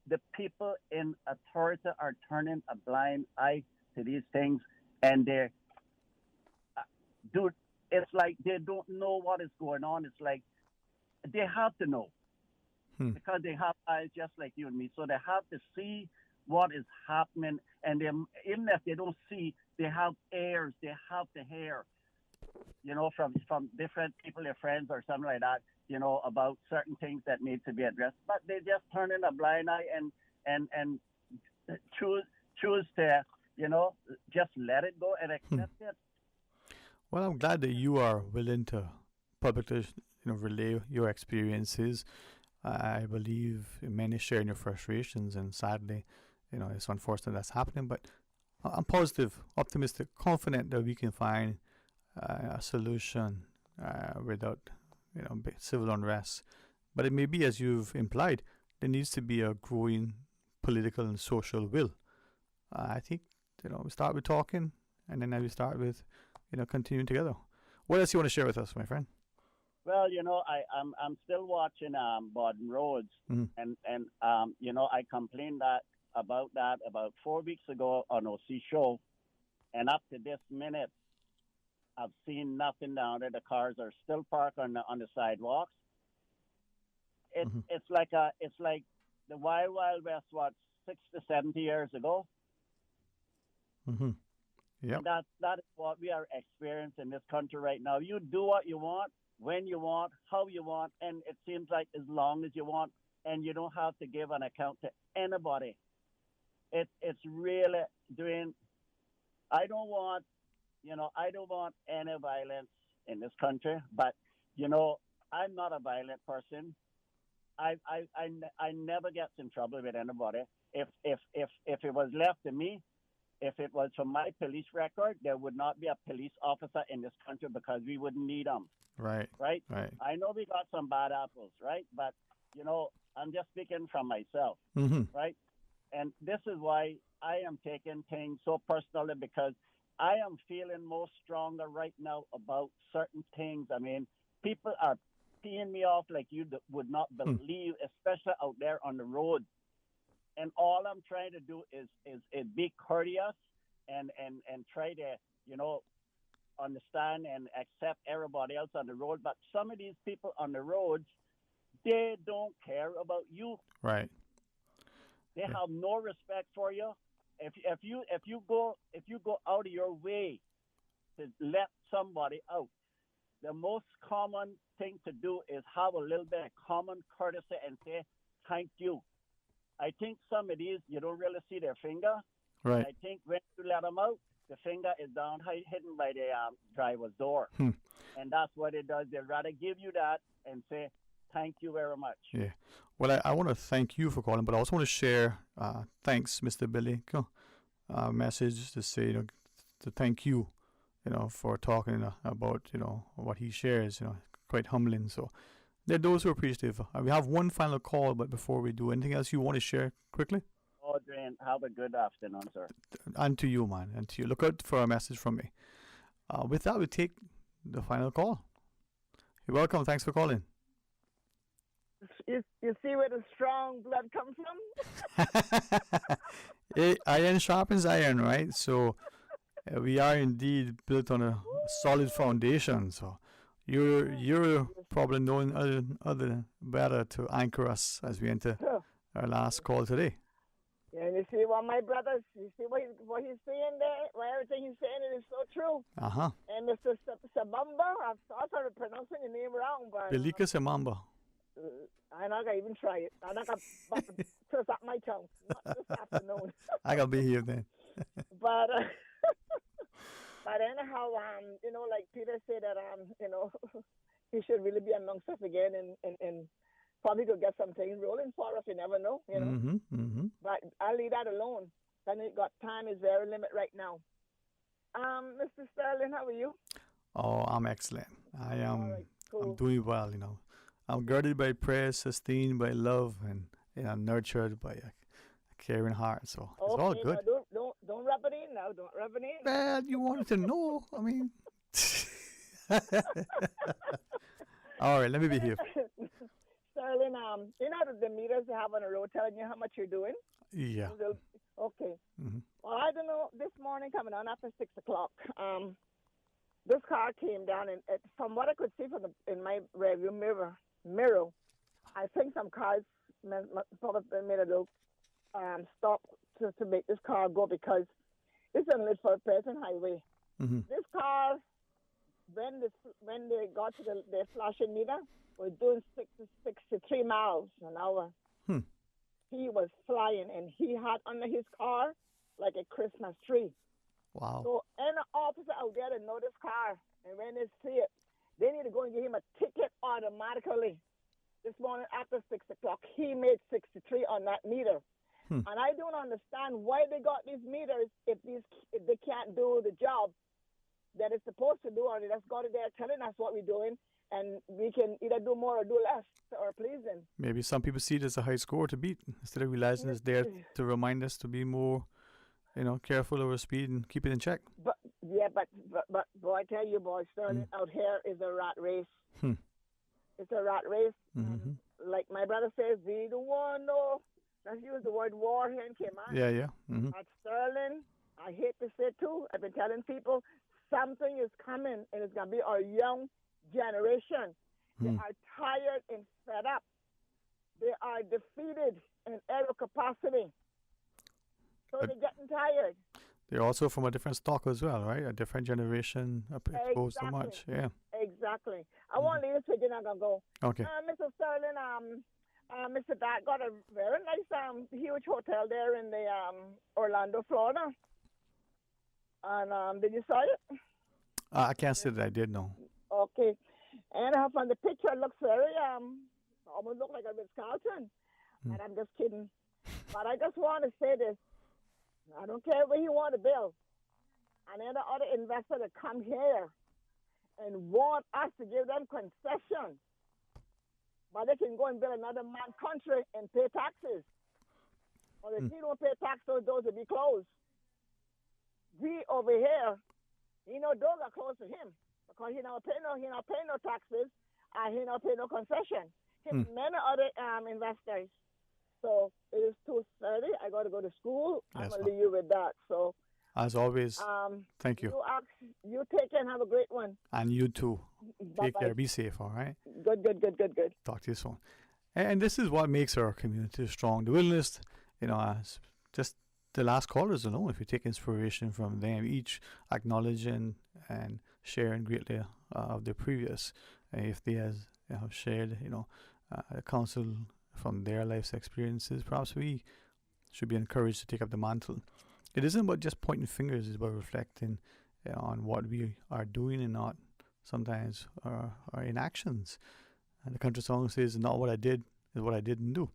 the people in authority are turning a blind eye to these things and it's like they don't know what is going on. It's like they have to know because they have eyes just like you and me. So they have to see what is happening. And even if they don't see, they have ears. They have to hear, from different people, their friends or something like that, about certain things that need to be addressed. But they just turn in a blind eye and choose to, just let it go and accept it. Well, I'm glad that you are willing to publicly, relay your experiences. I believe many share in your frustrations, and sadly, it's unfortunate that's happening. But I'm positive, optimistic, confident that we can find a solution without, civil unrest. But it may be, as you've implied, there needs to be a growing political and social will. I think, we start with talking, and then we start with, continuing together. What else you want to share with us, my friend? Well, I'm still watching Borden Roads, and I complained about 4 weeks ago on OC Show, and up to this minute, I've seen nothing down there. The cars are still parked on the sidewalks. It's like the Wild Wild West, 60 to 70 years ago. Yeah, that is what we are experiencing in this country right now. You do what you want, when you want, how you want, and it seems like as long as you want, and you don't have to give an account to anybody. It's really doing. I don't want any violence in this country, but I'm not a violent person. I never get in trouble with anybody. If it was left to me, if it was from my police record, there would not be a police officer in this country because we wouldn't need them. Right. I know we got some bad apples, right? But, I'm just speaking from myself, right? And this is why I am taking things so personally because I am feeling more stronger right now about certain things. People are peeing me off like you would not believe, especially out there on the road. And all I'm trying to do is be courteous and try to, understand and accept everybody else on the road. But some of these people on the roads, they don't care about you. Right. They have no respect for you. If you go out of your way to let somebody out, the most common thing to do is have a little bit of common courtesy and say thank you. I think some of these, you don't really see their finger. Right. I think when you let them out, the finger is down, hidden by the driver's door. And that's what it does. They'd rather give you that and say, thank you very much. Yeah. Well, I want to thank you for calling, but I also want to share, thanks, Mr. Billy, message to say, to thank you, for talking about, what he shares, quite humbling. So there are those who are appreciative. We have one final call, but before we do, anything else you want to share quickly? Dwayne, have a good afternoon, sir. And to you, man. And to you. Look out for a message from me. With that, we take the final call. You're welcome. Thanks for calling. You see where the strong blood comes from? Iron sharpens iron, right? So we are indeed built on a solid foundation. So you're probably knowing other better to anchor us as we enter our last call today. Yeah, and you see what my brothers, you see what he's saying there? Well, everything he's saying it is so true. Uh-huh. And Mr. Sabamba, I'm sorry for pronouncing your name wrong, but Belika Semamba. I'm not going to even try it. I'm not going to twist up my tongue. Not this afternoon. I got to be here then. But anyhow, like Peter said that, he should really be amongst us again and probably could get some things rolling for us. You never know, Mm-hmm, mm-hmm. But I'll leave that alone. Then it got time is very limited right now. Mr. Sterling, how are you? Oh, I'm excellent. I am. All right, cool. I'm doing well. I'm girded by prayer, sustained by love, and nurtured by a caring heart. So it's all good. Now don't rub it in now. Don't rub it in. Man, you wanted to know. I mean. All right, let me be here. Sterling, the meters they have on the road telling you how much you're doing? Yeah. Okay. Mm-hmm. Well, I don't know. This morning coming on after 6 o'clock, this car came down, and from what I could see in my rearview mirror, I think some cars probably made a little stop to make this car go because it's unlit for a person highway. Mm-hmm. This car, when they got to their flashing meter, was doing 63 miles an hour. He was flying, and he had under his car like a Christmas tree. Wow. So any officer out there that know this car, and when they see it, they need to go and give him a ticket automatically. This morning after 6 o'clock, he made 63 on that meter. And I don't understand why they got these meters if they can't do the job that it's supposed to do, or they just got it there telling us what we're doing, and we can either do more or do less or please them. Maybe some people see it as a high score to beat instead of realizing it's there to remind us to be more, careful over speed and keep it in check. But boy, I tell you, boy, Sterling, out here is a rat race. It's a rat race. Mm-hmm. Like my brother says, we don't want no. Let's use the word war here in Cayman. Yeah. Mm-hmm. At Sterling, I hate to say it too. I've been telling people something is coming, and it's gonna be our young generation. They are tired and fed up. They are defeated in every capacity. So they're getting tired. They're also from a different stock as well, right? A different generation exposed to much. Yeah. Exactly. I want to leave this with you, and I'm going to go. Okay. Mr. Sterling, Mr. Dad got a very nice, huge hotel there in the Orlando, Florida. And did you see it? I can't say that I did, no. Okay. And from the picture, it looks very, almost look like a Ritz-Carlton. And I'm just kidding. But I just want to say this. I don't care where you want to build. And any other investor that come here and want us to give them concession, but they can go and build another man's country and pay taxes. Or if he don't pay taxes, those doors will be closed. We over here, doors are closed to him because he not pay no taxes and he not pay no concession. Him many other investors. So it is 2:30. I got to go to school. I'm going to leave you with that. So as always, thank you. You take care and have a great one. And you too. Bye-bye. Take care. Be safe, all right? Good. Talk to you soon. And this is what makes our community strong. The willingness, as just the last callers alone, if you take inspiration from them, each acknowledging and sharing greatly of the previous, if they have shared, a counsel from their life's experiences, perhaps we should be encouraged to take up the mantle. It isn't about just pointing fingers, it's about reflecting on what we are doing and not sometimes our inactions. And the country song says, not what I did is what I didn't do.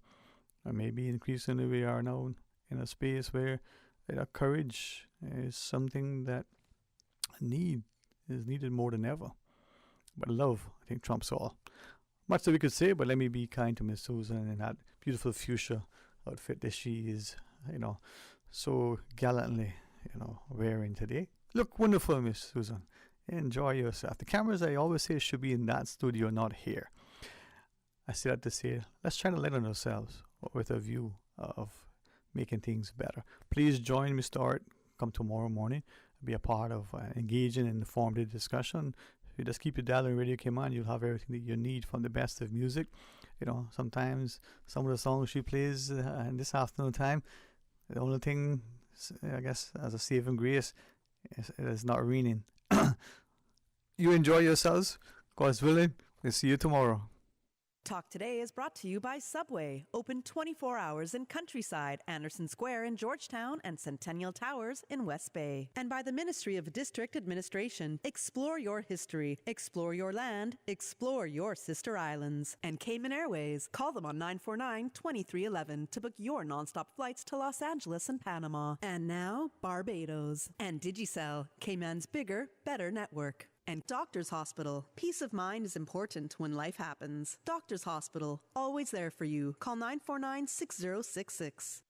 Or maybe increasingly we are now in a space where courage is something that is needed more than ever. But love, I think, trumps all. Much that we could say, but let me be kind to Miss Susan in that beautiful fuchsia outfit that she is, so gallantly, wearing today. Look wonderful, Miss Susan. Enjoy yourself. The cameras, I always say, should be in that studio, not here. I say that to say, let's try to let on ourselves with a view of making things better. Please join me, Stuart. Come tomorrow morning. Be a part of engaging in informative discussion. You just keep your dial on Radio Cayman. You'll have everything that you need from the best of music. You know, sometimes some of the songs she plays in this afternoon time, the only thing, I guess, as a saving grace, is it is not raining. You enjoy yourselves. God's willing. We'll see you tomorrow. Talk Today is brought to you by Subway, open 24 hours in Countryside, Anderson Square in Georgetown, and Centennial Towers in West Bay. And by the Ministry of District Administration. Explore your history, explore your land, explore your sister islands. And Cayman Airways. Call them on 949-2311 to book your nonstop flights to Los Angeles and Panama. And now, Barbados. And Digicel, Cayman's bigger, better network. And Doctors Hospital. Peace of mind is important when life happens. Doctors Hospital, always there for you. Call 949-6066.